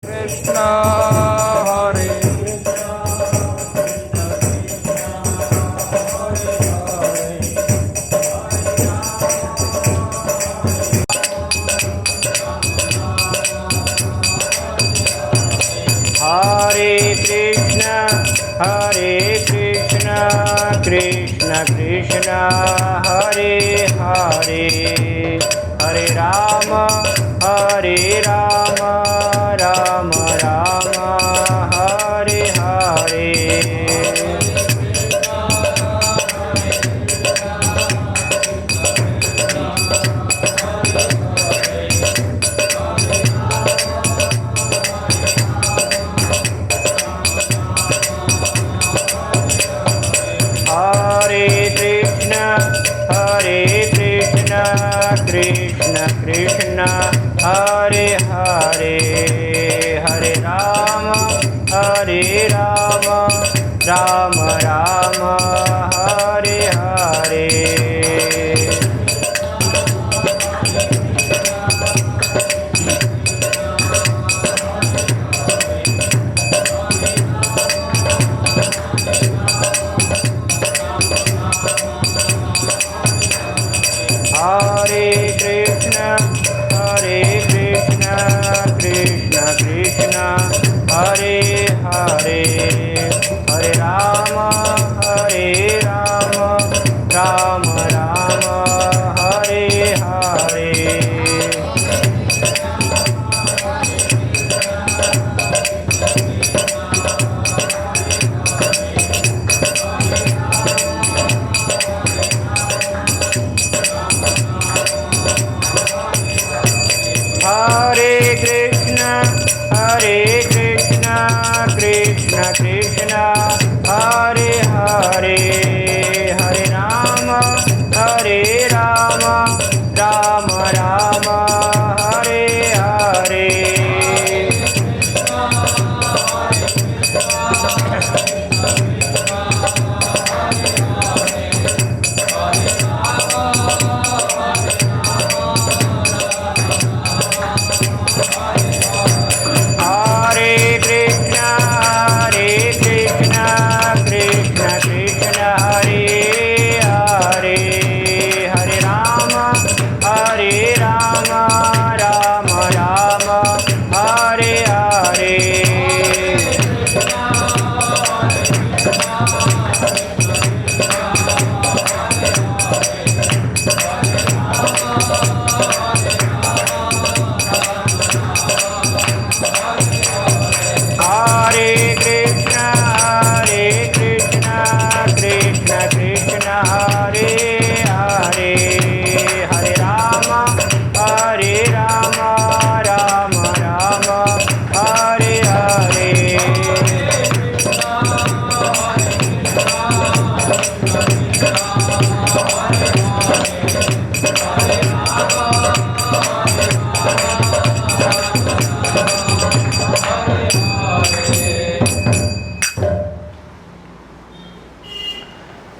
कृष्ण हरे कृष्ण कृष्ण कृष्ण हरे हरे हरे राम राम राम हरे हरे कृष्ण कृष्ण हरे हरे हरे राम राम राम हरे हरे कृष्ण कृष्ण हरे हरे हरे राम राम राम हरे हरे कृष्ण कृष्ण हरे हरे हरे राम राम राम हरे हरे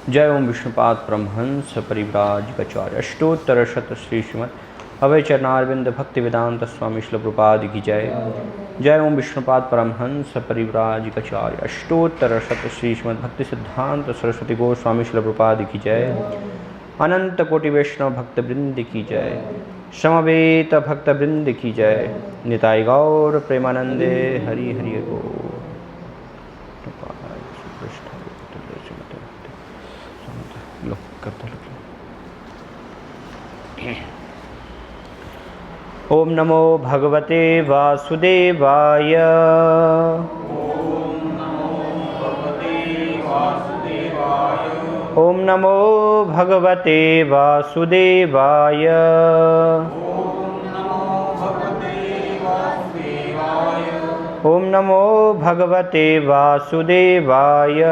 जय ओम विष्णुपाद परमहंस परिव्राजकाचार्य अष्टोत्तर शत श्री श्रीमद अभय चरणारविंद भक्ति वेदांत स्वामी श्रील प्रभुपाद की जय। जय ओम विष्णुपाद परमहंस परिव्राजकाचार्य अष्टोत्तर शत श्री श्रीमद भक्ति सिद्धांत सरस्वती गोस्वामी श्रील प्रभुपाद की जय। अनंत कोटि वैष्णव भक्त वृंद की जय। समवेत भक्त वृंद की जय। निताय गौर प्रेमानंदे हरि हरि बोल। ओम नमो भगवते वासुदेवाय। ओम नमो भगवते वासुदेवाय। ओम नमो भगवते वासुदेवाय।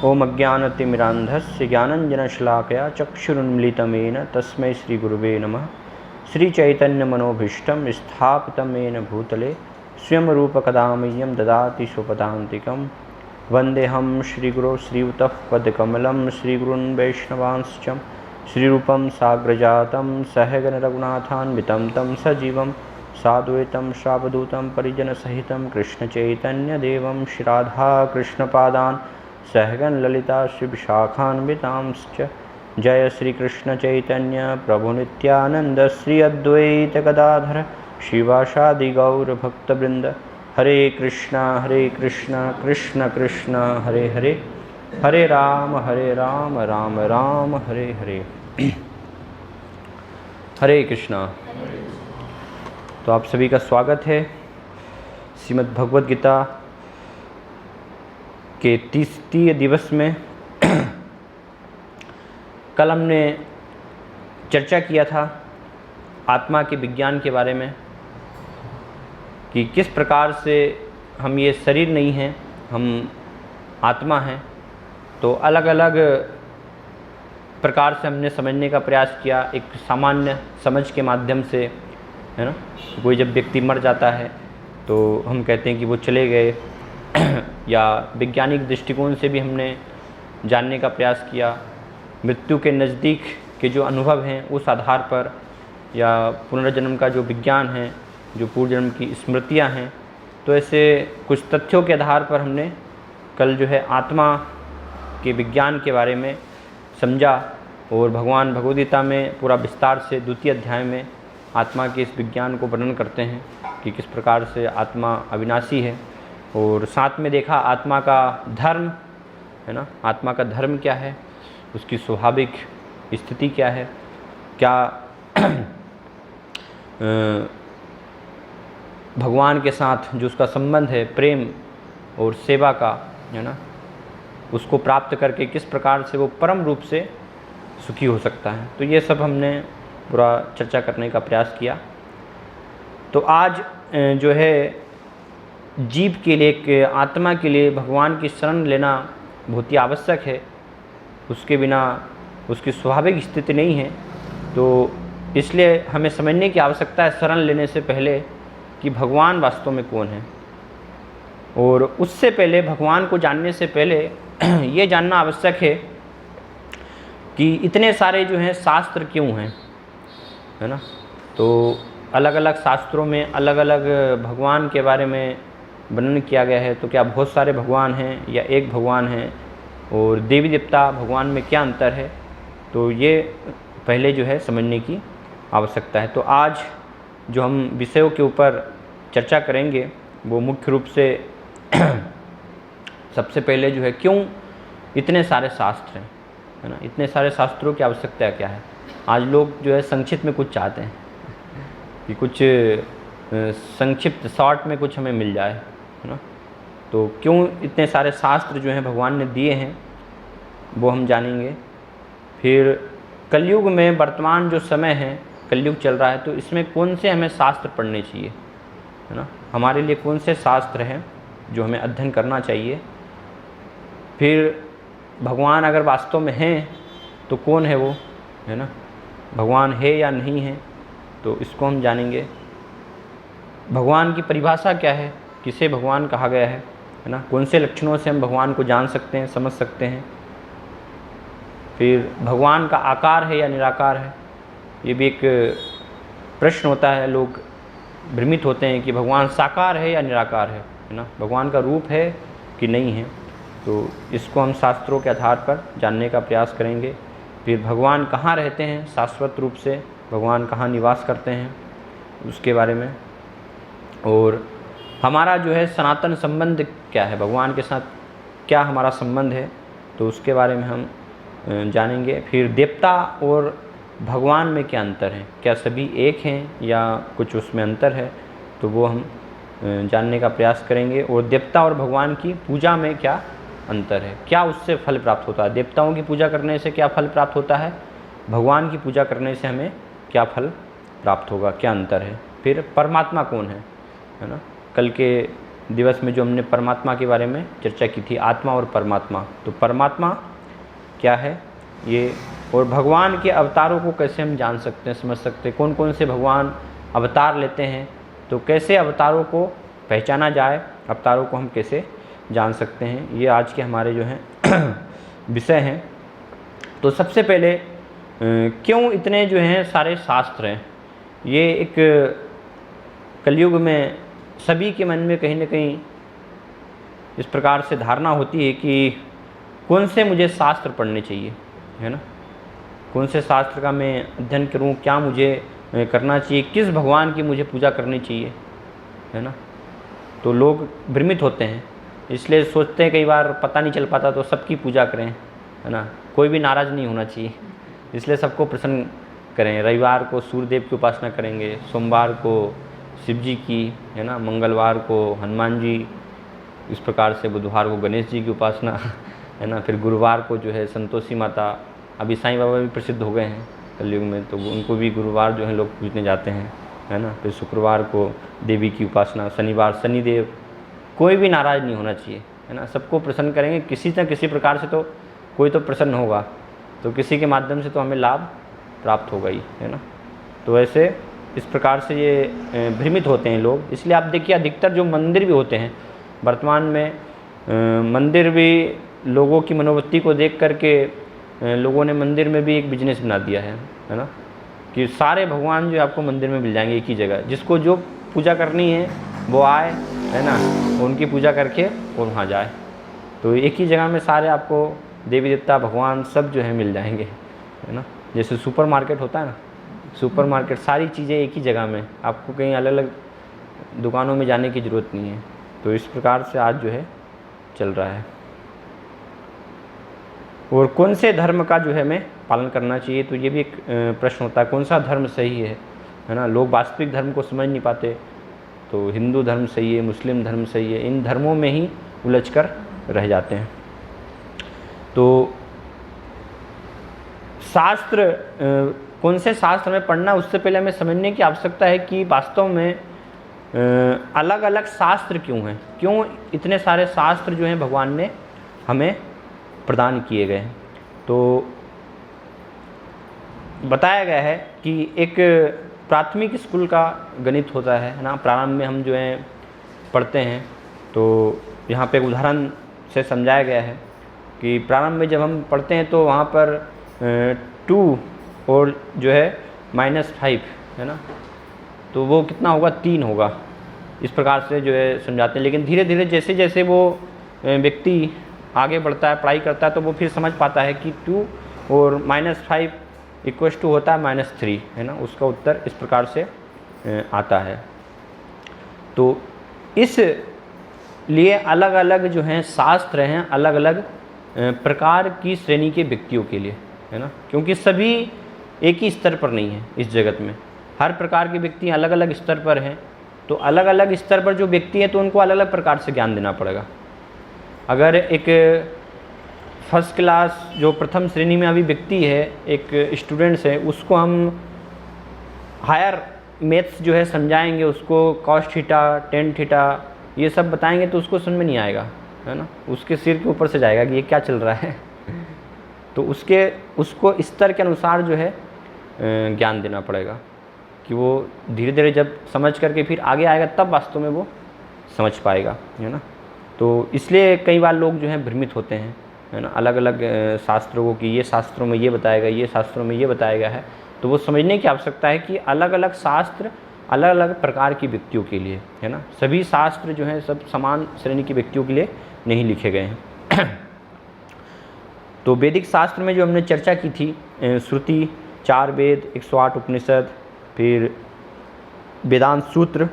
ओम अज्ञानतिमिरान्धस्य ज्ञानञ्जनशलाकया चक्षुरुन्मिलितं येन तस्मै श्रीगुरुवे नमः। श्रीचैतन्यमनोभीष्टं स्थापितं येन भूतले स्वयं रूपकदा मह्यं ददाति स्वपदान्तिकं। वन्देऽहं श्रीगुरो श्रीयुतः पदकमलं श्रीगुरून् वैष्णवांश्च श्रीरूपं साग्रजातं सहगण रघुनाथान्वितं तं सजीवं साद्वैतं श्रावदूतं परिजनसहितं कृष्णचैतन्यदेवं श्रीराधाकृष्णपादान् सहगण ललिता श्रीविशाखान्वितांश्च। जय श्री कृष्ण चैतन्य प्रभु नित्यानंद श्री अद्वैत गदाधर शिवासादि गौर भक्तवृंद। हरे कृष्णा कृष्ण कृष्ण हरे हरे, हरे राम राम राम हरे हरे। हरे कृष्णा। तो आप सभी का स्वागत है श्रीमद् भगवद गीता के 30वें दिवस में। कल हमने चर्चा किया था आत्मा के विज्ञान के बारे में कि किस प्रकार से हम ये शरीर नहीं हैं, हम आत्मा हैं। तो अलग अलग प्रकार से हमने समझने का प्रयास किया, एक सामान्य समझ के माध्यम से, है ना। कोई जब व्यक्ति मर जाता है तो हम कहते हैं कि वो चले गए, या वैज्ञानिक दृष्टिकोण से भी हमने जानने का प्रयास किया। मृत्यु के नज़दीक के जो अनुभव हैं उस आधार पर, या पुनर्जन्म का जो विज्ञान है, जो पूर्व जन्म की स्मृतियां हैं, तो ऐसे कुछ तथ्यों के आधार पर हमने कल जो है आत्मा के विज्ञान के बारे में समझा। और भगवान भगवद गीता में पूरा विस्तार से 2वें अध्याय में आत्मा के इस विज्ञान को वर्णन करते हैं कि किस प्रकार से आत्मा अविनाशी है। और साथ में देखा आत्मा का धर्म, है ना, आत्मा का धर्म क्या है, उसकी स्वाभाविक स्थिति क्या है, क्या भगवान के साथ जो उसका संबंध है प्रेम और सेवा का, है ना, उसको प्राप्त करके किस प्रकार से वो परम रूप से सुखी हो सकता है। तो ये सब हमने पूरा चर्चा करने का प्रयास किया। तो आज जो है जीव के लिए, एक आत्मा के लिए भगवान की शरण लेना बहुत ही आवश्यक है। उसके बिना उसकी स्वाभाविक स्थिति नहीं है। तो इसलिए हमें समझने की आवश्यकता है शरण लेने से पहले कि भगवान वास्तव में कौन है। और उससे पहले, भगवान को जानने से पहले ये जानना आवश्यक है कि इतने सारे जो हैं शास्त्र क्यों हैं, है ना। तो अलग अलग शास्त्रों में अलग अलग भगवान के बारे में वर्णन किया गया है। तो क्या बहुत सारे भगवान हैं या एक भगवान है, और देवी देवता भगवान में क्या अंतर है, तो ये पहले जो है समझने की आवश्यकता है। तो आज जो हम विषयों के ऊपर चर्चा करेंगे वो मुख्य रूप से सबसे पहले जो है क्यों इतने सारे शास्त्र हैं, है ना, इतने सारे शास्त्रों की आवश्यकता क्या है। आज लोग जो है संक्षिप्त में कुछ चाहते हैं कि कुछ संक्षिप्त शॉर्ट में कुछ हमें मिल जाए, है ना। तो क्यों इतने सारे शास्त्र जो हैं भगवान ने दिए हैं वो हम जानेंगे। फिर कलयुग में वर्तमान जो समय है, कलयुग चल रहा है, तो इसमें कौन से हमें शास्त्र पढ़ने चाहिए, है ना, हमारे लिए कौन से शास्त्र हैं जो हमें अध्ययन करना चाहिए। फिर भगवान अगर वास्तव में हैं तो कौन है वो, है ना, भगवान है या नहीं है, तो इसको हम जानेंगे। भगवान की परिभाषा क्या है, किसे भगवान कहा गया है ना, कौन से लक्षणों से हम भगवान को जान सकते हैं, समझ सकते हैं। फिर भगवान का आकार है या निराकार है, ये भी एक प्रश्न होता है। लोग भ्रमित होते हैं कि भगवान साकार है या निराकार है ना, भगवान का रूप है कि नहीं है। तो इसको हम शास्त्रों के आधार पर जानने का प्रयास करेंगे। फिर भगवान कहाँ रहते हैं शाश्वत रूप से, भगवान कहाँ निवास करते हैं, उसके बारे में। और हमारा जो है सनातन संबंध क्या है, भगवान के साथ क्या हमारा संबंध है, तो उसके बारे में हम जानेंगे। फिर देवता और भगवान में क्या अंतर है, क्या सभी एक हैं या कुछ उसमें अंतर है, तो वो हम जानने का प्रयास करेंगे। और देवता और भगवान की पूजा में क्या अंतर है, क्या उससे फल प्राप्त होता है, देवताओं की पूजा करने से क्या फल प्राप्त होता है, भगवान की पूजा करने से हमें क्या फल प्राप्त होगा, क्या अंतर है। फिर परमात्मा कौन है ना, कल के दिवस में जो हमने परमात्मा के बारे में चर्चा की थी, आत्मा और परमात्मा, तो परमात्मा क्या है ये, और भगवान के अवतारों को कैसे हम जान सकते हैं, समझ सकते हैं, कौन कौन से भगवान अवतार लेते हैं, तो कैसे अवतारों को पहचाना जाए, अवतारों को हम कैसे जान सकते हैं, ये आज के हमारे जो हैं विषय हैं। तो सबसे पहले क्यों इतने जो हैं सारे शास्त्र हैं। ये एक कलयुग में सभी के मन में कहीं ना कहीं इस प्रकार से धारणा होती है कि कौन से मुझे शास्त्र पढ़ने चाहिए, है ना, कौन से शास्त्र का मैं अध्ययन करूं, क्या मुझे करना चाहिए, किस भगवान की मुझे पूजा करनी चाहिए, है ना। तो लोग भ्रमित होते हैं, इसलिए सोचते हैं कई बार पता नहीं चल पाता तो सबकी पूजा करें, है ना, कोई भी नाराज़ नहीं होना चाहिए, इसलिए सबको प्रसन्न करें। रविवार को सूर्यदेव की उपासना करेंगे, सोमवार को शिव जी की, है ना, मंगलवार को हनुमान जी, इस प्रकार से बुधवार को गणेश जी की उपासना, है ना, फिर गुरुवार को जो है संतोषी माता, अभी साईं बाबा भी प्रसिद्ध हो गए हैं कलयुग में, तो उनको भी गुरुवार जो है लोग पूजने जाते हैं, है ना। फिर शुक्रवार को देवी की उपासना, शनिवार शनिदेव। कोई भी नाराज़ नहीं होना चाहिए, है ना, सबको प्रसन्न करेंगे, किसी न किसी प्रकार से तो कोई तो प्रसन्न होगा, तो किसी के माध्यम से तो हमें लाभ प्राप्त होगा ही, है ना। तो ऐसे इस प्रकार से ये भ्रमित होते हैं लोग। इसलिए आप देखिए अधिकतर जो मंदिर भी होते हैं वर्तमान में, मंदिर भी लोगों की मनोवृत्ति को देख करके लोगों ने मंदिर में भी एक बिजनेस बना दिया है ना, कि सारे भगवान जो आपको मंदिर में मिल जाएंगे एक ही जगह, जिसको जो पूजा करनी है वो आए, है ना, उनकी पूजा करके और वहाँ जाए, तो एक ही जगह में सारे आपको देवी देवता भगवान सब जो है मिल जाएंगे, है ना। जैसे सुपर मार्केट होता है ना, सुपर मार्केट सारी चीज़ें एक ही जगह में, आपको कहीं अलग अलग दुकानों में जाने की ज़रूरत नहीं है। तो इस प्रकार से आज जो है चल रहा है। और कौन से धर्म का जो है हमें पालन करना चाहिए, तो ये भी एक प्रश्न होता है, कौन सा धर्म सही है ना। लोग वास्तविक धर्म को समझ नहीं पाते, तो हिंदू धर्म सही है, मुस्लिम धर्म सही है, इन धर्मों में ही उलझकर रह जाते हैं। तो शास्त्र, कौन से शास्त्र में पढ़ना, उससे पहले हमें समझने की आवश्यकता है कि वास्तव में अलग अलग शास्त्र क्यों हैं, क्यों इतने सारे शास्त्र जो हैं भगवान ने हमें प्रदान किए गए हैं। तो बताया गया है कि एक प्राथमिक स्कूल का गणित होता है ना, प्रारंभ में हम जो है पढ़ते हैं, तो यहाँ पे एक उदाहरण से समझाया गया है कि प्रारंभ में जब हम पढ़ते हैं तो वहाँ पर 2 और जो है -5, है ना, तो वो कितना होगा, 3 होगा, इस प्रकार से जो है समझाते हैं। लेकिन धीरे धीरे जैसे जैसे वो व्यक्ति आगे बढ़ता है, पढ़ाई करता है, तो वो फिर समझ पाता है कि 2 और -5 = होता है -3, है ना, उसका उत्तर इस प्रकार से आता है। तो इस लिए अलग अलग जो हैं शास्त्र हैं, अलग अलग प्रकार की श्रेणी के व्यक्तियों के लिए, है ना, क्योंकि सभी एक ही स्तर पर नहीं है इस जगत में, हर प्रकार के व्यक्ति अलग अलग स्तर पर हैं। तो अलग अलग स्तर पर जो व्यक्ति है तो उनको अलग अलग प्रकार से ज्ञान देना पड़ेगा। अगर एक फर्स्ट क्लास जो प्रथम श्रेणी में अभी व्यक्ति है, एक स्टूडेंट्स है, उसको हम हायर मैथ्स जो है समझाएंगे, उसको cos थीटा tan थीटा ये सब बताएंगे तो उसको समझ में नहीं आएगा, है ना, उसके सिर के ऊपर से जाएगा कि ये क्या चल रहा है। तो उसको स्तर के अनुसार जो है ज्ञान देना पड़ेगा, कि वो धीरे धीरे जब समझ करके फिर आगे आएगा तब वास्तव में वो समझ पाएगा, है ना। तो इसलिए कई बार लोग जो हैं भ्रमित होते हैं, है ना, अलग अलग शास्त्रों को, कि ये शास्त्रों में ये बताया गया, ये शास्त्रों में ये बताया गया है। तो वो समझने की आवश्यकता है कि अलग अलग शास्त्र अलग अलग प्रकार की व्यक्तियों के लिए, है ना, सभी शास्त्र जो हैं सब समान श्रेणी के व्यक्तियों के लिए नहीं लिखे गए हैं। तो वैदिक शास्त्र में जो हमने चर्चा की थी, श्रुति, 4 वेद, 108 उपनिषद, फिर वेदांत सूत्र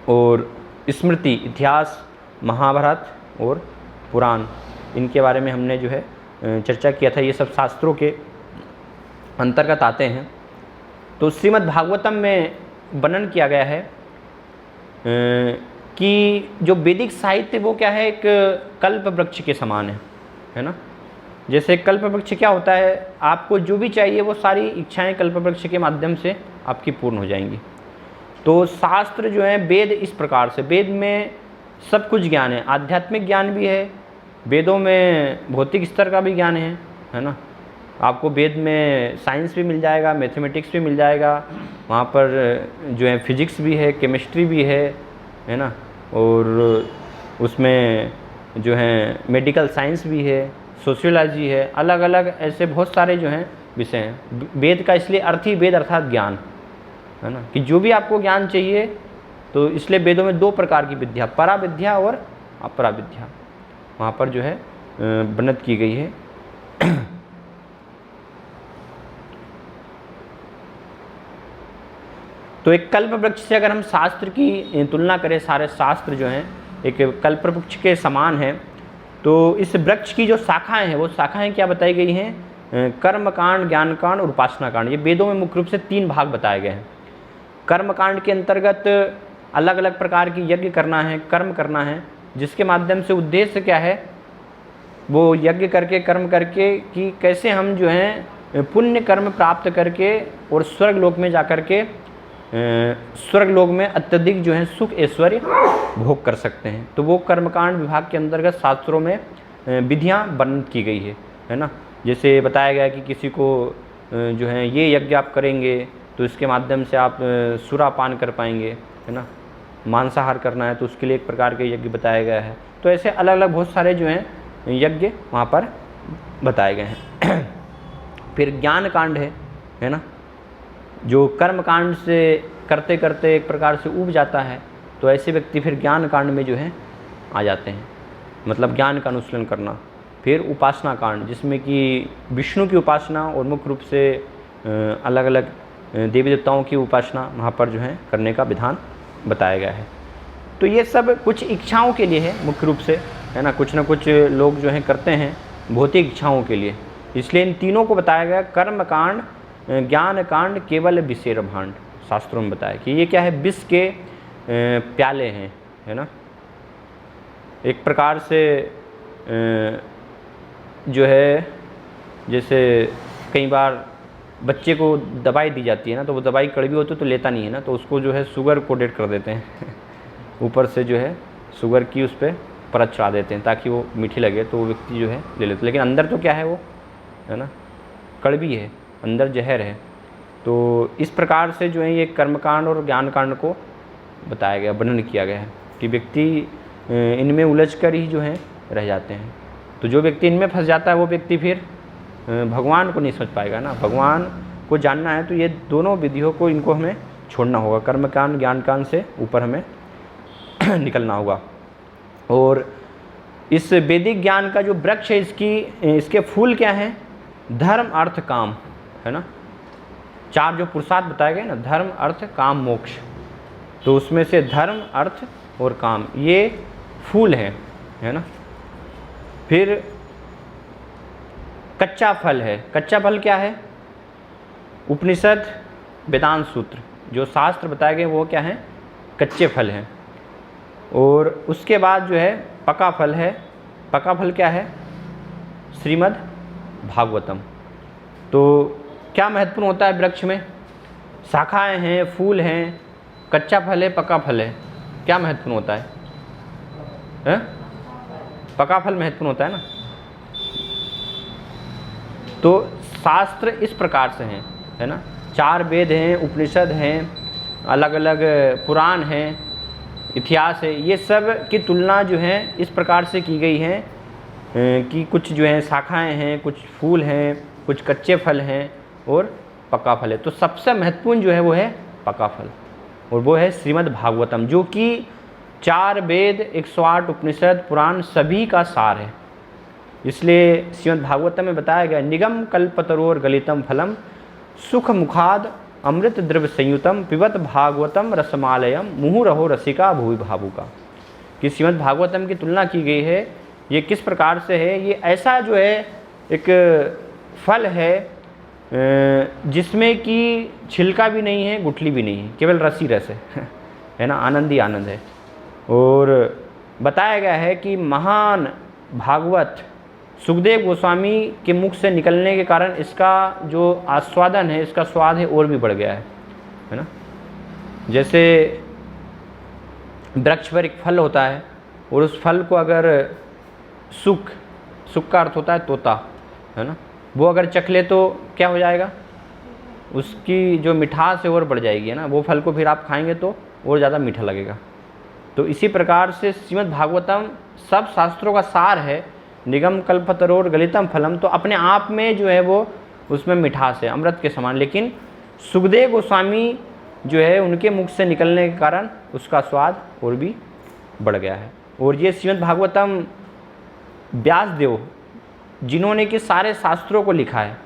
और स्मृति, इतिहास, महाभारत और पुराण, इनके बारे में हमने जो है चर्चा किया था। ये सब शास्त्रों के अंतर्गत आते हैं। तो श्रीमद् भागवतम में वर्णन किया गया है कि जो वैदिक साहित्य वो क्या है, एक कल्प वृक्ष के समान है ना। जैसे कल्प वृक्ष क्या होता है, आपको जो भी चाहिए वो सारी इच्छाएं कल्प वृक्ष के माध्यम से आपकी पूर्ण हो जाएंगी। तो शास्त्र जो है, वेद इस प्रकार से, वेद में सब कुछ ज्ञान है, आध्यात्मिक ज्ञान भी है, वेदों में भौतिक स्तर का भी ज्ञान है ना। आपको वेद में साइंस भी मिल जाएगा, मैथमेटिक्स भी मिल जाएगा, वहाँ पर जो है फिजिक्स भी है, केमिस्ट्री भी है ना, और उसमें जो है मेडिकल साइंस भी है, सोशियोलॉजी है, अलग अलग ऐसे बहुत सारे जो हैं विषय हैं। वेद का इसलिए अर्थ ही वेद अर्थात ज्ञान है ना, कि जो भी आपको ज्ञान चाहिए, तो इसलिए वेदों में 2 प्रकार की विद्या, परा विद्या और अपरा विद्या वहाँ पर जो है वर्णित की गई है। तो एक कल्प वृक्ष से अगर हम शास्त्र की तुलना करें, सारे शास्त्र जो हैं एक कल्प वृक्ष के समान हैं। तो इस वृक्ष की जो शाखाएं हैं, वो शाखाएं क्या बताई गई हैं? कर्म कांड, ज्ञान कांड और उपासना कांड। ये वेदों में मुख्य रूप से 3 भाग बताए गए हैं। कर्म कांड के अंतर्गत अलग अलग प्रकार की यज्ञ करना है, कर्म करना है, जिसके माध्यम से उद्देश्य क्या है? वो यज्ञ करके, कर्म करके कि कैसे हम जो हैं पुण्य कर्म प्राप्त करके और स्वर्ग लोक में जा कर के स्वर्ग लोक में अत्यधिक जो है सुख ऐश्वर्य भोग कर सकते हैं। तो वो कर्मकांड विभाग के अंतर्गत शास्त्रों में विधियां वर्णित की गई है ना। जैसे बताया गया कि किसी को जो है ये यज्ञ आप करेंगे तो इसके माध्यम से आप सुरापान कर पाएंगे, है ना। मांसाहार करना है तो उसके लिए एक प्रकार के यज्ञ बताया गया है। तो ऐसे अलग अलग बहुत सारे जो हैं यज्ञ वहाँ पर बताए गए हैं। फिर ज्ञान कांड है ना, जो कर्म कांड से करते करते एक प्रकार से ऊब जाता है, तो ऐसे व्यक्ति फिर ज्ञान कांड में जो है आ जाते हैं, मतलब ज्ञान का अनुशीलन करना। फिर उपासना कांड, जिसमें कि विष्णु की उपासना और मुख्य रूप से अलग अलग देवी देवताओं की उपासना वहाँ पर जो है करने का विधान बताया गया है। तो ये सब कुछ इच्छाओं के लिए है मुख्य रूप से, है ना। कुछ न कुछ लोग जो हैं करते हैं भौतिक इच्छाओं के लिए, इसलिए इन तीनों को बताया गया। कर्म कांड, ज्ञान कांड, केवल विषेर भांड, शास्त्रों में बताया कि ये क्या है? विष के प्याले हैं, है ना। एक प्रकार से जो है जैसे कई बार बच्चे को दवाई दी जाती है ना, तो वो दवाई कड़वी होती है तो लेता नहीं है ना, तो उसको जो है शुगर कोटेड कर देते हैं ऊपर से जो है शुगर की उस पर परत चढ़ा देते हैं ताकि वो मीठी लगे, तो वो व्यक्ति जो है ले लेते। लेकिन अंदर तो क्या है वो, है ना, कड़वी है, अंदर जहर है। तो इस प्रकार से जो है ये कर्मकांड और ज्ञान कांड को बताया गया, वर्णन किया गया है कि व्यक्ति इनमें उलझ कर ही जो है रह जाते हैं। तो जो व्यक्ति इनमें फंस जाता है वो व्यक्ति फिर भगवान को नहीं समझ पाएगा ना। भगवान को जानना है तो ये दोनों विधियों को, इनको हमें छोड़ना होगा। कर्मकांड ज्ञान कांड से ऊपर हमें निकलना होगा। और इस वैदिक ज्ञान का जो वृक्ष है, इसके फूल क्या हैं? धर्म अर्थ काम, है ना। 4 जो पुरुषार्थ बताए गए ना, धर्म अर्थ काम मोक्ष, तो उसमें से धर्म अर्थ और काम ये फूल हैं, है ना। फिर कच्चा फल है। कच्चा फल क्या है? उपनिषद, वेदांत सूत्र, जो शास्त्र बताए गए वो क्या है? कच्चे फल हैं। और उसके बाद जो है पका फल है। पका फल क्या है? श्रीमद् भागवतम। तो क्या महत्वपूर्ण होता है वृक्ष में? शाखाएं हैं, फूल हैं, कच्चा फल है, पका फल है। क्या महत्वपूर्ण होता है? पका फल महत्वपूर्ण होता है ना। तो शास्त्र इस प्रकार से हैं, है ना। 4 वेद हैं, उपनिषद हैं, अलग अलग पुराण हैं, इतिहास है। ये सब की तुलना जो है इस प्रकार से की गई है कि कुछ जो है शाखाएं हैं, कुछ फूल हैं, कुछ कच्चे फल हैं और पका फल है। तो सबसे महत्वपूर्ण जो है वो है पका फल, और वो है श्रीमद् भागवतम, जो कि 4 वेद, 108 उपनिषद, पुराण सभी का सार है। इसलिए श्रीमद् भागवतम में बताया गया, निगम कल्पतरोर गलितम फलम सुख मुखाद अमृत द्रव्य संयुतम पिबत भागवतम रसमालयम मुहुरहो रसिका भूवि भावुका। कि श्रीमद् भागवतम की तुलना की गई है, ये किस प्रकार से है? ये ऐसा जो है एक फल है जिसमें कि छिलका भी नहीं है, गुठली भी नहीं है, केवल रस ही रस है ना, आनंद ही आनंद है। और बताया गया है कि महान भागवत सुखदेव गोस्वामी के मुख से निकलने के कारण इसका जो आस्वादन है, इसका स्वाद है और भी बढ़ गया है ना। जैसे वृक्ष पर एक फल होता है और उस फल को अगर सुख का अर्थ होता है तोता, है ना, वो अगर चख ले तो क्या हो जाएगा? उसकी जो मिठास है और बढ़ जाएगी, है ना। वो फल को फिर आप खाएंगे तो और ज़्यादा मीठा लगेगा। तो इसी प्रकार से श्रीमद् भागवतम सब शास्त्रों का सार है। निगम कल्पतरोर गलितम फलम, तो अपने आप में जो है वो उसमें मिठास है, अमृत के समान। लेकिन सुखदेव गोस्वामी जो है उनके मुख से निकलने के कारण उसका स्वाद और भी बढ़ गया है। और ये श्रीमद् भागवतम व्यासदेव जिन्होंने कि सारे शास्त्रों को लिखा है,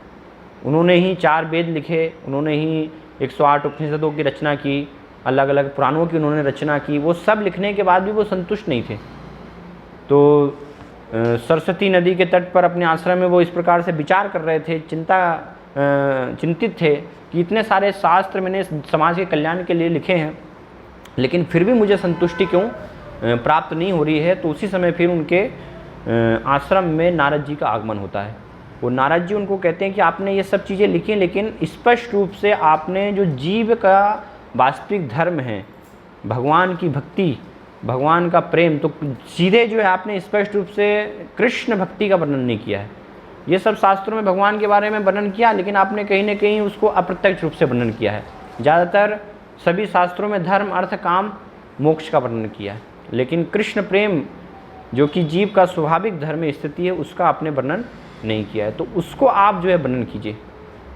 उन्होंने ही 4 वेद लिखे, उन्होंने ही 108 उपनिषदों की रचना की, अलग अलग पुराणों की उन्होंने रचना की। वो सब लिखने के बाद भी वो संतुष्ट नहीं थे। तो सरस्वती नदी के तट पर अपने आश्रम में वो इस प्रकार से विचार कर रहे थे, चिंतित थे कि इतने सारे शास्त्र मैंने समाज के कल्याण के लिए लिखे हैं, लेकिन फिर भी मुझे संतुष्टि क्यों प्राप्त नहीं हो रही है। तो उसी समय फिर उनके आश्रम में नारद जी का आगमन होता है। वो नारद जी उनको कहते हैं कि आपने ये सब चीज़ें लिखी, लेकिन स्पष्ट रूप से आपने जो जीव का वास्तविक धर्म है, भगवान की भक्ति, भगवान का प्रेम, तो सीधे जो है आपने स्पष्ट रूप से कृष्ण भक्ति का वर्णन नहीं किया है। ये सब शास्त्रों में भगवान के बारे में वर्णन किया, लेकिन आपने कहीं ना कहीं उसको अप्रत्यक्ष रूप से वर्णन किया है। ज़्यादातर सभी शास्त्रों में धर्म, अर्थ, काम, मोक्ष का वर्णन किया है, लेकिन कृष्ण प्रेम जो कि जीव का स्वाभाविक धर्म स्थिति है उसका आपने वर्णन नहीं किया है। तो उसको आप जो है वर्णन कीजिए,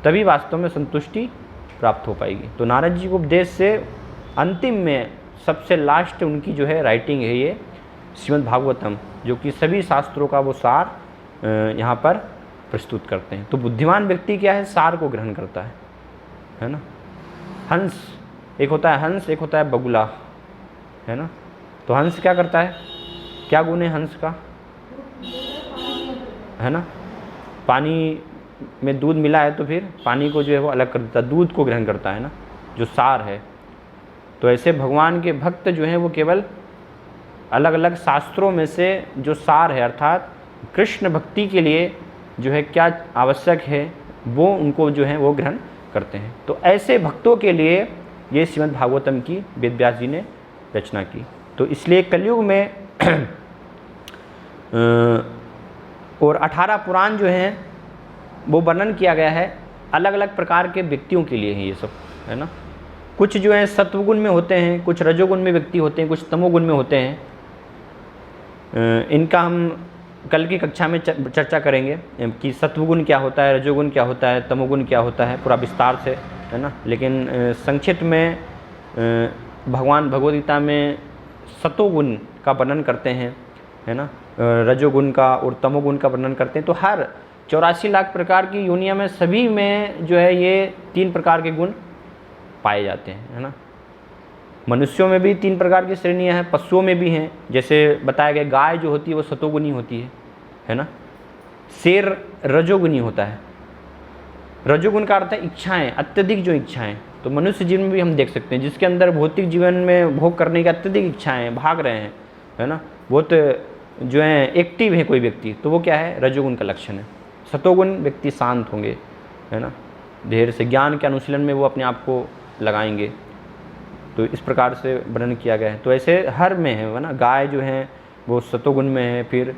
तभी वास्तव में संतुष्टि प्राप्त हो पाएगी। तो नारद जी को उपदेश से अंतिम में सबसे लास्ट उनकी जो है राइटिंग है ये श्रीमद् भागवतम, जो कि सभी शास्त्रों का वो सार यहाँ पर प्रस्तुत करते हैं। तो बुद्धिमान व्यक्ति क्या है, सार को ग्रहण करता है ना। हंस एक होता है, हंस एक होता है बगुला, है ना। तो हंस क्या करता है, क्या गुण है हंस का, है ना। पानी में दूध मिला है तो फिर पानी को जो है वो अलग कर देता है, दूध को ग्रहण करता है ना, जो सार है। तो ऐसे भगवान के भक्त जो हैं वो केवल अलग अलग शास्त्रों में से जो सार है, अर्थात कृष्ण भक्ति के लिए जो है क्या आवश्यक है वो उनको जो है वो ग्रहण करते हैं। तो ऐसे भक्तों के लिए ये श्रीमद् भागवतम की वेद व्यास जी ने रचना की। तो इसलिए कलयुग में और 18 पुराण जो हैं वो वर्णन किया गया है अलग अलग प्रकार के व्यक्तियों के लिए है ये सब, है ना। कुछ जो है सत्वगुण में होते हैं, कुछ रजोगुण में व्यक्ति होते हैं, कुछ तमोगुण में होते हैं। इनका हम कल की कक्षा में चर्चा करेंगे कि सत्वगुण क्या होता है, रजोगुण क्या होता है, तमोगुण क्या होता है, पूरा विस्तार से, है ना। लेकिन संक्षिप्त में भगवान भगवद गीता में सतोगुण का वर्णन करते हैं, है ना, रजोगुण का और तमोगुण का वर्णन करते हैं। तो हर 84 लाख प्रकार की योनिया में सभी में जो है ये 3 प्रकार के गुण पाए जाते हैं, है ना। मनुष्यों में भी 3 प्रकार की श्रेणियां हैं, पशुओं में भी हैं। जैसे बताया गया गाय जो होती है वो सतोगुणी होती है ना। शेर रजोगुणी होता है। रजोगुण का अर्थ है इच्छाएं, अत्यधिक जो इच्छाएं। तो मनुष्य जीवन में भी हम देख सकते हैं जिसके अंदर भौतिक जीवन में भोग करने की अत्यधिक इच्छाएं, भाग रहे हैं, है ना, बहुत जो है एक्टिव है कोई व्यक्ति, तो वो क्या है, रजोगुण का लक्षण है। सतोगुण व्यक्ति शांत होंगे, है ना, ढेर से ज्ञान के अनुशीलन में वो अपने आप को लगाएंगे। तो इस प्रकार से वर्णन किया गया है। तो ऐसे हर में है ना। गाय जो है वो सतोगुण में है, फिर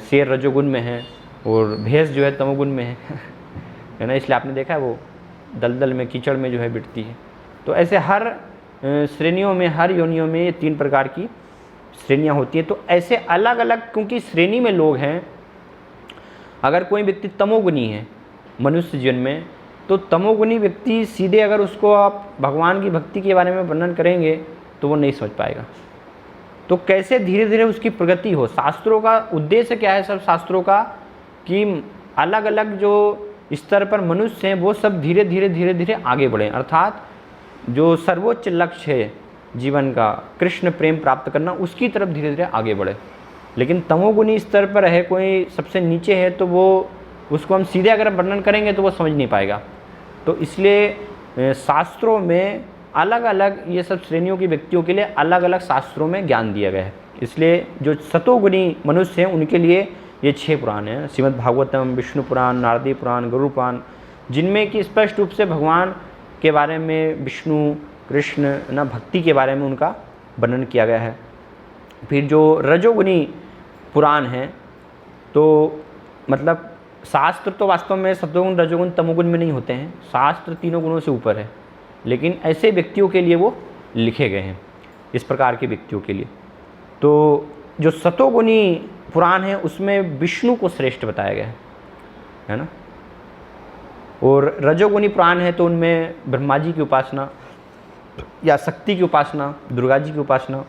शेर रजोगुण में है, और भैंस जो है तमोगुण में है ना। इसलिए आपने देखा है वो दलदल में, कीचड़ में जो है बिटती है। तो ऐसे हर श्रेणियों में, हर योनियों में ये 3 प्रकार की श्रेणियाँ होती हैं। तो ऐसे अलग अलग क्योंकि श्रेणी में लोग हैं, अगर कोई व्यक्ति तमोगुणी है मनुष्य जीवन में, तो तमोगुणी व्यक्ति सीधे अगर उसको आप भगवान की भक्ति के बारे में वर्णन करेंगे तो वो नहीं समझ पाएगा। तो कैसे धीरे धीरे उसकी प्रगति हो। शास्त्रों का उद्देश्य क्या है, सब शास्त्रों का, कि अलग अलग जो स्तर पर मनुष्य हैं वो सब धीरे धीरे धीरे धीरे आगे बढ़ें, अर्थात जो सर्वोच्च लक्ष्य है जीवन का, कृष्ण प्रेम प्राप्त करना, उसकी तरफ धीरे धीरे आगे बढ़े। लेकिन तमोगुणी स्तर पर है, कोई सबसे नीचे है, तो वो उसको हम सीधे अगर वर्णन करेंगे तो वो समझ नहीं पाएगा। तो इसलिए शास्त्रों में अलग अलग ये सब श्रेणियों की व्यक्तियों के लिए अलग अलग शास्त्रों में ज्ञान दिया गया है। इसलिए जो सतोगुणी मनुष्य हैं उनके लिए ये 6 पुराण हैं, श्रीमद् भागवतम, विष्णु पुराण, नारदी पुराण, गरुड़ पुराण, जिनमें कि स्पष्ट रूप से भगवान के बारे में, विष्णु, कृष्ण ना, भक्ति के बारे में उनका वर्णन किया गया है। फिर जो रजोगुणी पुराण हैं, तो मतलब शास्त्र तो वास्तव में सत्वगुण, रजोगुण, तमोगुण में नहीं होते हैं, शास्त्र तीनों गुणों से ऊपर है, लेकिन ऐसे व्यक्तियों के लिए वो लिखे गए हैं, इस प्रकार के व्यक्तियों के लिए। तो जो सतोगुणी पुराण है उसमें विष्णु को श्रेष्ठ बताया गया है ना। और रजोगुणी पुराण है तो उनमें ब्रह्मा जी की उपासना या शक्ति की उपासना, दुर्गा जी की उपासना,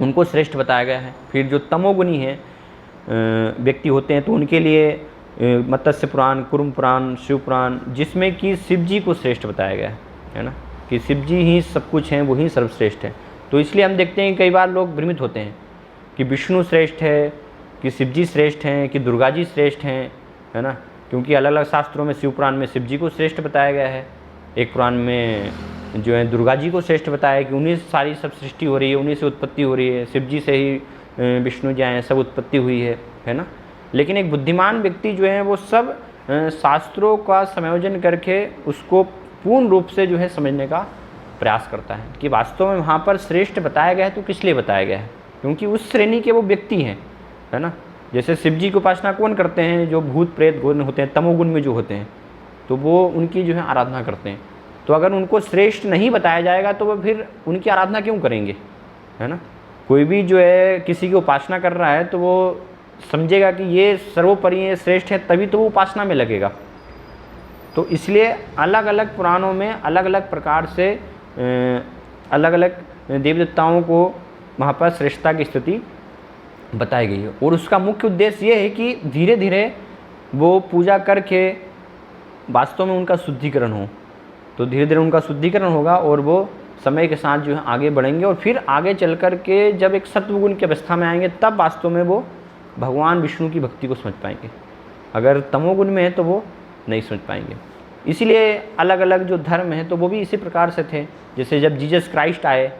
उनको श्रेष्ठ बताया गया है। फिर जो तमोगुणी है व्यक्ति होते हैं तो उनके लिए मत्स्य पुराण, कुर्म पुराण, शिव पुराण, जिसमें कि शिव जी को श्रेष्ठ बताया गया है ना, कि शिव जी ही सब कुछ हैं, वही सर्वश्रेष्ठ है। तो इसलिए हम देखते हैं कि कई बार लोग भ्रमित होते हैं कि विष्णु श्रेष्ठ है, कि शिव जी श्रेष्ठ हैं, कि दुर्गा जी श्रेष्ठ हैं, है ना, क्योंकि अलग अलग शास्त्रों में शिव पुराण में शिव जी को श्रेष्ठ बताया गया है, एक पुराण में जो है दुर्गा जी को श्रेष्ठ बताया है कि उन्हीं से सारी सब सृष्टि हो रही है, उन्हीं से उत्पत्ति हो रही है, शिव जी से ही विष्णु जी आए, सब उत्पत्ति हुई है ना। लेकिन एक बुद्धिमान व्यक्ति जो है वो सब शास्त्रों का संयोजन करके उसको पूर्ण रूप से जो है समझने का प्रयास करता है कि वास्तव में वहाँ पर श्रेष्ठ बताया गया है तो किस लिए बताया गया है, क्योंकि उस श्रेणी के वो व्यक्ति हैं, है ना। जैसे शिव जी की उपासना कौन करते हैं, जो भूत प्रेत गुण होते हैं, तमोगुण में जो होते हैं, तो वो उनकी जो है आराधना करते हैं। तो अगर उनको श्रेष्ठ नहीं बताया जाएगा तो वो फिर उनकी आराधना क्यों करेंगे, है ना। कोई भी जो है किसी की उपासना कर रहा है तो वो समझेगा कि ये सर्वोपरि है, श्रेष्ठ है, तभी तो वो उपासना में लगेगा। तो इसलिए अलग अलग पुराणों में अलग अलग प्रकार से अलग अलग देवी देवताओं को वहाँ पर श्रेष्ठता की स्थिति बताई गई है। और उसका मुख्य उद्देश्य ये है कि धीरे धीरे वो पूजा करके वास्तव में उनका शुद्धिकरण हो। तो धीरे धीरे उनका शुद्धिकरण होगा और वो समय के साथ जो है आगे बढ़ेंगे, और फिर आगे चल कर के जब एक सत्वगुण की अवस्था में आएंगे तब वास्तव में वो भगवान विष्णु की भक्ति को समझ पाएंगे। अगर तमोगुण में है तो वो नहीं समझ पाएंगे। इसीलिए अलग अलग जो धर्म है तो वो भी इसी प्रकार से थे। जैसे जब जीसस क्राइस्ट आए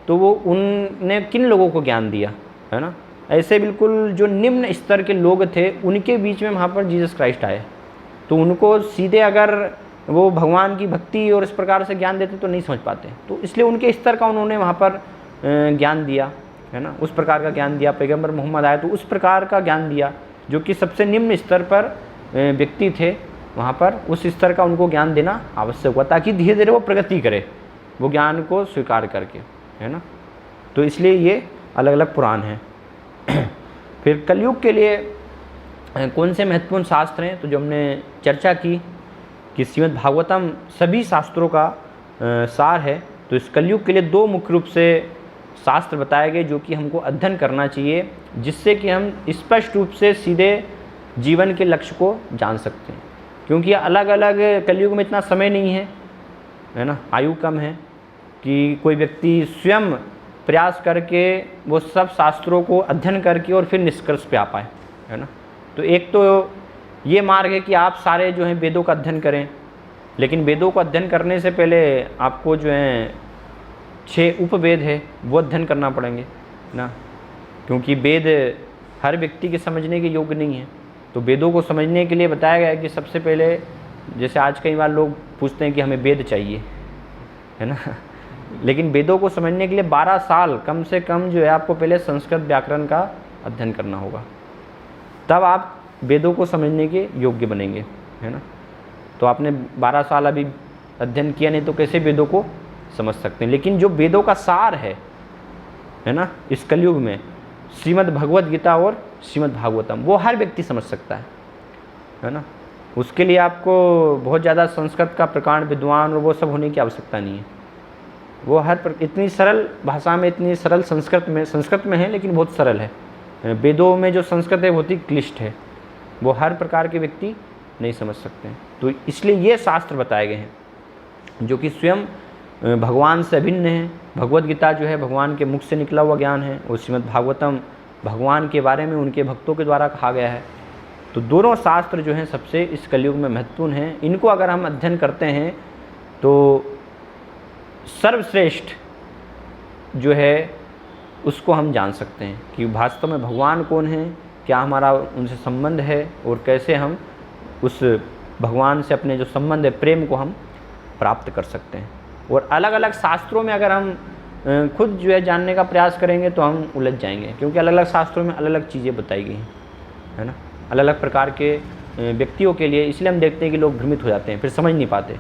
तो वो उनने किन लोगों को ज्ञान दिया, है ना। ऐसे बिल्कुल जो निम्न स्तर के लोग थे उनके बीच में वहाँ पर जीसस क्राइस्ट आए, तो उनको सीधे अगर वो भगवान की भक्ति और इस प्रकार से ज्ञान देते तो नहीं समझ पाते। तो इसलिए उनके स्तर का उन्होंने वहाँ पर ज्ञान दिया, है ना, उस प्रकार का ज्ञान दिया। पैगंबर मोहम्मद आए तो उस प्रकार का ज्ञान दिया जो कि सबसे निम्न स्तर पर व्यक्ति थे, वहाँ पर उस स्तर का उनको ज्ञान देना आवश्यक हुआ ताकि धीरे धीरे वो प्रगति करे वो ज्ञान को स्वीकार करके, है ना। तो इसलिए ये अलग अलग पुराण हैं। फिर कलयुग के लिए कौन से महत्वपूर्ण शास्त्र हैं, तो जो हमने चर्चा की कि श्रीमद् भागवतम सभी शास्त्रों का सार है। तो इस कलयुग के लिए दो मुख्य रूप से शास्त्र बताए गए जो कि हमको अध्ययन करना चाहिए, जिससे कि हम स्पष्ट रूप से सीधे जीवन के लक्ष्य को जान सकते हैं। क्योंकि अलग अलग कलयुग में इतना समय नहीं है ना, आयु कम है कि कोई व्यक्ति स्वयं प्रयास करके वो सब शास्त्रों को अध्ययन करके और फिर निष्कर्ष पे आ पाए, है ना। तो एक तो ये मार्ग है कि आप सारे जो हैं वेदों का अध्ययन करें, लेकिन वेदों को अध्ययन करने से पहले आपको जो है 6 उपवेद है वो अध्ययन करना पड़ेंगे ना, क्योंकि वेद हर व्यक्ति के समझने के योग्य नहीं है। तो वेदों को समझने के लिए बताया गया है कि सबसे पहले, जैसे आज कई बार लोग पूछते हैं कि हमें वेद चाहिए, है ना, लेकिन वेदों को समझने के लिए 12 साल कम से कम जो है आपको पहले संस्कृत व्याकरण का अध्ययन करना होगा, तब आप वेदों को समझने के योग्य बनेंगे, है ना। तो आपने 12 साल अभी अध्ययन किया नहीं तो कैसे वेदों को समझ सकते हैं। लेकिन जो वेदों का सार है ना, इस कलयुग में श्रीमद् भगवद गीता और श्रीमद् भागवतम वो हर व्यक्ति समझ सकता है ना। उसके लिए आपको बहुत ज़्यादा संस्कृत का प्रकांड विद्वान और वो सब होने की आवश्यकता नहीं है। वो इतनी सरल भाषा में, इतनी सरल संस्कृत में है, लेकिन बहुत सरल है। वेदों में जो संस्कृत है बहुत ही क्लिष्ट है, वो हर प्रकार के व्यक्ति नहीं समझ सकते हैं। तो इसलिए ये शास्त्र बताए गए हैं जो कि स्वयं भगवान से अभिन्न है। भगवद गीता जो है भगवान के मुख से निकला हुआ ज्ञान है, और श्रीमद् भागवतम भगवान के बारे में उनके भक्तों के द्वारा कहा गया है। तो दोनों शास्त्र जो हैं सबसे इस कलयुग में महत्वपूर्ण हैं। इनको अगर हम अध्ययन करते हैं तो सर्वश्रेष्ठ जो है उसको हम जान सकते हैं कि वास्तव में भगवान कौन है, क्या हमारा उनसे संबंध है, और कैसे हम उस भगवान से अपने जो संबंध है, प्रेम को हम प्राप्त कर सकते हैं। और अलग अलग शास्त्रों में अगर हम खुद जो है जानने का प्रयास करेंगे तो हम उलझ जाएंगे, क्योंकि अलग अलग शास्त्रों में अलग अलग चीज़ें बताई गई हैं, है ना, अलग अलग प्रकार के व्यक्तियों के लिए। इसलिए हम देखते हैं कि लोग भ्रमित हो जाते हैं, फिर समझ नहीं पाते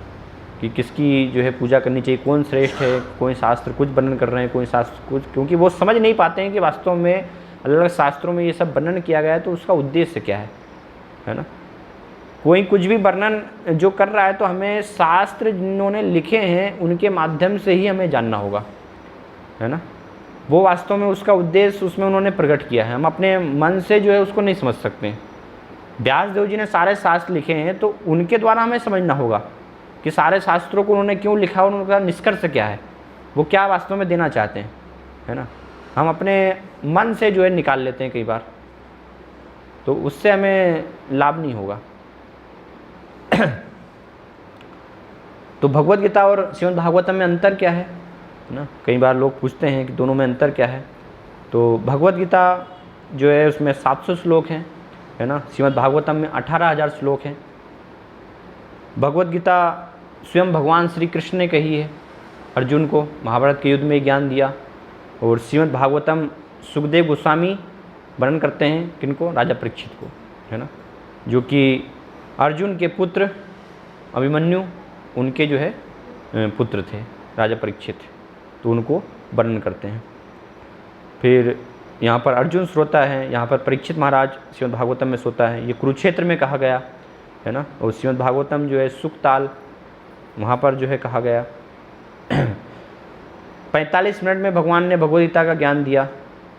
कि किसकी जो है पूजा करनी चाहिए, कौन श्रेष्ठ है। कोई शास्त्र कुछ वर्णन कर रहे हैं, कोई शास्त्र कुछ, क्योंकि वो समझ नहीं पाते हैं कि वास्तव में अलग अलग शास्त्रों में ये सब वर्णन किया गया है तो उसका उद्देश्य क्या है ना। कोई कुछ भी वर्णन जो कर रहा है तो हमें शास्त्र जिन्होंने लिखे हैं उनके माध्यम से ही हमें जानना होगा, है ना। वो वास्तव में उसका उद्देश्य उसमें उन्होंने प्रकट किया है, हम अपने मन से जो है उसको नहीं समझ सकते। व्यासदेव जी ने सारे शास्त्र लिखे हैं तो उनके द्वारा हमें समझना होगा कि सारे शास्त्रों को उन्होंने क्यों लिखा और उनका निष्कर्ष क्या है, वो क्या वास्तव में देना चाहते हैं, है ना। हम अपने मन से जो है निकाल लेते हैं कई बार, तो उससे हमें लाभ नहीं होगा। तो भगवद गीता और श्रीमद् भागवतम में अंतर क्या है ना, कई बार लोग पूछते हैं कि दोनों में अंतर क्या है। तो भगवद गीता जो है उसमें 700 श्लोक हैं, है ना। श्रीमद् भागवतम में 18,000 श्लोक हैं। भगवद गीता स्वयं भगवान श्री कृष्ण ने कही है, अर्जुन को महाभारत के युद्ध में ज्ञान दिया। और श्रीमद् भागवतम सुखदेव गोस्वामी वर्णन करते हैं किनको, राजा परीक्षित को, है ना, जो कि अर्जुन के पुत्र अभिमन्यु उनके जो है पुत्र थे राजा परीक्षित, तो उनको वर्णन करते हैं। फिर यहाँ पर अर्जुन श्रोता है, यहाँ पर परीक्षित महाराज श्रीमद् भागवतम में सोता है, ये कुरुक्षेत्र में कहा गया, है ना। और श्रीमद् भागवतम जो है सुखताल वहाँ पर जो है कहा गया। 45 मिनट में भगवान ने भगवद गीता का ज्ञान दिया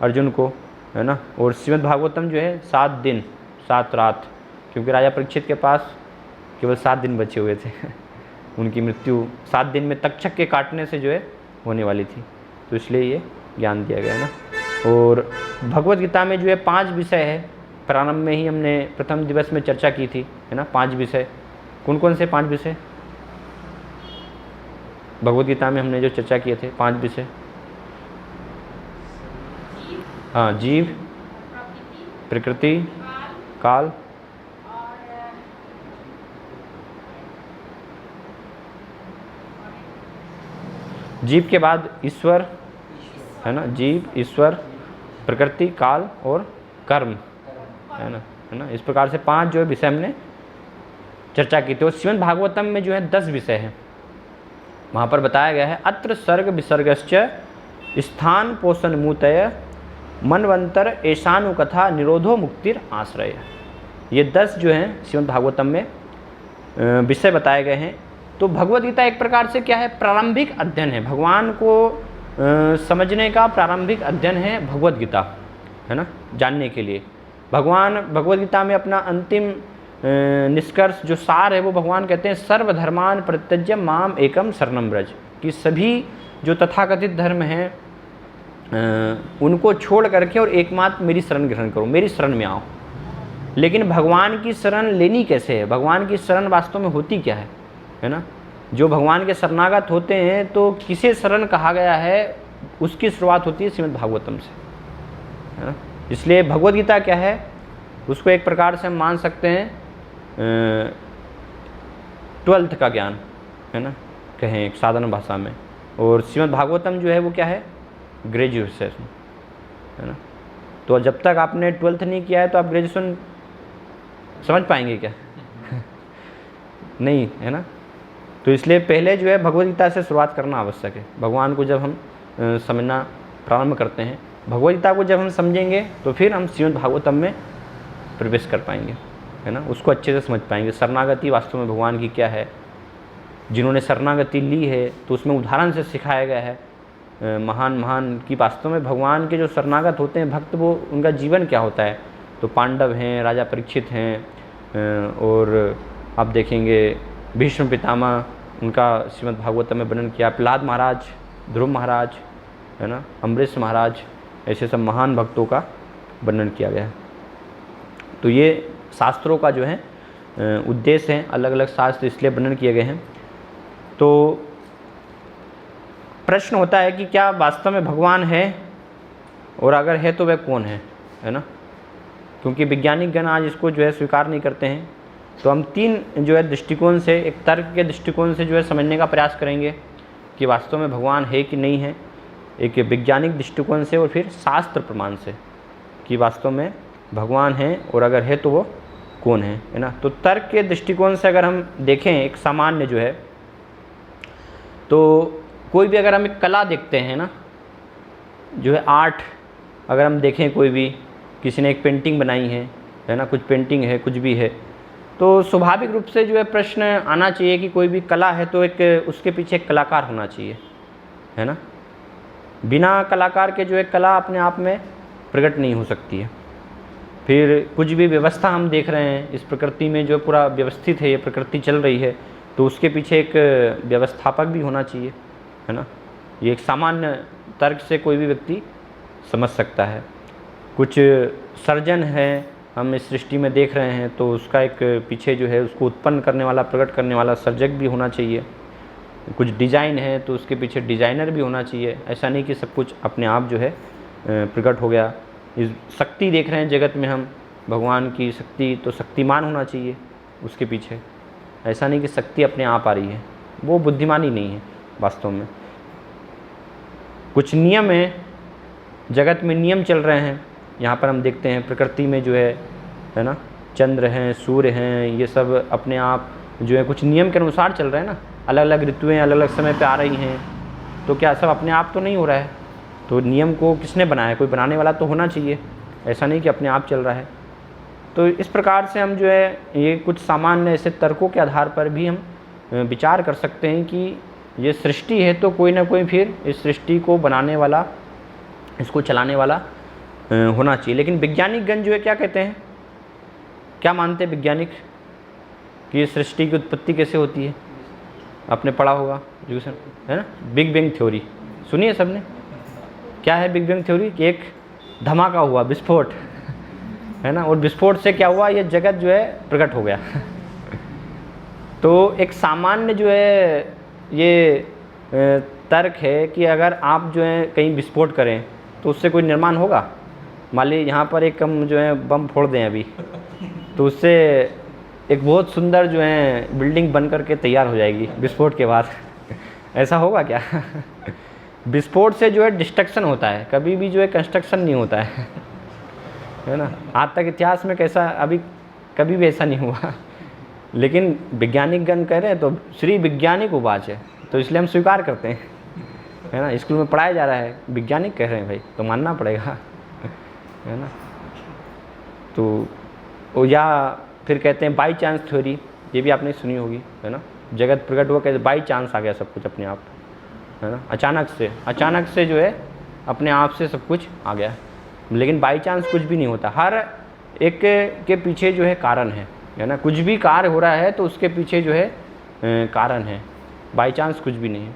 अर्जुन को, है ना। और श्रीमद् भागवतम जो है 7 दिन 7 रात, क्योंकि राजा परीक्षित के पास केवल 7 दिन बचे हुए थे उनकी मृत्यु 7 दिन में तक्षक के काटने से जो है होने वाली थी, तो इसलिए ये ज्ञान दिया गया है ना। और भगवद गीता में जो है 5 विषय है, प्रारंभ में ही हमने प्रथम दिवस में चर्चा की थी, है ना। 5 विषय कौन कौन से 5 विषय भगवद गीता में हमने जो चर्चा किए थे, 5 विषय। हाँ, जीव, प्रकृति, काल, जीव के बाद ईश्वर, है ना, जीव, ईश्वर, प्रकृति, काल और कर्म, है ना। इस प्रकार से 5 जो है विषय हमने चर्चा की थी। और श्रीमद् भागवतम में जो है 10 विषय हैं, वहाँ पर बताया गया है अत्र सर्ग विसर्गश्च स्थान पोषण मूतय मनवंतर ऐशानुकथा निरोधो मुक्तिर आश्रय। ये 10 जो हैं श्रीमद् भागवतम में विषय बताए गए हैं। तो भगवद गीता एक प्रकार से क्या है, प्रारंभिक अध्ययन है, भगवान को समझने का प्रारंभिक अध्ययन है भगवद गीता, है ना, जानने के लिए। भगवान भगवद गीता में अपना अंतिम निष्कर्ष जो सार है वो भगवान कहते हैं सर्वधर्मान परित्यज्य माम एकम शरणम व्रज, कि सभी जो तथाकथित धर्म हैं उनको छोड़ करके और एकमात्र मेरी शरण ग्रहण करो, मेरी शरण में आओ। लेकिन भगवान की शरण लेनी कैसे है, भगवान की शरण वास्तव में होती क्या है ना। जो भगवान के शरणागत होते हैं तो किसे शरण कहा गया है, उसकी शुरुआत होती है श्रीमद् भागवतम से, है ना। इसलिए भगवद गीता क्या है, उसको एक प्रकार से हम मान सकते हैं 12th का ज्ञान, है ना, कहें एक साधारण भाषा में। और श्रीमद् भागवतम जो है वो क्या है, ग्रेजुएशन, है ना। तो जब तक आपने 12th नहीं किया है तो आप ग्रेजुएशन समझ पाएंगे क्या नहीं, है ना। तो इसलिए पहले जो है भगवद गीता से शुरुआत करना आवश्यक है। भगवान को जब हम समझना प्रारंभ करते हैं, भगवद गीता को जब हम समझेंगे तो फिर हम श्रीमद् भागवतम में प्रवेश कर पाएंगे, है ना, उसको अच्छे से समझ पाएंगे। शरणागति वास्तव में भगवान की क्या है, जिन्होंने शरणागति ली है तो उसमें उदाहरण से सिखाया गया है महान की वास्तव में भगवान के जो शरणागत होते हैं भक्त, वो उनका जीवन क्या होता है। तो पांडव हैं, राजा परीक्षित हैं, और आप देखेंगे भीष्म पितामह, उनका श्रीमद् भागवतम में वर्णन किया, प्रहलाद महाराज, ध्रुव महाराज, है ना, अम्बरीश महाराज, ऐसे सब महान भक्तों का वर्णन किया गया है। तो ये शास्त्रों का जो है उद्देश्य है, अलग अलग शास्त्र इसलिए वर्णन किए गए हैं। तो प्रश्न होता है कि क्या वास्तव में भगवान है, और अगर है तो वह कौन है ना। क्योंकि वैज्ञानिक गण आज इसको जो है स्वीकार नहीं करते हैं, तो हम 3 जो है दृष्टिकोण से, एक तर्क के दृष्टिकोण से जो है समझने का प्रयास करेंगे कि वास्तव में भगवान है कि नहीं है, एक वैज्ञानिक दृष्टिकोण से, और फिर शास्त्र प्रमाण से कि वास्तव में भगवान है, और अगर है तो वो कौन है ना। तो तर्क के दृष्टिकोण से अगर हम देखें एक सामान्य जो है, तो कोई भी अगर हम एक कला देखते हैं ना, जो है आर्ट, अगर हम देखें कोई भी, किसी ने एक पेंटिंग बनाई है ना, कुछ पेंटिंग है, कुछ भी है, तो स्वाभाविक रूप से जो है प्रश्न आना चाहिए कि कोई भी कला है तो एक उसके पीछे एक कलाकार होना चाहिए, है ना। बिना कलाकार के जो है कला अपने आप में प्रकट नहीं हो सकती है। फिर कुछ भी व्यवस्था हम देख रहे हैं इस प्रकृति में जो पूरा व्यवस्थित है, ये प्रकृति चल रही है, तो उसके पीछे एक व्यवस्थापक भी होना चाहिए, है ना। ये एक सामान्य तर्क से कोई भी व्यक्ति समझ सकता है। कुछ सर्जन है हम इस सृष्टि में देख रहे हैं, तो उसका एक पीछे जो है उसको उत्पन्न करने वाला, प्रकट करने वाला सर्जक भी होना चाहिए। कुछ डिज़ाइन है तो उसके पीछे डिज़ाइनर भी होना चाहिए। ऐसा नहीं कि सब कुछ अपने आप जो है प्रकट हो गया। इस शक्ति देख रहे हैं जगत में हम, भगवान की शक्ति, तो शक्तिमान होना चाहिए उसके पीछे। ऐसा नहीं कि शक्ति अपने आप आ रही है, वो बुद्धिमानी नहीं है वास्तव में। कुछ नियम है, जगत में नियम चल रहे हैं। यहाँ पर हम देखते हैं प्रकृति में जो है ना, चंद्र हैं, सूर्य हैं, ये सब अपने आप जो है कुछ नियम के अनुसार चल रहे हैं ना। अलग अलग ऋतुएं अलग अलग समय पे आ रही हैं, तो क्या सब अपने आप तो नहीं हो रहा है। तो नियम को किसने बनाया, कोई बनाने वाला तो होना चाहिए, ऐसा नहीं कि अपने आप चल रहा है। तो इस प्रकार से हम जो है ये कुछ सामान्य ऐसे तर्कों के आधार पर भी हम विचार कर सकते हैं कि ये सृष्टि है तो कोई ना कोई फिर इस सृष्टि को बनाने वाला, इसको चलाने वाला होना चाहिए। लेकिन वैज्ञानिक गण जो है क्या कहते हैं, क्या मानते हैं वैज्ञानिक कि इस सृष्टि की उत्पत्ति कैसे होती है? आपने पढ़ा होगा एजुकेशन, है ना, बिग बैंग थ्योरी सुनिए सबने। क्या है बिग बैंग थ्योरी? कि एक धमाका हुआ, विस्फोट, है ना, और विस्फोट से क्या हुआ, ये जगत जो है प्रकट हो गया। तो एक सामान्य जो है ये तर्क है कि अगर आप जो है कहीं विस्फोट करें तो उससे कोई निर्माण होगा। मान लीजिए यहाँ पर एक हम जो है बम फोड़ दें अभी, तो उससे एक बहुत सुंदर जो है बिल्डिंग बन करके तैयार हो जाएगी विस्फोट के बाद। ऐसा होगा क्या? विस्फोट से जो है डिस्ट्रक्शन होता है, कभी भी जो है कंस्ट्रक्शन नहीं होता है ना। आज तक इतिहास में कैसा, अभी कभी भी ऐसा नहीं हुआ। लेकिन वैज्ञानिक गण कह रहे हैं तो श्री वैज्ञानिक उवाच है, तो इसलिए हम स्वीकार करते हैं, है ना। स्कूल में पढ़ाया जा रहा है, वैज्ञानिक कह रहे हैं भाई, तो मानना पड़ेगा, है ना। तो या फिर कहते हैं बाई चांस थ्योरी, ये भी आपने सुनी होगी, है ना। जगत प्रकट हुआ कैसे, बाई चांस आ गया सब कुछ अपने आप, है ना। अचानक से जो है अपने आप से सब कुछ आ गया। लेकिन बाई चांस कुछ भी नहीं होता, हर एक के पीछे जो है कारण है ना। कुछ भी कार्य हो रहा है तो उसके पीछे जो है कारण है, बाई चांस कुछ भी नहीं है।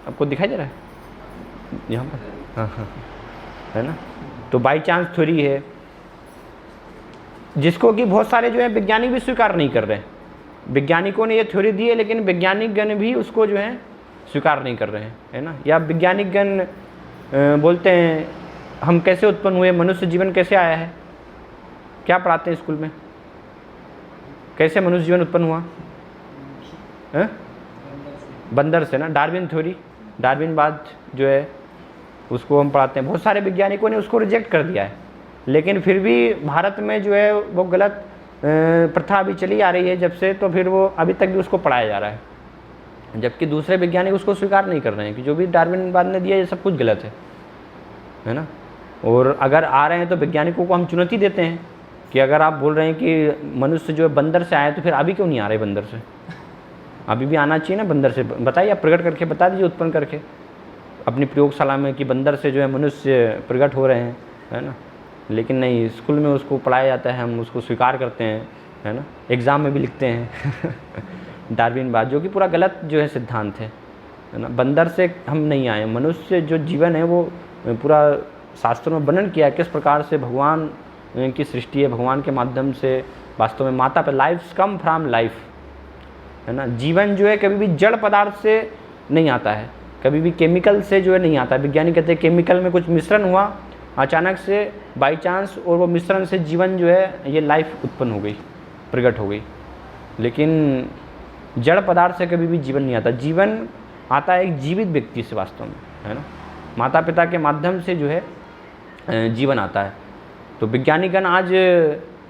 आपको दिखाई दे रहा है यहाँ पर? हाँ, है ना। तो बाई चांस थ्योरी है, जिसको कि बहुत सारे जो है वैज्ञानिक भी स्वीकार नहीं कर रहे हैं। वैज्ञानिकों ने ये थ्योरी दी है, लेकिन वैज्ञानिक गण भी उसको जो है स्वीकार नहीं कर रहे हैं, है ना। या वैज्ञानिक गण बोलते हैं हम कैसे उत्पन्न हुए, मनुष्य जीवन कैसे आया है, क्या पढ़ाते हैं स्कूल में, कैसे मनुष्य जीवन उत्पन्न हुआ? बंदर से ना, डार्विन थ्योरी, डार्विनवाद जो है उसको हम पढ़ाते हैं। बहुत सारे वैज्ञानिकों ने उसको रिजेक्ट कर दिया है, लेकिन फिर भी भारत में जो है वो गलत प्रथा अभी चली आ रही है जब से, तो फिर वो अभी तक भी उसको पढ़ाया जा रहा है, जबकि दूसरे वैज्ञानिक उसको स्वीकार नहीं कर रहे हैं कि जो भी डार्विनवाद ने दिया ये सब कुछ गलत है ना। और अगर आ रहे हैं तो वैज्ञानिकों को हम चुनौती देते हैं कि अगर आप बोल रहे हैं कि मनुष्य जो है बंदर से आया, तो फिर अभी क्यों नहीं आ रहे बंदर से? अभी भी आना चाहिए ना बंदर से। बताइए, आप प्रकट करके बता दीजिए, उत्पन्न करके अपनी प्रयोगशाला में कि बंदर से जो है मनुष्य प्रकट हो रहे हैं, है ना। लेकिन नहीं, स्कूल में उसको पढ़ाया जाता है, हम उसको स्वीकार करते हैं, है ना। एग्ज़ाम में भी लिखते हैं डार्विनवाद, जो कि पूरा गलत जो है सिद्धांत है ना। बंदर से हम नहीं आए, मनुष्य जो जीवन है वो पूरा शास्त्रों में वर्णन किया है किस प्रकार से भगवान की सृष्टि है, भगवान के माध्यम से वास्तव में माता पे लाइफ कम फ्रॉम लाइफ, है ना। जीवन जो है कभी भी जड़ पदार्थ से नहीं आता है, कभी भी केमिकल से जो है नहीं आता। वैज्ञानिक कहते हैं केमिकल में कुछ मिश्रण हुआ अचानक से बाई चांस, और वो मिश्रण से जीवन जो है ये लाइफ उत्पन्न हो गई, प्रकट हो गई। लेकिन जड़ पदार्थ से कभी भी जीवन नहीं आता। जीवन आता है एक जीवित व्यक्ति से वास्तव में, है ना। माता पिता के माध्यम से जो है जीवन आता है। तो वैज्ञानिकगण आज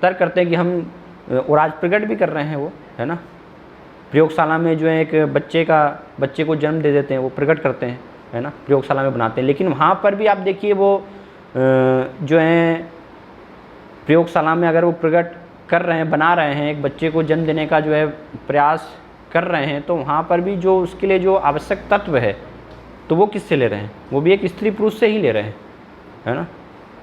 तर्क करते हैं कि हम, और आज प्रकट भी कर रहे हैं वो, है ना। प्रयोगशाला में जो है एक बच्चे को जन्म दे देते हैं, वो प्रकट करते हैं, है ना, प्रयोगशाला में बनाते हैं। लेकिन वहाँ पर भी आप देखिए वो जो है प्रयोगशाला में अगर वो प्रकट कर रहे हैं, बना रहे हैं, एक बच्चे को जन्म देने का जो है प्रयास कर रहे हैं, तो वहाँ पर भी जो उसके लिए जो आवश्यक तत्व है तो वो किससे ले रहे हैं? वो भी एक स्त्री पुरुष से ही ले रहे हैं, है ना।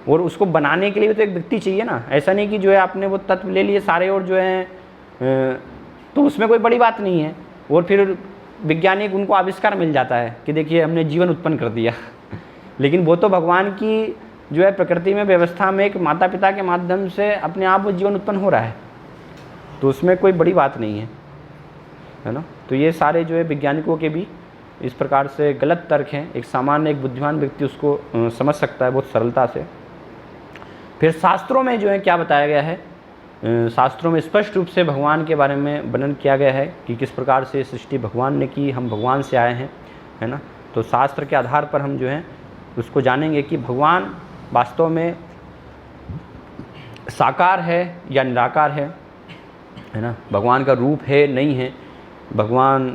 और उसको बनाने के लिए भी तो एक व्यक्ति चाहिए ना। ऐसा नहीं कि जो है आपने वो तत्व ले लिए सारे और जो है तो उसमें कोई बड़ी बात नहीं है। और फिर वैज्ञानिक उनको आविष्कार मिल जाता है कि देखिए हमने जीवन उत्पन्न कर दिया लेकिन वो तो भगवान की जो है प्रकृति में व्यवस्था में एक माता पिता के माध्यम से अपने आप वो जीवन उत्पन्न हो रहा है, तो उसमें कोई बड़ी बात नहीं है ना। तो ये सारे जो है वैज्ञानिकों के भी इस प्रकार से गलत तर्क हैं। एक सामान्य एक बुद्धिमान व्यक्ति उसको समझ सकता है बहुत सरलता से। फिर शास्त्रों में जो है क्या बताया गया है, शास्त्रों में स्पष्ट रूप से भगवान के बारे में वर्णन किया गया है कि किस प्रकार से सृष्टि भगवान ने की, हम भगवान से आए हैं, है ना। तो शास्त्र के आधार पर हम जो है उसको जानेंगे कि भगवान वास्तव में साकार है या निराकार है ना। भगवान का रूप है नहीं है भगवान,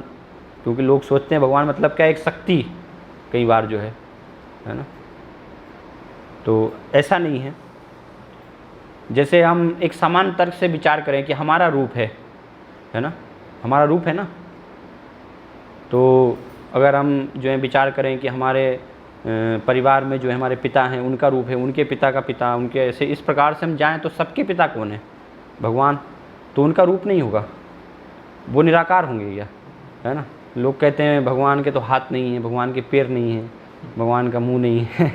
क्योंकि लोग सोचते हैं भगवान मतलब क्या, एक शक्ति कई बार जो है ना, तो ऐसा नहीं है। जैसे हम एक समान तर्क से विचार करें कि हमारा रूप है ना, हमारा रूप है ना, तो अगर हम जो है विचार करें कि हमारे परिवार में जो है हमारे पिता हैं उनका रूप है, उनके पिता का पिता, उनके ऐसे इस प्रकार से हम जाएं तो सबके पिता कौन है? भगवान। तो उनका रूप नहीं होगा, वो निराकार होंगे क्या, है ना। लोग कहते हैं भगवान के तो हाथ नहीं है, भगवान के पैर नहीं है, भगवान का मुंह नहीं है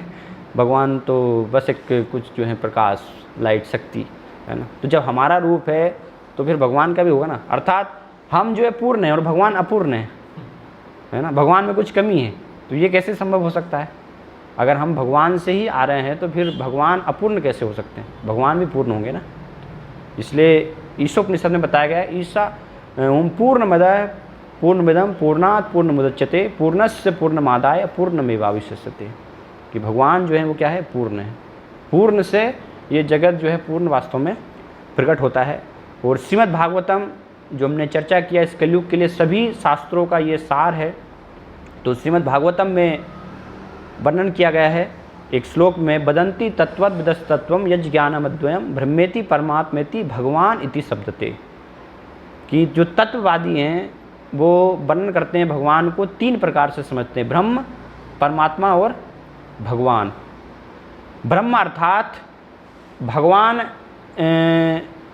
भगवान तो बस एक कुछ जो है प्रकाश, लाइट, शक्ति, है ना। तो जब हमारा रूप है तो फिर भगवान का भी होगा ना। अर्थात हम जो है पूर्ण हैं और भगवान अपूर्ण है ना। भगवान में कुछ कमी है, तो ये कैसे संभव हो सकता है? अगर हम भगवान से ही आ रहे हैं तो फिर भगवान अपूर्ण कैसे हो सकते हैं? भगवान भी पूर्ण होंगे ना। इसलिए ईशोपनिषद में बताया गया है, ईशा ओम पूर्णमदः पूर्णमिदं पूर्णात् पूर्णमुदच्यते पूर्णस्य पूर्णमादाय पूर्णमेवावशिष्यते, कि भगवान जो है वो क्या है? पूर्ण है। पूर्ण से ये जगत जो है पूर्ण वास्तव में प्रकट होता है। और श्रीमद् भागवतम जो हमने चर्चा किया इस कलयुग के लिए सभी शास्त्रों का ये सार है। तो श्रीमद् भागवतम में वर्णन किया गया है एक श्लोक में, बदंती तत्वद्विदस्तत्वम यज् ज्ञानमद्वयम ब्रह्मेति परमात्मेति भगवान इति शब्दते, कि जो तत्ववादी हैं वो वर्णन करते हैं भगवान को तीन प्रकार से समझते हैं, ब्रह्म, परमात्मा और भगवान। ब्रह्म अर्थात भगवान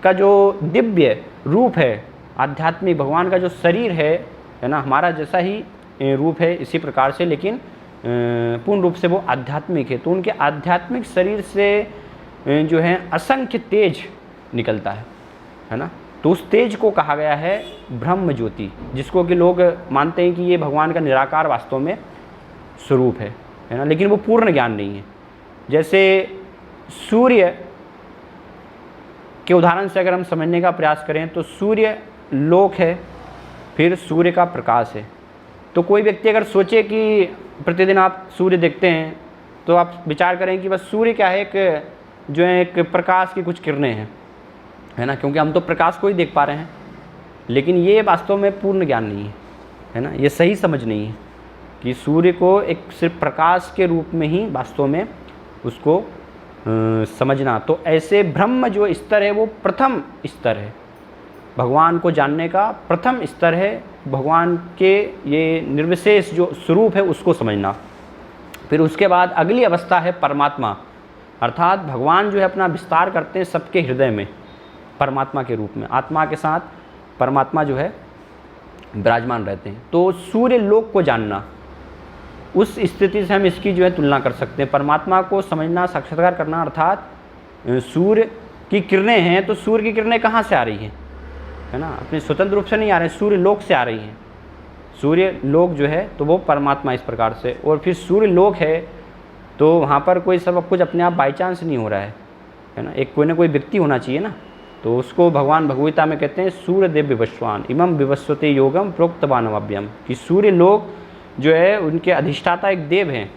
का जो दिव्य रूप है, आध्यात्मिक भगवान का जो शरीर है ना, हमारा जैसा ही रूप है इसी प्रकार से, लेकिन पूर्ण रूप से वो आध्यात्मिक है। तो उनके आध्यात्मिक शरीर से जो है असंख्य तेज निकलता है ना। तो उस तेज को कहा गया है ब्रह्म ज्योति, जिसको कि लोग मानते हैं कि ये भगवान का निराकार वास्तव में स्वरूप है ना, लेकिन वो पूर्ण ज्ञान नहीं है। जैसे सूर्य के उदाहरण से अगर हम समझने का प्रयास करें तो सूर्य लोक है, फिर सूर्य का प्रकाश है। तो कोई व्यक्ति अगर सोचे कि प्रतिदिन आप सूर्य देखते हैं तो आप विचार करें कि बस सूर्य क्या है, एक जो है एक प्रकाश की कुछ किरणें हैं, है ना, क्योंकि हम तो प्रकाश को ही देख पा रहे हैं। लेकिन ये वास्तव में पूर्ण ज्ञान नहीं है ना, ये सही समझ नहीं है कि सूर्य को एक सिर्फ प्रकाश के रूप में ही वास्तव में उसको समझना। तो ऐसे ब्रह्म जो स्तर है वो प्रथम स्तर है, भगवान को जानने का प्रथम स्तर है, भगवान के ये निर्विशेष जो स्वरूप है उसको समझना। फिर उसके बाद अगली अवस्था है परमात्मा, अर्थात भगवान जो है अपना विस्तार करते हैं सबके हृदय में परमात्मा के रूप में, आत्मा के साथ परमात्मा जो है विराजमान रहते हैं। तो सूर्य लोक को जानना, उस स्थिति से हम इसकी जो है तुलना कर सकते हैं। परमात्मा को समझना, साक्षात्कार करना, अर्थात सूर्य की किरणें हैं तो सूर्य की किरणें कहाँ से आ रही हैं, है ना, अपने स्वतंत्र रूप से नहीं आ रहे हैं, सूर्य लोक से आ रही हैं। सूर्य लोक जो है तो वो परमात्मा इस प्रकार से, और फिर सूर्य लोक है तो वहाँ पर कोई सब कुछ अपने आप बाई चांस नहीं हो रहा है ना, एक कोई ना कोई व्यक्ति होना चाहिए ना। तो उसको भगवान भगवगीता में कहते हैं सूर्य देव विवस्वान इमं विवस्वते योगम प्रोक्तवानव्यम, कि सूर्य लोक जो है उनके अधिष्ठाता एक देव हैं,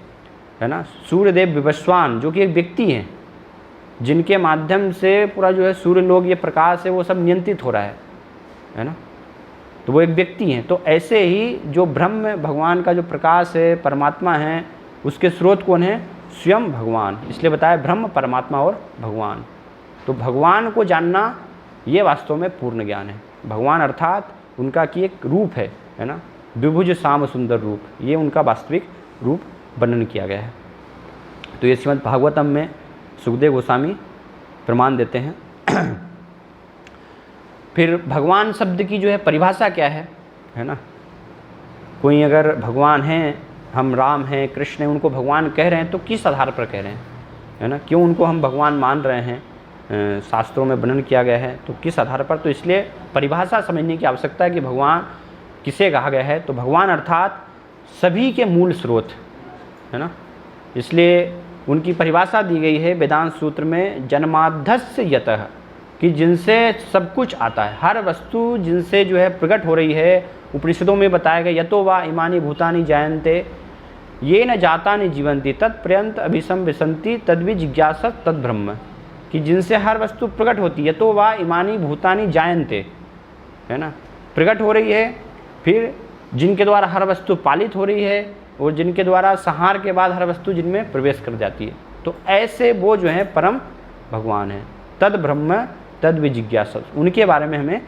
है ना, सूर्य देव विवस्वान जो कि एक व्यक्ति हैं, जिनके माध्यम से पूरा जो है सूर्य लोक ये प्रकाश है वो सब नियंत्रित हो रहा है ना, तो वो एक व्यक्ति हैं। तो ऐसे ही जो ब्रह्म भगवान का जो प्रकाश है, परमात्मा है, उसके स्रोत कौन है? स्वयं भगवान। इसलिए बताया ब्रह्म, परमात्मा और भगवान। तो भगवान को जानना ये वास्तव में पूर्ण ज्ञान है। भगवान अर्थात उनका की एक रूप है ना, द्विभुज श्याम सुंदर रूप, ये उनका वास्तविक रूप वर्णन किया गया है। तो ये श्रीमद् भागवतम में सुखदेव गोस्वामी प्रमाण देते हैं। फिर भगवान शब्द की जो है परिभाषा क्या है ना, कोई अगर भगवान हैं, हम राम हैं, कृष्ण हैं, उनको भगवान कह रहे हैं तो किस आधार पर कह रहे हैं, है ना, क्यों उनको हम भगवान मान रहे हैं, शास्त्रों में वर्णन किया गया है तो किस आधार पर। तो इसलिए परिभाषा समझने की आवश्यकता है कि भगवान किसे कहा गया है। तो भगवान अर्थात सभी के मूल स्रोत, है ना, इसलिए उनकी परिभाषा दी गई है वेदांत सूत्र में, जन्माद्धस्य यतः, कि जिनसे सब कुछ आता है, हर वस्तु जिनसे जो है प्रकट हो रही है। उपनिषदों में बताया गया यतो वा इमानि भूतानि जायन्ते ये न जातानि जीवन्ति तत्पर्यंत अभिसम विसंति तद्वि जिज्ञासत तद ब्रह्म, कि जिनसे हर वस्तु प्रकट होती है, यतो वा इमानि भूतानि जायन्ते, है ना, प्रकट हो रही है, फिर जिनके द्वारा हर वस्तु पालित हो रही है और जिनके द्वारा संहार के बाद हर वस्तु जिनमें प्रवेश कर जाती है। तो ऐसे वो जो है परम भगवान है। तद ब्रह्म तद विजिज्ञासा, उनके बारे में हमें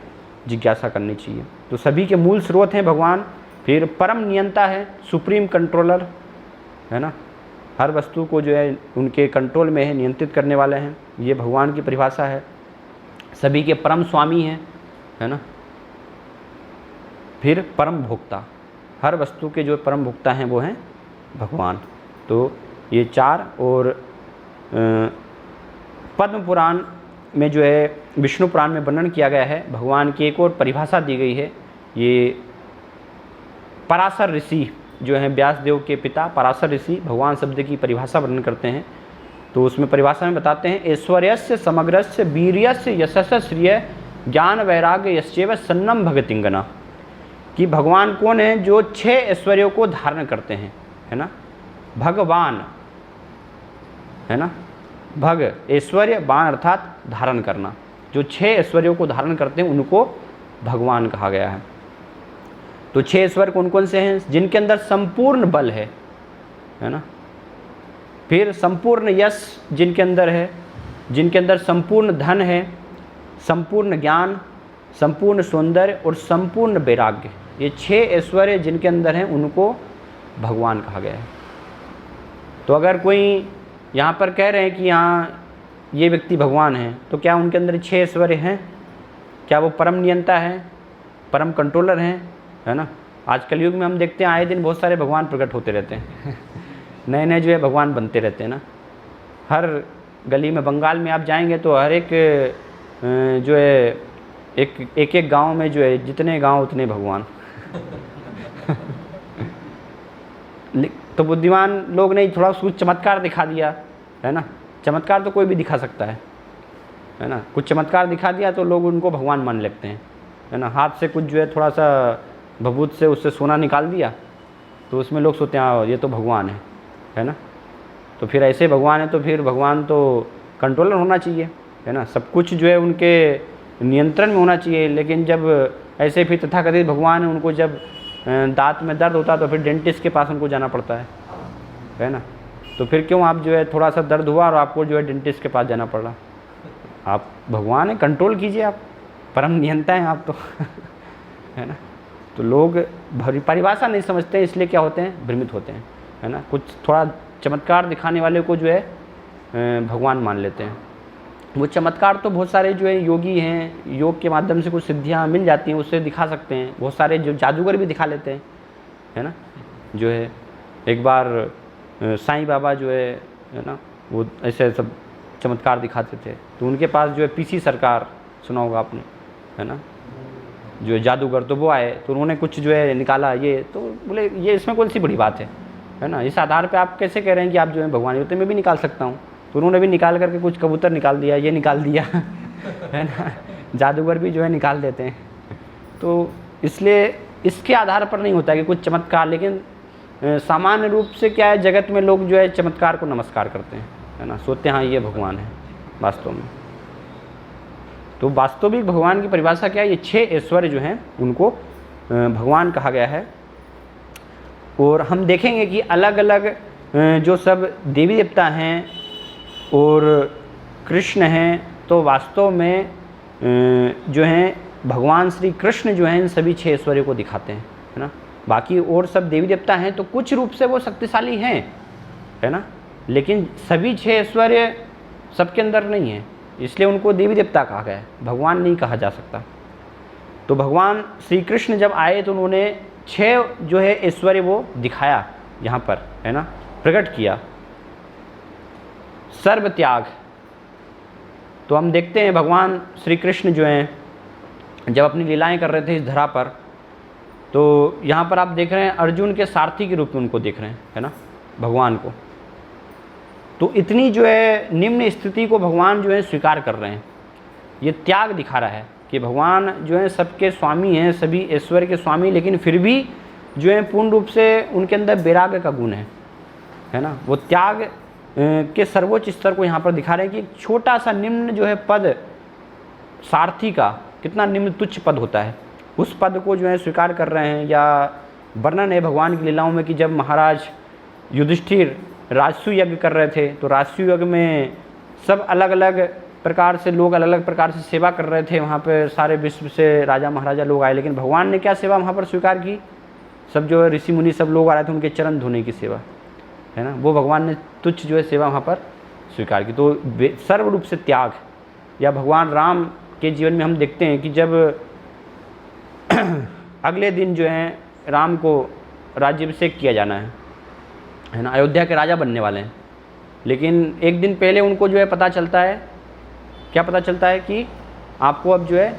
जिज्ञासा करनी चाहिए। तो सभी के मूल स्रोत हैं भगवान। फिर परम नियंता है, सुप्रीम कंट्रोलर, है ना, हर वस्तु को जो है उनके कंट्रोल में है, नियंत्रित करने वाले हैं, ये भगवान की परिभाषा है। सभी के परम स्वामी हैं, है ना। फिर परम भोक्ता, हर वस्तु के जो परम भोक्ता हैं वो हैं भगवान। तो ये चार। और पद्म पुराण में जो है, विष्णु पुराण में वर्णन किया गया है, भगवान की एक और परिभाषा दी गई है। ये पराशर ऋषि जो हैं, व्यासदेव के पिता पराशर ऋषि भगवान शब्द की परिभाषा वर्णन करते हैं। तो उसमें परिभाषा में बताते हैं, ऐश्वर्यस्य समग्रस्य वीर्यस्य यशस्य श्रिय ज्ञान वैराग्य यश्चैव सन्नम भगतिंगना, कि भगवान कौन है जो 6 ऐश्वर्यों को धारण करते हैं, है ना, भगवान, है ना, भग ऐश्वर्य, बाण अर्थात धारण करना, जो 6 ऐश्वर्यों को धारण करते हैं उनको भगवान कहा गया है। तो 6 ऐश्वर्य कौन कौन से हैं? जिनके अंदर संपूर्ण बल है ना, फिर संपूर्ण यश जिनके अंदर है, जिनके अंदर संपूर्ण धन है, संपूर्ण ज्ञान, संपूर्ण सौंदर्य और संपूर्ण वैराग्य, ये 6 ऐश्वर्य जिनके अंदर हैं उनको भगवान कहा गया है। तो अगर कोई यहाँ पर कह रहे हैं कि यहाँ ये व्यक्ति भगवान है, तो क्या उनके अंदर 6 ऐश्वर्य हैं? क्या वो परम नियंता है, परम कंट्रोलर हैं, है ना। आज कलयुग में हम देखते हैं आए दिन बहुत सारे भगवान प्रकट होते रहते हैं नए नए जो है भगवान बनते रहते हैं ना। हर गली में, बंगाल में आप जाएंगे तो हर एक जो है एक गांव में जो है, जितने गांव उतने भगवान तो बुद्धिमान लोग ने थोड़ा कुछ चमत्कार दिखा दिया, है ना। चमत्कार तो कोई भी दिखा सकता है ना। कुछ चमत्कार दिखा दिया तो लोग उनको भगवान मान लेते हैं, है ना। हाथ से कुछ जो है थोड़ा सा भभूत से उससे सोना निकाल दिया तो उसमें लोग सोचते हैं हाँ ये तो भगवान है ना। तो फिर ऐसे भगवान है तो फिर भगवान तो कंट्रोलर होना चाहिए, है ना। सब कुछ जो है उनके नियंत्रण में होना चाहिए। लेकिन जब ऐसे फिर तथाकथित भगवान है, उनको जब दांत में दर्द होता है तो फिर डेंटिस्ट के पास उनको जाना पड़ता है ना। तो फिर क्यों आप जो है थोड़ा सा दर्द हुआ और आपको जो है डेंटिस्ट के पास जाना पड़ रहा? आप भगवान है, कंट्रोल कीजिए, आप परम नियंता हैं आप तो है ना। तो लोग परिभाषा नहीं समझते हैं, इसलिए क्या होते हैं, भ्रमित होते हैं, है ना। कुछ थोड़ा चमत्कार दिखाने वाले को जो है भगवान मान लेते हैं। वो चमत्कार तो बहुत सारे जो है योगी हैं, योग के माध्यम से कुछ सिद्धियाँ मिल जाती हैं, उससे दिखा सकते हैं। बहुत सारे जो जादूगर भी दिखा लेते हैं, है ना। जो है एक बार साईं बाबा जो है ना, वो ऐसे सब चमत्कार दिखाते थे। तो उनके पास जो है पीसी सरकार, सुना होगा आपने, है ना, जो जादूगर, तो वो आए तो उन्होंने कुछ जो है निकाला, ये तो बोले ये इसमें कौन सी बड़ी बात है ना। इस आधार पे आप कैसे कह रहे हैं कि आप जो है भगवान होते, मैं भी निकाल सकता हूँ। तो उन्होंने भी निकाल करके कुछ कबूतर निकाल दिया, ये निकाल दिया है ना। जादूगर भी जो है निकाल देते हैं। तो इसलिए इसके आधार पर नहीं होता है कि कुछ चमत्कार, लेकिन सामान्य रूप से क्या है, जगत में लोग जो है चमत्कार को नमस्कार करते हैं, है ना, सोचते हैं हाँ ये भगवान है वास्तव में। तो वास्तविक भगवान की परिभाषा क्या है, ये 6 ऐश्वर्य जो हैं उनको भगवान कहा गया है। और हम देखेंगे कि अलग अलग जो सब देवी देवता हैं और कृष्ण हैं, तो वास्तव में जो हैं भगवान श्री कृष्ण जो हैं इन सभी 6 ऐश्वर्यों को दिखाते हैं, है ना। बाकी और सब देवी देवता हैं तो कुछ रूप से वो शक्तिशाली हैं, है ना, लेकिन सभी 6 ऐश्वर्य सबके अंदर नहीं है, इसलिए उनको देवी देवता कहा गया है, भगवान नहीं कहा जा सकता। तो भगवान श्री कृष्ण जब आए तो उन्होंने 6 जो है ऐश्वर्य वो दिखाया यहाँ पर, है ना, प्रकट किया। सर्व त्याग, तो हम देखते हैं भगवान श्री कृष्ण जो हैं जब अपनी लीलाएं कर रहे थे इस धरा पर, तो यहाँ पर आप देख रहे हैं अर्जुन के सारथी के रूप में उनको देख रहे हैं, है ना, भगवान को। तो इतनी जो है निम्न स्थिति को भगवान जो है स्वीकार कर रहे हैं, ये त्याग दिखा रहा है कि भगवान जो है सबके स्वामी हैं, सभी ऐश्वर्य के स्वामी, लेकिन फिर भी जो है पूर्ण रूप से उनके अंदर वैराग्य का गुण है ना। वो त्याग के सर्वोच्च स्तर को यहाँ पर दिखा रहे हैं कि एक छोटा सा निम्न जो है पद सारथी का कितना निम्न तुच्छ पद होता है, उस पद को जो है स्वीकार कर रहे हैं। या वर्णन है भगवान की लीलाओं में कि जब महाराज युधिष्ठिर राजसू यज्ञ कर रहे थे तो राजसू यज्ञ में सब अलग अलग प्रकार से लोग अलग अलग प्रकार से सेवा कर रहे थे, वहाँ पे सारे विश्व से राजा महाराजा लोग आए, लेकिन भगवान ने क्या सेवा वहाँ पर स्वीकार की, सब जो है ऋषि मुनि सब लोग आ रहे थे उनके चरण धोने की सेवा, है ना, वो भगवान ने तुच्छ जो है सेवा वहाँ पर स्वीकार की। तो सर्व रूप से त्याग। या भगवान राम के जीवन में हम देखते हैं कि जब अगले दिन जो है राम को राज्याभिषेक किया जाना है ना, अयोध्या के राजा बनने वाले हैं, लेकिन एक दिन पहले उनको जो है पता चलता है, क्या पता चलता है कि आपको अब जो है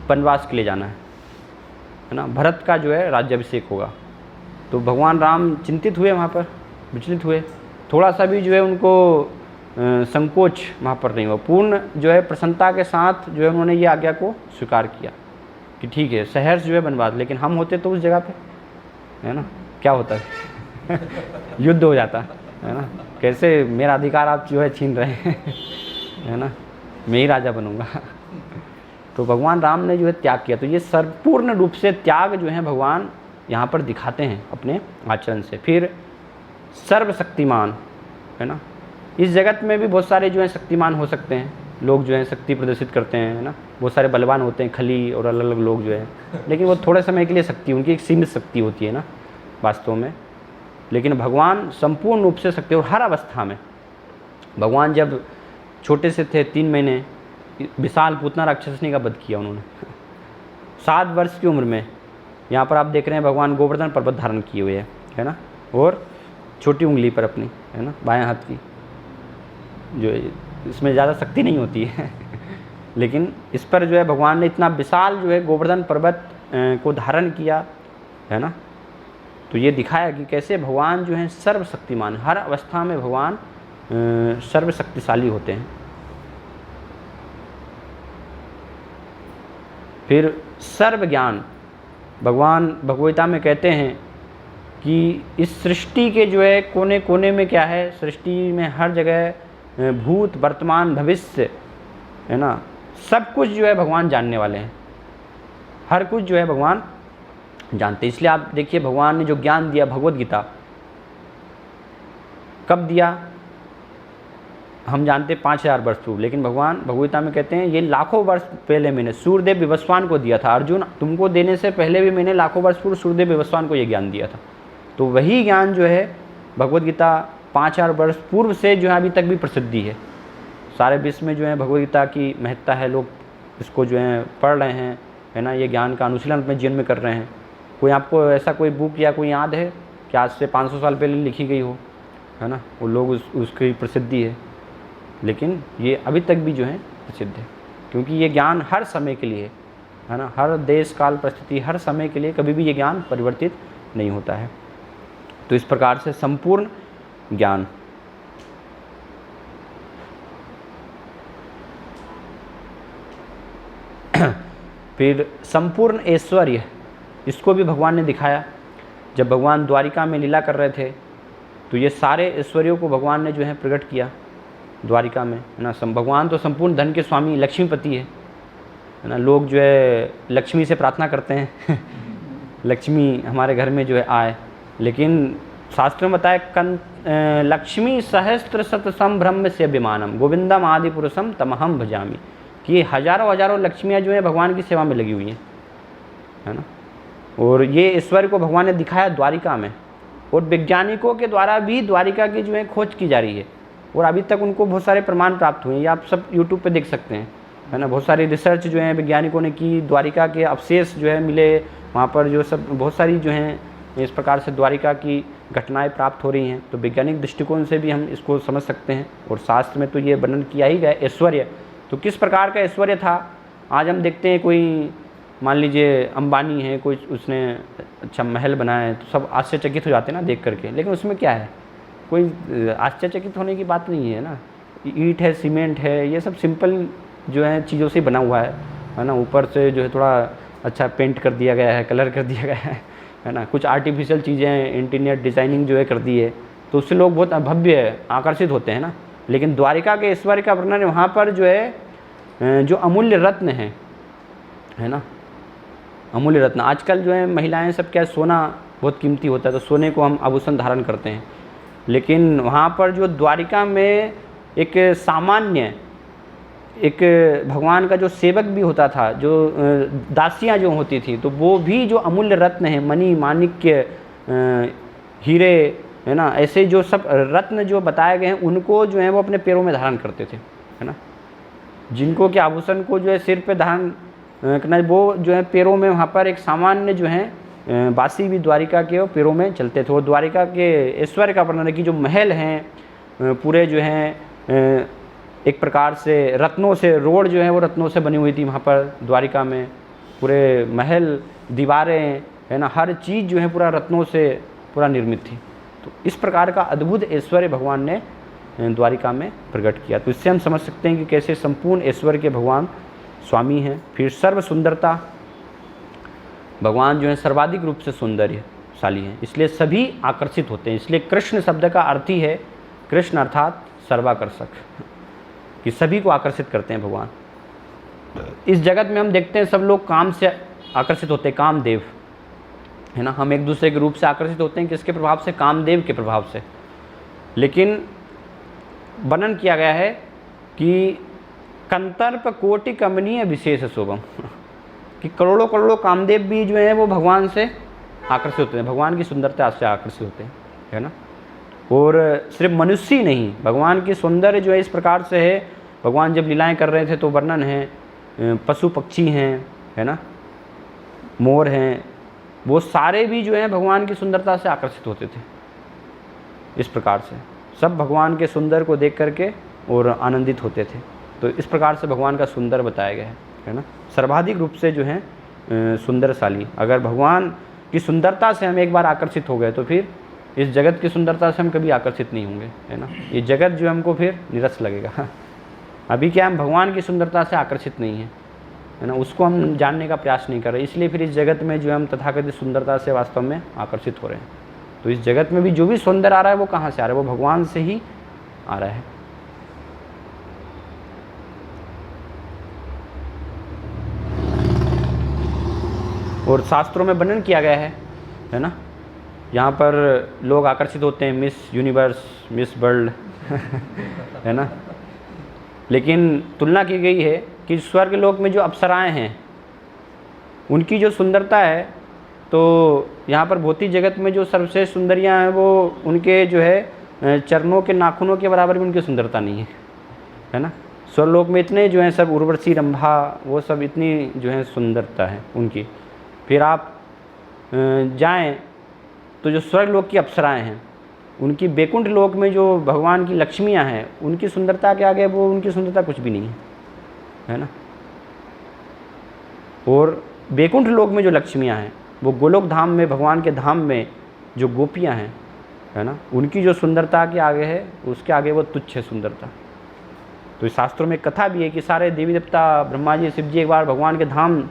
वनवास के लिए जाना है ना, भरत का जो है राज्याभिषेक होगा। तो भगवान राम चिंतित हुए, वहाँ पर विचलित हुए, थोड़ा सा भी जो है उनको संकोच वहाँ पर नहीं हुआ, पूर्ण जो है प्रसन्नता के साथ जो है उन्होंने ये आज्ञा को स्वीकार किया कि ठीक है सहर्ष जो है वनवास, लेकिन हम होते तो उस जगह पे, है ना, क्या होता है युद्ध हो जाता है ना, कैसे मेरा अधिकार आप जो है छीन रहे हैं है ना, मैं ही राजा बनूंगा तो भगवान राम ने जो है त्याग किया। तो ये सर्वपूर्ण रूप से त्याग जो है भगवान यहाँ पर दिखाते हैं अपने आचरण से। फिर सर्वशक्तिमान, है ना, इस जगत में भी बहुत सारे जो हैं शक्तिमान हो सकते हैं, लोग जो हैं शक्ति प्रदर्शित करते हैं, है ना, बहुत सारे बलवान होते हैं, खली और अलग अलग लोग जो है, लेकिन वो थोड़े समय के लिए शक्ति, उनकी एक सीमित शक्ति होती है ना वास्तव में, लेकिन भगवान संपूर्ण रूप से शक्ति। और हर अवस्था में भगवान जब छोटे से थे 3 महीने विशाल पूतना राक्षसनी का वध किया उन्होंने 7 वर्ष की उम्र में। यहाँ पर आप देख रहे हैं भगवान गोवर्धन पर्वत धारण किए हुए है ना, और छोटी उंगली पर अपनी, है ना, बाएं हाथ की, जो इसमें ज़्यादा शक्ति नहीं होती है लेकिन इस पर जो है भगवान ने इतना विशाल जो है गोवर्धन पर्वत को धारण किया, है ना। तो ये दिखाया कि कैसे भगवान जो हैं सर्वशक्तिमान, हर अवस्था में भगवान सर्वशक्तिशाली होते हैं। फिर सर्व ज्ञान, भगवान भगवद्गीता में कहते हैं कि इस सृष्टि के जो है कोने कोने में क्या है, सृष्टि में हर जगह भूत वर्तमान भविष्य, है ना, सब कुछ जो है भगवान जानने वाले हैं, हर कुछ जो है भगवान जानते हैं। इसलिए आप देखिए भगवान ने जो ज्ञान दिया भगवद गीता कब दिया हम जानते 5000 वर्ष पूर्व, लेकिन भगवान भगवद्गीता में कहते हैं ये लाखों वर्ष पहले मैंने सूर्यदेव विवस्वान को दिया था। अर्जुन तुमको देने से पहले भी मैंने लाखों वर्ष पूर्व सूर्यदेव विवस्वान को ये ज्ञान दिया था। तो वही ज्ञान जो है भगवद गीता 5000 वर्ष पूर्व से जो है अभी तक भी प्रसिद्धि है। सारे विश्व में जो है भगवद गीता की महत्ता है, लोग इसको जो है पढ़ रहे हैं, है ना, ये ज्ञान का अनुशीलन अपने जीवन में कर रहे हैं। कोई आपको ऐसा कोई बुक या कोई याद है कि आज से 500 साल पहले लिखी गई हो, है ना, वो लोग उसकी प्रसिद्धि है, लेकिन ये अभी तक भी जो है प्रसिद्ध है, क्योंकि ये ज्ञान हर समय के लिए है ना, हर देश काल परिस्थिति हर समय के लिए कभी भी ये ज्ञान परिवर्तित नहीं होता है। तो इस प्रकार से संपूर्ण ज्ञान। फिर संपूर्ण ऐश्वर्य, इसको भी भगवान ने दिखाया। जब भगवान द्वारिका में लीला कर रहे थे तो ये सारे ऐश्वर्यों को भगवान ने जो है प्रकट किया द्वारिका में, है ना। भगवान तो संपूर्ण धन के स्वामी लक्ष्मीपति है ना। लोग जो है लक्ष्मी से प्रार्थना करते हैं लक्ष्मी हमारे घर में जो है आए, लेकिन शास्त्र में बताया लक्ष्मी सहस्त्र शत संभ्रम से विमानम गोविंदम आदि पुरुषम तमहम भजामी, कि हजारों हजारों लक्ष्मियाँ जो हैं भगवान की सेवा में लगी हुई हैं, है ना। और ये ऐश्वर्य को भगवान ने दिखाया द्वारिका में, और वैज्ञानिकों के द्वारा भी द्वारिका की जो है खोज की जा रही है, और अभी तक उनको बहुत सारे प्रमाण प्राप्त हुए हैं। ये आप सब यूट्यूब पे देख सकते हैं, है ना। बहुत सारी रिसर्च जो है वैज्ञानिकों ने की, द्वारिका के अवशेष जो है मिले वहाँ पर, जो सब बहुत सारी जो हैं इस प्रकार से द्वारिका की घटनाएं प्राप्त हो रही हैं। तो वैज्ञानिक दृष्टिकोण से भी हम इसको समझ सकते हैं। और शास्त्र में तो ये वर्णन किया ही गया ऐश्वर्य, तो किस प्रकार का ऐश्वर्य था। आज हम देखते हैं कोई मान लीजिए अंबानी है, कोई उसने अच्छा महल बनाया है, तो सब आश्चर्यचकित हो जाते हैं ना देख करके, लेकिन उसमें क्या है, कोई आश्चर्यचकित होने की बात नहीं है ना। ईंट है, सीमेंट है, ये सब सिंपल जो है चीज़ों से बना हुआ है ना। ऊपर से जो है थोड़ा अच्छा पेंट कर दिया गया है, कलर कर दिया गया है ना। कुछ आर्टिफिशियल चीज़ें इंटीरियर डिज़ाइनिंग जो है कर दी है, तो उससे लोग बहुत भव्य आकर्षित होते हैं ना। लेकिन द्वारिका के ऐश्वर्य का वर्णन वहाँ पर जो है जो अमूल्य रत्न है ना, अमूल्य रत्न। आजकल जो है महिलाएं सब क्या, सोना बहुत कीमती होता है, तो सोने को हम आभूषण धारण करते हैं। लेकिन वहाँ पर जो द्वारिका में एक सामान्य एक भगवान का जो सेवक भी होता था, जो दासियाँ जो होती थी, तो वो भी जो अमूल्य रत्न है, मणि माणिक्य हीरे, है ना, ऐसे जो सब रत्न जो बताए गए हैं, उनको जो है वो अपने पैरों में धारण करते थे, है ना। जिनको के आभूषण को जो है सिर पे धारण करना, वो जो है पैरों में, वहाँ पर एक सामान्य जो है बासी भी द्वारिका के पैरों में चलते थे। वो द्वारिका के ऐश्वर्य का वर्णन है कि जो महल हैं पूरे जो हैं एक प्रकार से रत्नों से, रोड जो है वो रत्नों से बनी हुई थी वहाँ पर द्वारिका में। पूरे महल, दीवारें, है ना, हर चीज़ जो है पूरा रत्नों से पूरा निर्मित थी। तो इस प्रकार का अद्भुत ऐश्वर्य भगवान ने द्वारिका में प्रकट किया। तो इससे हम समझ सकते हैं कि कैसे संपूर्ण ऐश्वर्य के भगवान स्वामी हैं। फिर सर्व सुंदरता, भगवान जो है सर्वाधिक रूप से सौंदर्यशाली हैं, इसलिए सभी आकर्षित होते हैं। इसलिए कृष्ण शब्द का अर्थ ही है, कृष्ण अर्थात सर्वाकर्षक, कि सभी को आकर्षित करते हैं भगवान। इस जगत में हम देखते हैं सब लोग काम से आकर्षित होते हैं, कामदेव, है ना। हम एक दूसरे के रूप से आकर्षित होते हैं, किसके प्रभाव से, कामदेव के प्रभाव से। लेकिन वर्णन किया गया है कि कंतर्प कोटि कमनीय विशेष शोभम, कि करोड़ों करोड़ों कामदेव भी जो है वो भगवान से आकर्षित होते हैं, भगवान की सुंदरता से आकर्षित होते हैं, है ना। और सिर्फ मनुष्य ही नहीं, भगवान की सौंदर्य जो है इस प्रकार से है, भगवान जब लीलाएं कर रहे थे तो वर्णन है, पशु पक्षी हैं, है ना, मोर हैं, वो सारे भी जो है भगवान की सुंदरता से आकर्षित होते थे। इस प्रकार से सब भगवान के सुंदर को देख करके और आनंदित होते थे। तो इस प्रकार से भगवान का सुंदर बताया गया है ना। सर्वाधिक रूप से जो है सुंदरशाली। अगर भगवान की सुंदरता से हम एक बार आकर्षित हो गए तो फिर इस जगत की सुंदरता से हम कभी आकर्षित नहीं होंगे, है ना। ये जगत जो हमको फिर निरस लगेगा। अभी क्या हम भगवान की सुंदरता से आकर्षित नहीं है, है ना, उसको हम जानने का प्रयास नहीं कर रहे, इसलिए फिर इस जगत में जो हम तथाकथित सुंदरता से वास्तव में आकर्षित हो रहे हैं। तो इस जगत में भी जो भी सौंदर्य आ रहा है वो कहाँ से आ रहा है, वो भगवान से ही आ रहा है। और शास्त्रों में वर्णन किया गया है ना। यहाँ पर लोग आकर्षित होते हैं, मिस यूनिवर्स, मिस वर्ल्ड है ना। लेकिन तुलना की गई है कि स्वर्ग लोक में जो अप्सराएं हैं उनकी जो सुंदरता है, तो यहाँ पर भौतिक जगत में जो सर्वश्रेष्ठ सुंदरियाँ हैं वो उनके जो है चरणों के नाखूनों के बराबर भी उनकी सुंदरता नहीं है ना। स्वर्गलोक में इतने जो हैं सब उर्वशी, रंभा, वो सब इतनी जो है सुंदरता है उनकी। फिर आप जाएं तो जो स्वर्गलोक की अप्सराएं हैं उनकी, बैकुंठ लोक में जो भगवान की लक्ष्मियां हैं उनकी सुंदरता के आगे वो उनकी सुंदरता कुछ भी नहीं है ना। और बैकुंठ लोक में जो लक्ष्मियां हैं वो गोलोक धाम में, भगवान के धाम में जो गोपियां हैं, है ना, उनकी जो सुंदरता के आगे है उसके आगे वो तुच्छ है सुंदरता। तो इस शास्त्रों में कथा भी है कि सारे देवी देवता, ब्रह्मा जी, शिव जी एक बार भगवान के धाम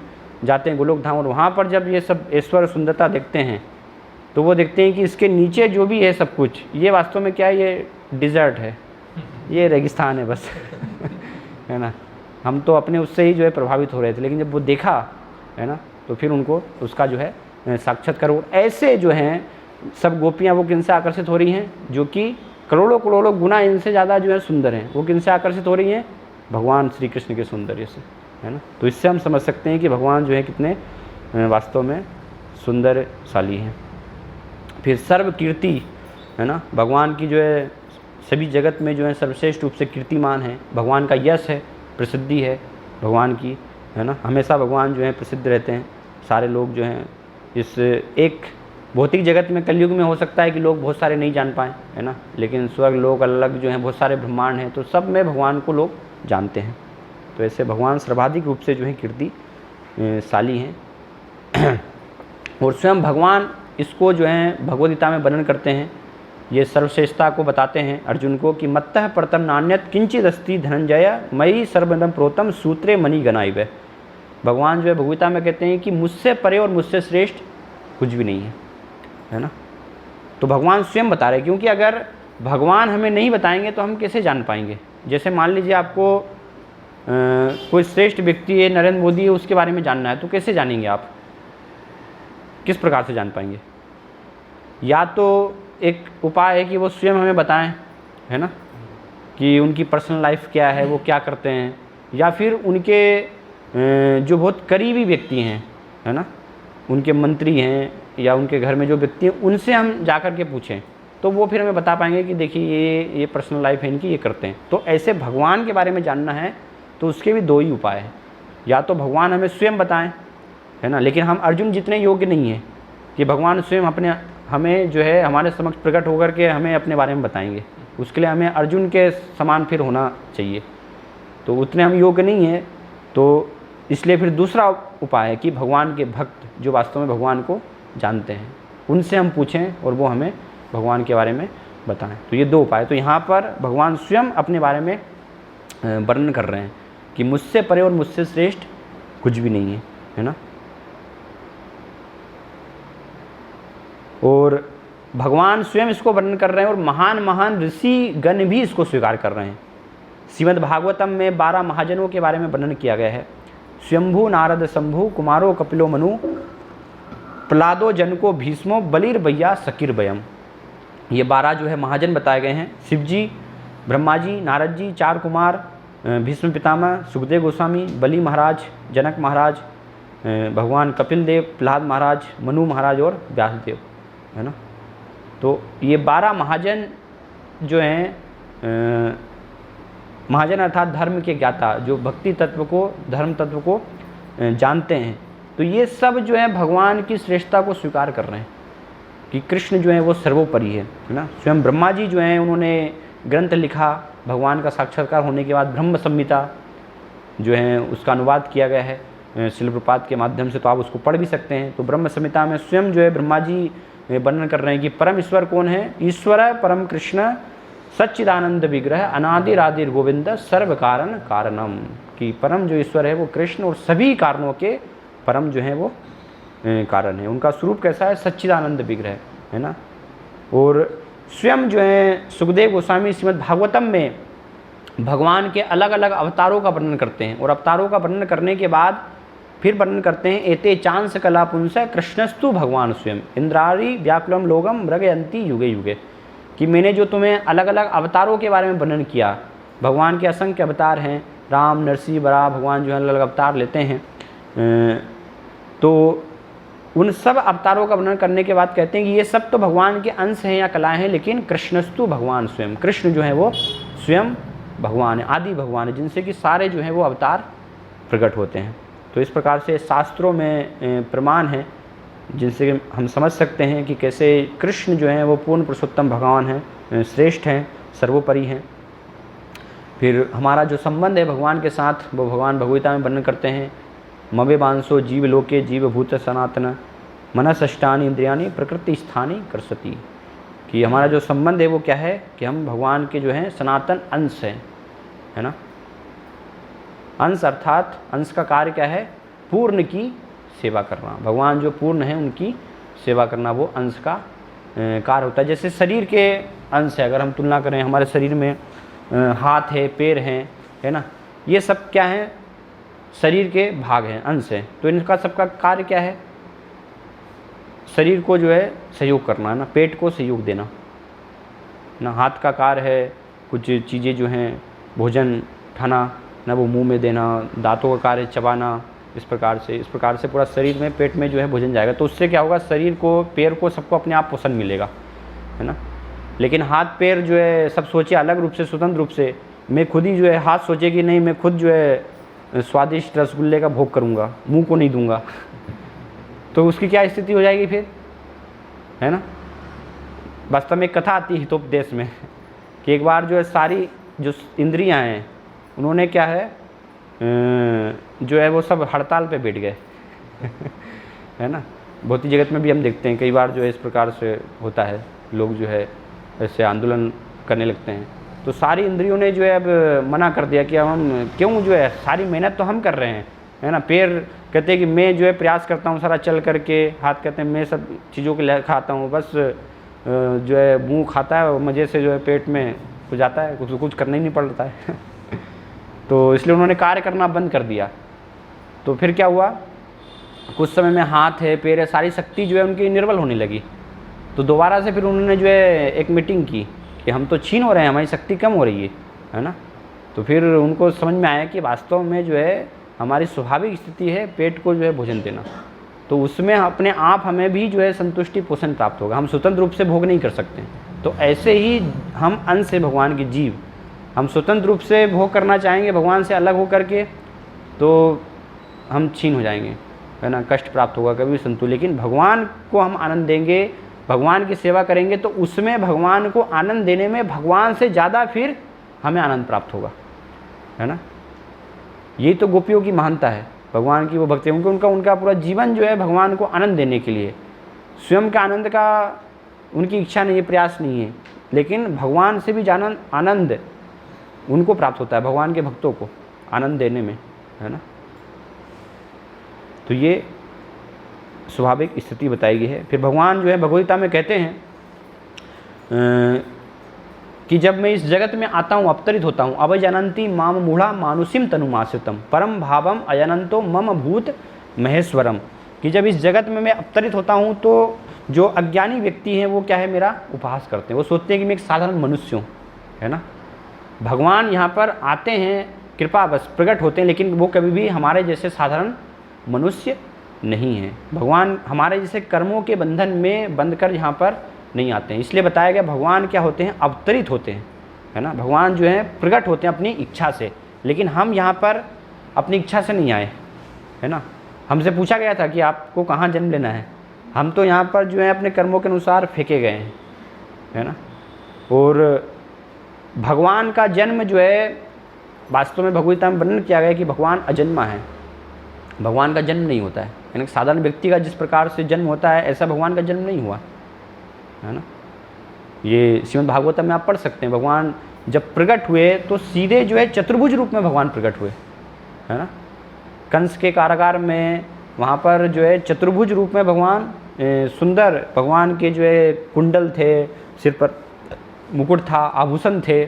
जाते हैं, गोलोक धाम, और वहाँ पर जब ये सब ऐश्वर्य सुंदरता देखते हैं तो वो देखते हैं कि इसके नीचे जो भी है सब कुछ, ये वास्तव में क्या है, ये डिज़र्ट है, ये रेगिस्तान है बस है ना। हम तो अपने उससे ही जो है प्रभावित हो रहे थे, लेकिन जब वो देखा, है ना, तो फिर उनको उसका जो है साक्षात्कार। और ऐसे जो हैं सब गोपियाँ वो किनसे आकर्षित हो रही हैं, जो कि करोड़ों करोड़ों गुना इनसे ज़्यादा जो है सुंदर हैं। वो किनसे आकर्षित हो रही हैं, भगवान श्री कृष्ण के सौंदर्य से, है ना। तो इससे हम समझ सकते हैं कि भगवान जो है कितने वास्तव में सुंदरशाली हैं। फिर सर्व कीर्ति, है ना, भगवान की जो है सभी जगत में जो है सर्वश्रेष्ठ रूप से कीर्तिमान है। भगवान का यश है, प्रसिद्धि है भगवान की, है ना। हमेशा भगवान जो है प्रसिद्ध रहते हैं। सारे लोग जो हैं इस एक भौतिक जगत में कलयुग में हो सकता है कि लोग बहुत सारे नहीं जान पाएँ, है ना, लेकिन स्वर्ग लोक अलग जो हैं बहुत सारे ब्रह्मांड हैं, तो सब में भगवान को लोग जानते हैं। तो ऐसे भगवान सर्वाधिक रूप से जो है कीर्तिशाली हैं। और स्वयं भगवान इसको जो है भगवद गीता में वर्णन करते हैं, ये सर्वश्रेष्ठता को बताते हैं अर्जुन को कि मत्तः परतम नान्यत किंचित अस्ति धनंजय मयि सर्वदम प्रोतम सूत्रे मणि गणाइव। भगवान जो है भगवद गीता में कहते हैं कि मुझसे परे और मुझसे श्रेष्ठ कुछ भी नहीं है ना। तो भगवान स्वयं बता रहे हैं, क्योंकि अगर भगवान हमें नहीं बताएंगे तो हम कैसे जान पाएंगे। जैसे मान लीजिए आपको कोई श्रेष्ठ व्यक्ति है, नरेंद्र मोदी है, उसके बारे में जानना है, तो कैसे जानेंगे आप, किस प्रकार से जान पाएंगे। या तो एक उपाय है कि वो स्वयं हमें बताएं, है ना, कि उनकी पर्सनल लाइफ क्या है, वो क्या करते हैं, या फिर उनके जो बहुत करीबी व्यक्ति हैं, है ना, उनके मंत्री हैं या उनके घर में जो व्यक्ति हैं, उनसे हम जा कर के पूछें, तो वो फिर हमें बता पाएंगे कि देखिए ये पर्सनल लाइफ है इनकी, ये करते हैं। तो ऐसे भगवान के बारे में जानना है तो उसके भी दो ही उपाय हैं, या तो भगवान हमें स्वयं बताएं, है ना, लेकिन हम अर्जुन जितने योग्य नहीं हैं कि भगवान स्वयं हमें जो है हमारे समक्ष प्रकट होकर के हमें अपने बारे में बताएंगे। उसके लिए हमें अर्जुन के समान फिर होना चाहिए, तो उतने हम योग्य नहीं हैं। तो इसलिए फिर दूसरा उपाय है कि भगवान के भक्त जो वास्तव में भगवान को जानते हैं उनसे हम पूछें और वो हमें भगवान के बारे में बताएं। तो ये दो उपाय। तो यहाँ पर भगवान स्वयं अपने बारे में वर्णन कर रहे हैं कि मुझसे परे और मुझसे श्रेष्ठ कुछ भी नहीं है ना। और भगवान स्वयं इसको वर्णन कर रहे हैं और महान महान ऋषि गण भी इसको स्वीकार कर रहे हैं। श्रीमद् भागवतम में 12 महाजनों के बारे में वर्णन किया गया है। स्वयंभू नारद शंभु कुमारो कपिलो मनु प्रहलादो जनको भीष्मो बलिर भैया सकीर भयम। ये 12 जो है महाजन बताए गए हैं। शिव जी, ब्रह्मा जी, नारद जी, 4 कुमार, भीष्म पितामह, सुखदेव गोस्वामी, बलि महाराज, जनक महाराज, भगवान कपिल देव, प्रहलाद महाराज, मनु महाराज और व्यासदेव, है ना। तो ये 12 महाजन जो हैं, महाजन अर्थात धर्म के ज्ञाता, जो भक्ति तत्व को, धर्म तत्व को जानते हैं। तो ये सब जो है भगवान की श्रेष्ठता को स्वीकार कर रहे हैं कि कृष्ण जो है वो सर्वोपरि है ना। स्वयं ब्रह्मा जी जो हैं उन्होंने ग्रंथ लिखा, भगवान का साक्षात्कार होने के बाद ब्रह्म संहिता जो है उसका अनुवाद किया गया है शिल प्रपात के माध्यम से, तो आप उसको पढ़ भी सकते हैं। तो ब्रह्म संहिता में स्वयं जो है ब्रह्मा जी वर्णन कर रहे हैं कि परम ईश्वर कौन है। ईश्वर परम कृष्ण सच्चिदानंद विग्रह अनादिरादिर गोविंद सर्व कारण कारणम, कि परम जो ईश्वर है वो कृष्ण और सभी कारणों के परम जो है वो कारण है। उनका स्वरूप कैसा है, सच्चिदानंद विग्रह, है ना। और स्वयं जो है सुखदेव गोस्वामी श्रीमद् भागवतम में भगवान के अलग अलग अवतारों का वर्णन करते हैं और अवतारों का वर्णन करने के बाद फिर वर्णन करते हैं एते चांस कला पुंस कृष्णस्तु भगवान स्वयं इंद्रारी व्याकुलम लोगम मृगयंती युगे युगे, कि मैंने जो तुम्हें अलग अलग अवतारों के बारे में वर्णन किया, भगवान के असंख्य अवतार हैं, राम नरसिंह बराह, भगवान जो है अलग अलग अवतार लेते हैं। तो उन सब अवतारों का वर्णन करने के बाद कहते हैं कि ये सब तो भगवान के अंश हैं या कलाएँ हैं, लेकिन कृष्णस्तु भगवान स्वयं, कृष्ण जो है वो स्वयं भगवान है, आदि भगवान है, जिनसे कि सारे जो हैं वो अवतार प्रकट होते हैं। तो इस प्रकार से शास्त्रों में प्रमाण है जिनसे हम समझ सकते हैं कि कैसे कृष्ण जो हैं वो पूर्ण पुरुषोत्तम भगवान हैं, श्रेष्ठ हैं, सर्वोपरि हैं। फिर हमारा जो संबंध है भगवान के साथ वो भगवान भगवद गीता में वर्णन करते हैं। मवे बांसो जीव लोके जीव भूत सनातन मनसष्टानि इंद्रियानि प्रकृति स्थानी करसती, कि हमारा जो संबंध है वो क्या है कि हम भगवान के जो हैं सनातन अंश हैं, है ना। अंश अर्थात अंश का कार्य क्या है, पूर्ण की सेवा करना। भगवान जो पूर्ण है उनकी सेवा करना वो अंश का कार्य होता है। जैसे शरीर के अंश है, अगर हम तुलना करें हमारे शरीर में हाथ है, पैर हैं, है ना, ये सब क्या है, शरीर के भाग हैं, अंश हैं। तो इनका सबका कार्य क्या है, शरीर को जो है सहयोग करना, है ना, पेट को सहयोग देना ना। हाथ का कार्य है कुछ चीज़ें जो हैं भोजन खाना, ना, वो मुंह में देना, दांतों का कार्य चबाना, इस प्रकार से पूरा शरीर में, पेट में जो है भोजन जाएगा। तो उससे क्या होगा, शरीर को, पैर को, सबको अपने आप पोषण मिलेगा, है ना। लेकिन हाथ पैर जो है सब सोचे अलग रूप से, स्वतंत्र रूप से, मैं खुद ही जो है, हाथ सोचे कि नहीं मैं खुद जो है स्वादिष्ट रसगुल्ले का भोग करूँगा, मुंह को नहीं दूंगा, तो उसकी क्या स्थिति हो जाएगी फिर, है ना। वास्तव में एक कथा आती है हितोपदेश में कि एक बार जो है सारी जो इंद्रियां हैं उन्होंने क्या है जो है वो सब हड़ताल पे बैठ गए है ना। भौतिक जगत में भी हम देखते हैं कई बार जो है इस प्रकार से होता है, लोग जो है ऐसे आंदोलन करने लगते हैं। तो सारी इंद्रियों ने जो है अब मना कर दिया कि अब हम क्यों, जो है सारी मेहनत तो हम कर रहे हैं, है ना। पैर कहते हैं कि मैं जो है प्रयास करता हूँ सारा चल करके, हाथ कहते हैं मैं सब चीज़ों के लिए खाता हूँ, बस जो है मुंह खाता है और मज़े से जो है पेट में हो जाता है, कुछ करना ही नहीं पड़ता है तो इसलिए उन्होंने कार्य करना बंद कर दिया। तो फिर क्या हुआ, कुछ समय में हाथ है, पैर है, सारी शक्ति जो है उनकी निर्बल होने लगी। तो दोबारा से फिर उन्होंने जो है एक मीटिंग की कि हम तो छीन हो रहे हैं, हमारी शक्ति कम हो रही है ना। तो फिर उनको समझ में आया कि वास्तव में जो है हमारी स्वाभाविक स्थिति है पेट को जो है भोजन देना, तो उसमें अपने आप हमें भी जो है संतुष्टि पोषण प्राप्त होगा, हम स्वतंत्र रूप से भोग नहीं कर सकते। तो ऐसे ही हम अंश से भगवान के जीव, हम स्वतंत्र रूप से भोग करना चाहेंगे भगवान से अलग हो करके, तो हम छीन हो जाएंगे, है ना, कष्ट प्राप्त होगा, कभी संतुष्ट। लेकिन भगवान को हम आनंद देंगे, भगवान की सेवा करेंगे, तो उसमें भगवान को आनंद देने में भगवान से ज़्यादा फिर हमें आनंद प्राप्त होगा, है ना। यही तो गोपियों की महानता है, भगवान की वो भक्ति, क्योंकि उनका पूरा जीवन जो है भगवान को आनंद देने के लिए, स्वयं का आनंद का उनकी इच्छा नहीं है, प्रयास नहीं है, लेकिन भगवान से भी ज़्यादा आनंद उनको प्राप्त होता है, भगवान के भक्तों को आनंद देने में, है ना। तो ये स्वाभाविक स्थिति बताई गई है। फिर भगवान जो है भगवद्गीता में कहते हैं कि जब मैं इस जगत में आता हूँ, अवतरित होता हूँ, अवजनन्ति माम मूढ़ा मानुषिम तनुमाश्रितम परम भावम अजनंतो मम भूत महेश्वरम, कि जब इस जगत में मैं अवतरित होता हूँ तो जो अज्ञानी व्यक्ति हैं वो क्या है, मेरा उपहास करते हैं, वो सोचते हैं कि मैं एक साधारण मनुष्य हूँ, है ना। भगवान यहाँ पर आते हैं, कृपा बस प्रकट होते हैं, लेकिन वो कभी भी हमारे जैसे साधारण मनुष्य नहीं है। भगवान हमारे जैसे कर्मों के बंधन में बंध कर यहाँ पर नहीं आते हैं। इसलिए बताया गया भगवान क्या होते हैं, अवतरित होते हैं, है ना। भगवान जो है प्रकट होते हैं अपनी इच्छा से, लेकिन हम यहाँ पर अपनी इच्छा से नहीं आए, है ना। हमसे पूछा गया था कि आपको कहाँ जन्म लेना है, हम तो यहाँ पर जो है अपने कर्मों के अनुसार फेंके गए हैं, है ना। और भगवान का जन्म जो है वास्तव में भगवद्गीता में वर्णन किया गया कि भगवान अजन्मा है, भगवान का जन्म नहीं होता है, यानी साधारण व्यक्ति का जिस प्रकार से जन्म होता है ऐसा भगवान का जन्म नहीं हुआ, है ना। ये श्रीमद् भागवत में आप पढ़ सकते हैं, भगवान जब प्रकट हुए तो सीधे जो है चतुर्भुज रूप में भगवान प्रकट हुए, है ना। कंस के कारागार में वहाँ पर जो है चतुर्भुज रूप में भगवान, सुंदर भगवान के जो है कुंडल थे, सिर पर मुकुट था, आभूषण थे,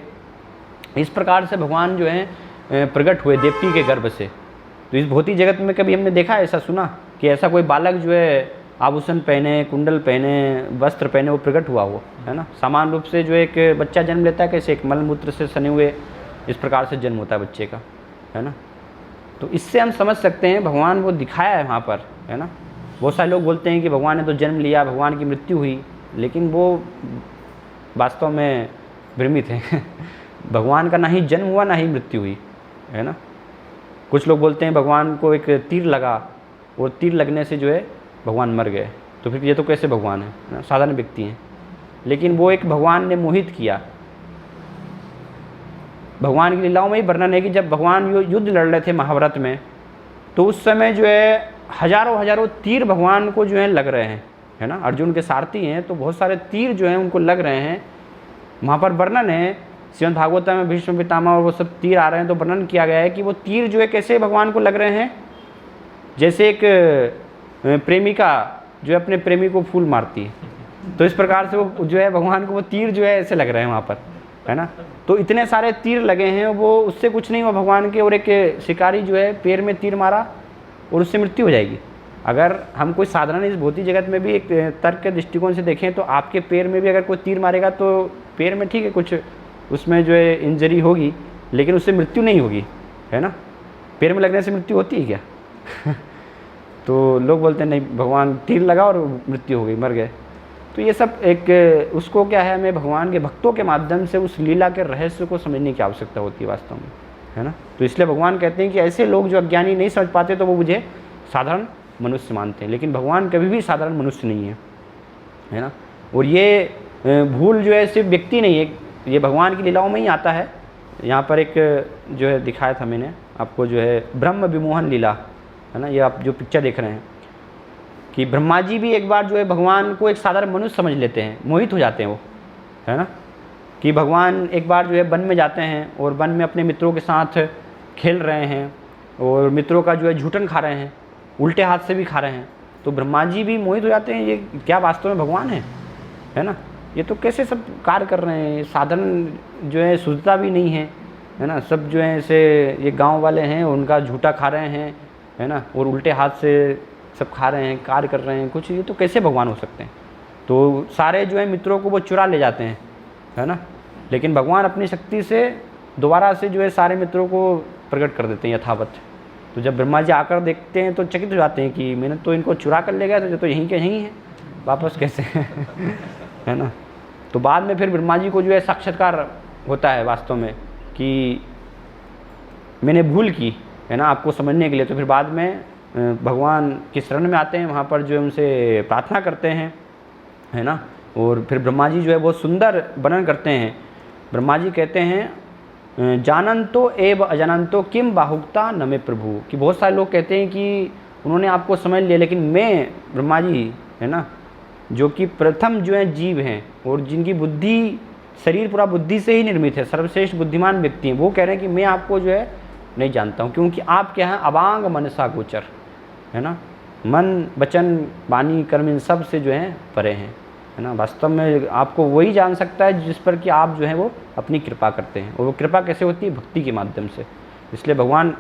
इस प्रकार से भगवान जो है प्रकट हुए देवकी के गर्भ से। तो इस भौतिक जगत में कभी हमने देखा, ऐसा सुना कि ऐसा कोई बालक जो है आभूषण पहने, कुंडल पहने, वस्त्र पहने वो प्रकट हुआ हो, है ना। सामान्य रूप से जो एक बच्चा जन्म लेता है कैसे, एक मलमूत्र से सने हुए इस प्रकार से जन्म होता है बच्चे का, है ना। तो इससे हम समझ सकते हैं भगवान वो दिखाया है वहाँ पर, है ना। बहुत सारे लोग बोलते हैं कि भगवान ने तो जन्म लिया, भगवान की मृत्यु हुई, लेकिन वो वास्तव में भ्रमित है भगवान का ना ही जन्म हुआ ना ही मृत्यु हुई, है ना। कुछ लोग बोलते हैं भगवान को एक तीर लगा और तीर लगने से जो है भगवान मर गए, तो फिर ये तो कैसे भगवान है ना, साधारण व्यक्ति हैं। लेकिन वो एक भगवान ने मोहित किया। भगवान की लीलाओं में ही वर्णन है कि जब भगवान युद्ध लड़ रहे थे महाभारत में, तो उस समय जो है हजारों हजारों तीर भगवान को जो है लग रहे हैं, है ना। अर्जुन के सारथी हैं तो बहुत सारे तीर जो हैं उनको लग रहे हैं। वहाँ पर वर्णन है श्रीमद् भागवत में, भीष्म पितामह और वो सब तीर आ रहे हैं, तो वर्णन किया गया है कि वो तीर जो है कैसे भगवान को लग रहे हैं, जैसे एक प्रेमिका जो है अपने प्रेमी को फूल मारती है, तो इस प्रकार से वो जो है भगवान को वो तीर जो है ऐसे लग रहे हैं वहाँ पर, है ना। तो इतने सारे तीर लगे हैं, वो उससे कुछ नहीं हुआ भगवान के, और एक शिकारी जो है पैर में तीर मारा और उससे मृत्यु हो जाएगी। अगर हम कोई साधारण इस भौतिक जगत में भी एक तर्क के दृष्टिकोण से देखें तो आपके पैर में भी अगर कोई तीर मारेगा तो पैर में ठीक है कुछ उसमें जो है इंजरी होगी, लेकिन उससे मृत्यु नहीं होगी, है ना। पैर में लगने से मृत्यु होती है क्या? तो लोग बोलते हैं नहीं, भगवान तीर लगा और मृत्यु हो गई, मर गए। तो ये सब एक उसको क्या है, हमें भगवान के भक्तों के माध्यम से उस लीला के रहस्य को समझने की आवश्यकता होती है वास्तव में, है ना। तो इसलिए भगवान कहते हैं कि ऐसे लोग जो अज्ञानी नहीं समझ पाते तो वो मुझे साधारण मनुष्य मानते हैं, लेकिन भगवान कभी भी साधारण मनुष्य नहीं है ना। और ये भूल जो है सिर्फ व्यक्ति नहीं है, ये भगवान की लीलाओं में ही आता है। यहाँ पर एक जो है दिखाया था मैंने आपको, जो है ब्रह्म विमोहन लीला, है ना। ये आप जो पिक्चर देख रहे हैं कि ब्रह्मा जी भी एक बार जो है भगवान को एक साधारण मनुष्य समझ लेते हैं, मोहित हो जाते हैं वो, है ना। कि भगवान एक बार जो है वन में जाते हैं और वन में अपने मित्रों के साथ खेल रहे हैं और मित्रों का जो है झूठन खा रहे हैं, उल्टे हाथ से भी खा रहे हैं। तो ब्रह्मा जी भी मोहित हो जाते हैं, ये क्या वास्तव में भगवान है ना। ये तो कैसे सब कार्य कर रहे हैं, साधारण जो है शुद्धता भी नहीं है ना। सब जो है ऐसे ये गांव वाले हैं, उनका झूठा खा रहे हैं, है ना, और उल्टे हाथ से सब खा रहे हैं, कार्य कर रहे हैं कुछ, ये तो कैसे भगवान हो सकते हैं। तो सारे जो है मित्रों को वो चुरा ले जाते हैं, है ना। लेकिन भगवान अपनी शक्ति से दोबारा से जो है सारे मित्रों को प्रकट कर देते हैं यथावत। तो जब ब्रह्मा जी आकर देखते हैं तो चकित हो जाते हैं कि मैंने तो इनको चुरा कर ले गया था, तो यहीं के यहीं है, वापस कैसे है ना। तो बाद में फिर ब्रह्मा जी को जो है साक्षात्कार होता है वास्तव में कि मैंने भूल की, है ना, आपको समझने के लिए। तो फिर बाद में भगवान की शरण में आते हैं, वहाँ पर जो है उनसे प्रार्थना करते हैं, है ना। और फिर ब्रह्मा जी जो है बहुत सुंदर वर्णन करते हैं। ब्रह्मा जी कहते हैं जानंतो एव अजानंतो किम बाहुकता न मे प्रभु, कि बहुत सारे लोग कहते हैं कि उन्होंने आपको समझ लिया, लेकिन मैं ब्रह्मा जी, है ना, जो कि प्रथम जो है जीव हैं और जिनकी बुद्धि, शरीर पूरा बुद्धि से ही निर्मित है, सर्वश्रेष्ठ बुद्धिमान व्यक्ति हैं, वो कह रहे हैं कि मैं आपको जो है नहीं जानता हूँ, क्योंकि आप क्या हैं, अवांग मनसा गोचर, है ना। मन वचन वाणी कर्म इन सब से जो है परे हैं, है ना। वास्तव में आपको वही जान सकता है जिस पर कि आप जो है वो अपनी कृपा करते हैं, और वो कृपा कैसे होती है, भक्ति के माध्यम से। इसलिए भगवान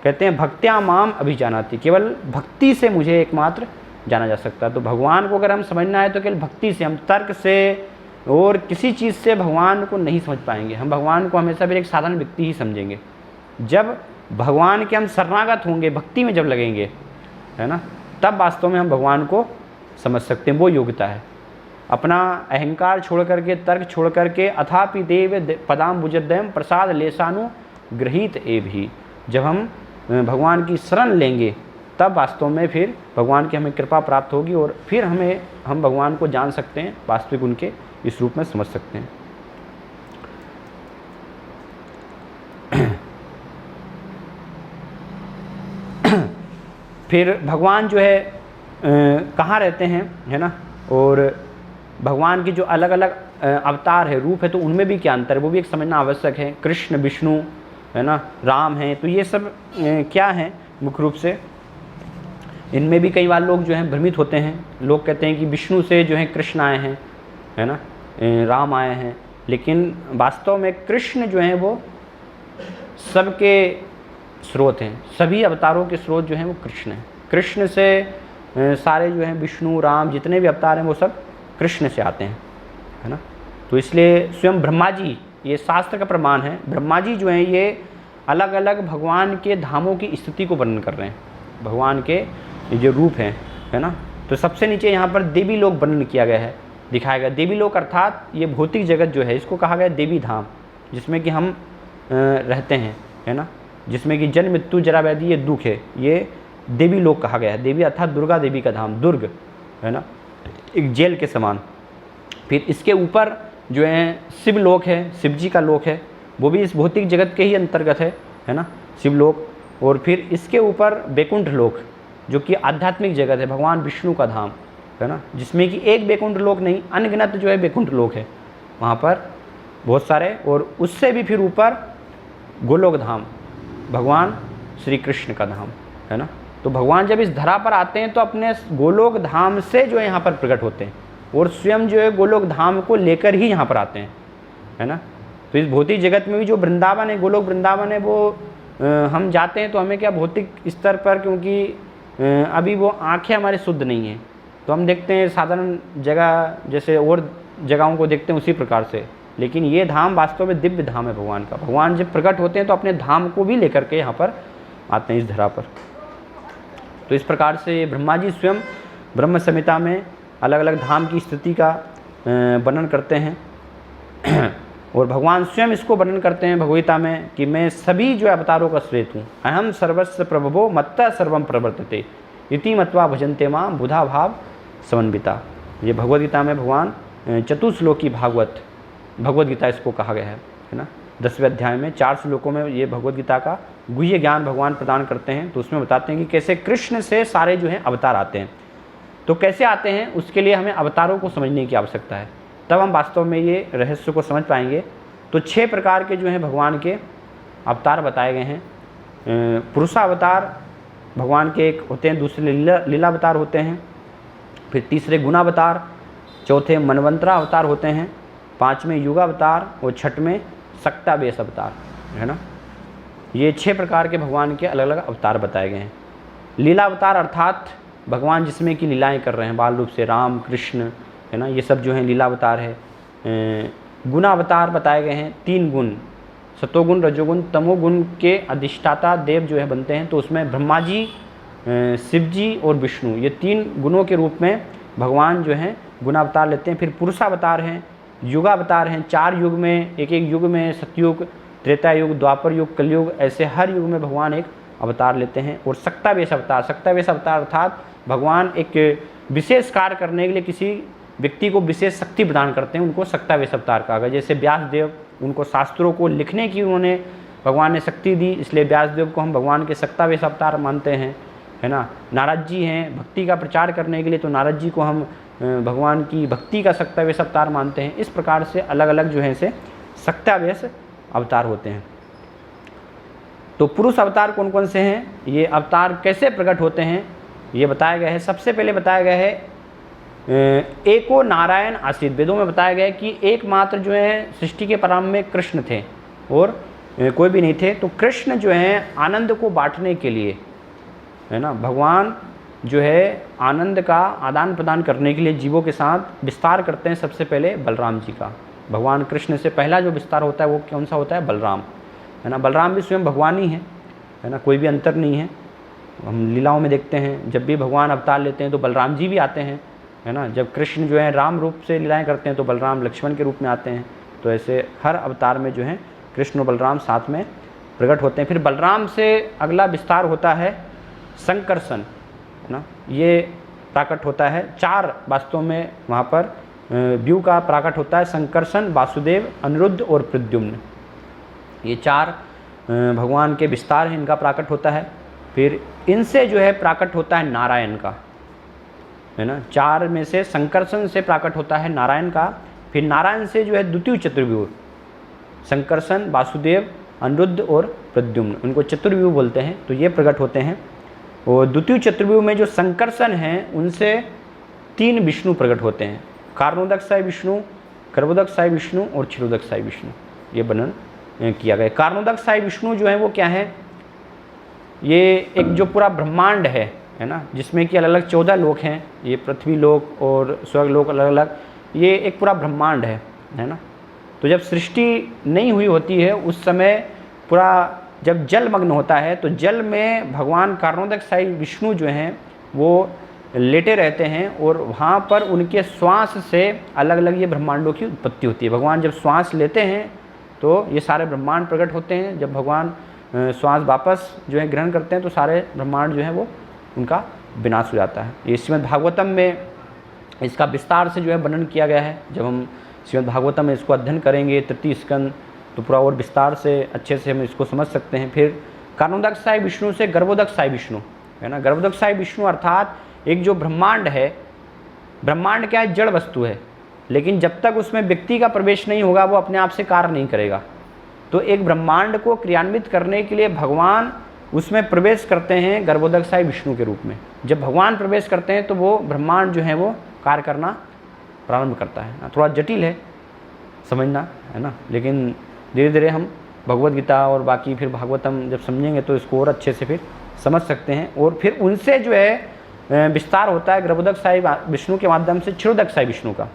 कहते हैं भक्त्या माम अभिजानाति, केवल भक्ति से मुझे एकमात्र जाना जा सकता है। तो भगवान को अगर हम समझना है तो केवल भक्ति से, हम तर्क से और किसी चीज़ से भगवान को नहीं समझ पाएंगे। हम भगवान को हमेशा फिर एक साधारण व्यक्ति ही समझेंगे। जब भगवान के हम शरणागत होंगे, भक्ति में जब लगेंगे, है ना, तब वास्तव में हम भगवान को समझ सकते हैं। वो योग्यता है अपना अहंकार छोड़ करके, तर्क छोड़ करके, अथापि देव पदाम भुजद्वयम प्रसाद लेसानु गृहीत एभी, जब हम भगवान की शरण लेंगे तब वास्तव में फिर भगवान की हमें कृपा प्राप्त होगी और फिर हम भगवान को जान सकते हैं, वास्तविक उनके इस रूप में समझ सकते हैं। फिर भगवान जो है कहाँ रहते हैं, है ना, और भगवान की जो अलग अलग अवतार है, रूप है, तो उनमें भी क्या अंतर है, वो भी एक समझना आवश्यक है। कृष्ण, विष्णु, है ना, राम है, तो ये सब क्या है मुख्य रूप से। इनमें भी कई बार लोग जो हैं भ्रमित होते हैं। लोग कहते हैं कि विष्णु से जो है कृष्ण आए हैं, है ना, राम आए हैं, लेकिन वास्तव में कृष्ण जो हैं वो सबके स्रोत हैं, सभी अवतारों के स्रोत जो हैं वो कृष्ण हैं। कृष्ण से सारे जो हैं विष्णु, राम, जितने भी अवतार हैं वो सब कृष्ण से आते हैं, है ना। तो इसलिए स्वयं ब्रह्मा जी, ये शास्त्र का प्रमाण है, ब्रह्मा जी जो हैं ये अलग अलग भगवान के धामों की स्थिति को वर्णन कर रहे हैं, भगवान के जो रूप हैं, है ना। तो सबसे नीचे यहाँ पर देवी लोक वर्णन किया गया है, दिखाया गया। देवी लोक अर्थात ये भौतिक जगत जो है, इसको कहा गया देवी धाम, जिसमें कि हम रहते हैं, है ना, जिसमें कि जन्म मृत्यु जरा व्याधि ये दुख है, ये देवी लोक कहा गया है। देवी अर्थात दुर्गा देवी का धाम, दुर्ग, है ना, एक जेल के समान। फिर इसके ऊपर जो है शिव लोक है, शिव जी का लोक है, वो भी इस भौतिक जगत के ही अंतर्गत है ना, शिव लोक। और फिर इसके ऊपर वैकुंठ लोक, जो कि आध्यात्मिक जगत है, भगवान विष्णु का धाम, है ना, जिसमें कि एक वैकुंठ लोक नहीं, अनगिनत जो है वैकुंठ लोक है वहाँ पर बहुत सारे। और उससे भी फिर ऊपर गोलोक धाम, भगवान श्री कृष्ण का धाम, है ना। तो भगवान जब इस धरा पर आते हैं तो अपने गोलोक धाम से जो है यहाँ पर प्रकट होते हैं और स्वयं जो है गोलोक धाम को लेकर ही यहाँ पर आते हैं, है ना। तो इस भौतिक जगत में भी जो वृंदावन है, गोलोक वृंदावन है, वो हम जाते हैं तो हमें क्या भौतिक स्तर पर, क्योंकि अभी वो आँखें हमारी शुद्ध नहीं हैं, तो हम देखते हैं साधारण जगह जैसे और जगहों को देखते हैं उसी प्रकार से, लेकिन ये धाम वास्तव में दिव्य धाम है भगवान का। भगवान जब प्रकट होते हैं तो अपने धाम को भी लेकर के यहाँ पर आते हैं इस धरा पर। तो इस प्रकार से ब्रह्मा जी स्वयं ब्रह्म संहिता में अलग अलग धाम की स्थिति का वर्णन करते हैं और भगवान स्वयं इसको वर्णन करते हैं भगवगीता में कि मैं सभी जो अवतारों का श्रेष्ठ हूँ। अहम सर्वस्व प्रभवो मत्तः सर्वम प्रवर्तते इति मत्वा भजन्ते मां बुधा भाव समन्विता। ये भगवद्गीता में भगवान चतुश्लोकी भागवत भगवद्गीता इसको कहा गया है ना। 10वें अध्याय में 4 श्लोकों में ये भगवद्गीता का गुह्य ज्ञान भगवान प्रदान करते हैं। तो उसमें बताते हैं कि कैसे कृष्ण से सारे जो हैं अवतार आते हैं। तो कैसे आते हैं उसके लिए हमें अवतारों को समझने की आवश्यकता है, तब हम वास्तव में ये रहस्य को समझ पाएंगे। तो 6 प्रकार के जो हैं भगवान के अवतार बताए गए हैं। पुरुषावतार भगवान के एक होते हैं, दूसरे लीलावतार होते हैं, फिर तीसरे गुणावतार, चौथे मनवंतरा अवतार होते हैं, 5वें युगावतार और 6वें सक्तावेश अवतार है ना। ये 6 प्रकार के भगवान के अलग अलग अवतार बताए गए हैं। लीलावतार अर्थात भगवान जिसमें कि लीलाएं कर रहे हैं बाल रूप से, राम कृष्ण है ना, ये सब जो हैं लीलावतार है। गुणावतार बताए गए हैं, 3 गुण सतोगुण रजोगुण तमोगुण के अधिष्ठाता देव जो है बनते हैं। तो उसमें ब्रह्मा जी, शिव जी और विष्णु, ये 3 गुणों के रूप में भगवान जो हैं गुणावतार लेते हैं। फिर पुरुषावतार हैं, युगावतार हैं, 4 युग में, एक युग में सतयुग, त्रेता युग, द्वापर युग, कलयुग, ऐसे हर युग में भगवान एक अवतार लेते हैं। और सक्तावेश अवतार, सक्तावेश अवतार अर्थात भगवान एक विशेष कार्य करने के लिए किसी व्यक्ति को विशेष शक्ति प्रदान करते हैं, उनको सक्तावेश अवतार कहा गया। जैसे व्यास देव, उनको शास्त्रों को लिखने की उन्होंने भगवान ने शक्ति दी, इसलिए व्यास देव को हम भगवान के सक्तावेश अवतार मानते हैं है ना। नारद जी हैं भक्ति का प्रचार करने के लिए, तो नारद जी को हम भगवान की भक्ति का सक्तावेश अवतार मानते हैं। इस प्रकार से अलग अलग जो है से सक्तावेश अवतार होते हैं। तो पुरुष अवतार कौन कौन से हैं, ये अवतार कैसे प्रकट होते हैं, ये बताया गया है। सबसे पहले बताया गया है एको नारायण आसीत। वेदों में बताया गया है कि एकमात्र जो है सृष्टि के प्रारंभ में कृष्ण थे और कोई भी नहीं थे। तो कृष्ण जो है आनंद को बांटने के लिए है ना, भगवान जो है आनंद का आदान प्रदान करने के लिए जीवों के साथ विस्तार करते हैं। सबसे पहले बलराम जी का, भगवान कृष्ण से पहला जो विस्तार होता है वो कौन सा होता है, बलराम है ना। बलराम भी स्वयं भगवान ही है ना, कोई भी अंतर नहीं है। हम लीलाओं में देखते हैं जब भी भगवान अवतार लेते हैं तो बलराम जी भी आते हैं है ना। जब कृष्ण जो है राम रूप से लीलाएं करते हैं तो बलराम लक्ष्मण के रूप में आते हैं। तो ऐसे हर अवतार में जो है कृष्ण और बलराम साथ में प्रकट होते हैं। फिर बलराम से अगला विस्तार होता है संकर्षण है ना, ये प्रकट होता है। 4 वास्तव में वहाँ पर व्यू का प्रकट होता है, संकर्षण, वासुदेव, अनिरुद्ध और प्रद्युम्न। ये 4 भगवान के विस्तार हैं, इनका प्रकट होता है। फिर इनसे जो है प्रकट होता है नारायण का है ना। 4 में से संकर्षण से प्रकट होता है नारायण का। फिर नारायण से जो है द्वितीय चतुर्व्यूह, संकर्षण, वासुदेव, अनिरुद्ध और प्रद्युम्न, उनको चतुर्व्यूह बोलते हैं। तो ये प्रकट होते हैं। और द्वितीय चतुर्व्यूह में जो संकर्षण हैं उनसे 3 विष्णु प्रकट होते हैं, कारणोदकसाय विष्णु, गर्भोदकसाय विष्णु और क्षीरोदकसाय विष्णु। ये वर्णन किया गया। कारणोदकसाय विष्णु जो है वो क्या है, ये एक जो पूरा ब्रह्मांड है ना, जिसमें कि अलग अलग 14 लोक हैं, ये पृथ्वी लोक और स्वर्ग लोक अलग अलग, ये एक पूरा ब्रह्मांड है ना। तो जब सृष्टि नहीं हुई होती है उस समय पूरा जब जल मग्न होता है तो जल में भगवान कारणोदकसाई विष्णु जो हैं वो लेटे रहते हैं और वहाँ पर उनके श्वास से अलग अलग ये ब्रह्मांडों की उत्पत्ति होती है। भगवान जब श्वास लेते हैं तो ये सारे ब्रह्मांड प्रकट होते हैं। जब भगवान श्वास वापस जो है ग्रहण करते हैं तो सारे ब्रह्मांड जो है वो उनका विनाश हो जाता है। ये श्रीमद् भागवतम में इसका विस्तार से जो है वर्णन किया गया है। जब हम श्रीमद् भागवतम में इसको अध्ययन करेंगे 3 स्कंद, तो पूरा और विस्तार से अच्छे से हम इसको समझ सकते हैं। फिर कारणोदकसाय विष्णु से गर्भोदकसाय विष्णु है ना। गर्भोदकसाय विष्णु अर्थात एक जो ब्रह्मांड है, ब्रह्मांड क्या है, जड़ वस्तु है, लेकिन जब तक उसमें व्यक्ति का प्रवेश नहीं होगा वो अपने आप से कार्य नहीं करेगा। तो एक ब्रह्मांड को क्रियान्वित करने के लिए भगवान उसमें प्रवेश करते हैं गर्भोदकसाय विष्णु के रूप में। जब भगवान प्रवेश करते हैं तो वो ब्रह्मांड जो है वो कार्य करना प्रारंभ करता है। थोड़ा जटिल है समझना है ना, लेकिन धीरे धीरे हम भगवद गीता और बाकी फिर भागवतम जब समझेंगे तो इसको और अच्छे से फिर समझ सकते हैं। और फिर उनसे जो है विस्तार होता है गर्भोदकसाय विष्णु के माध्यम से क्षीरोदकसाय विष्णु का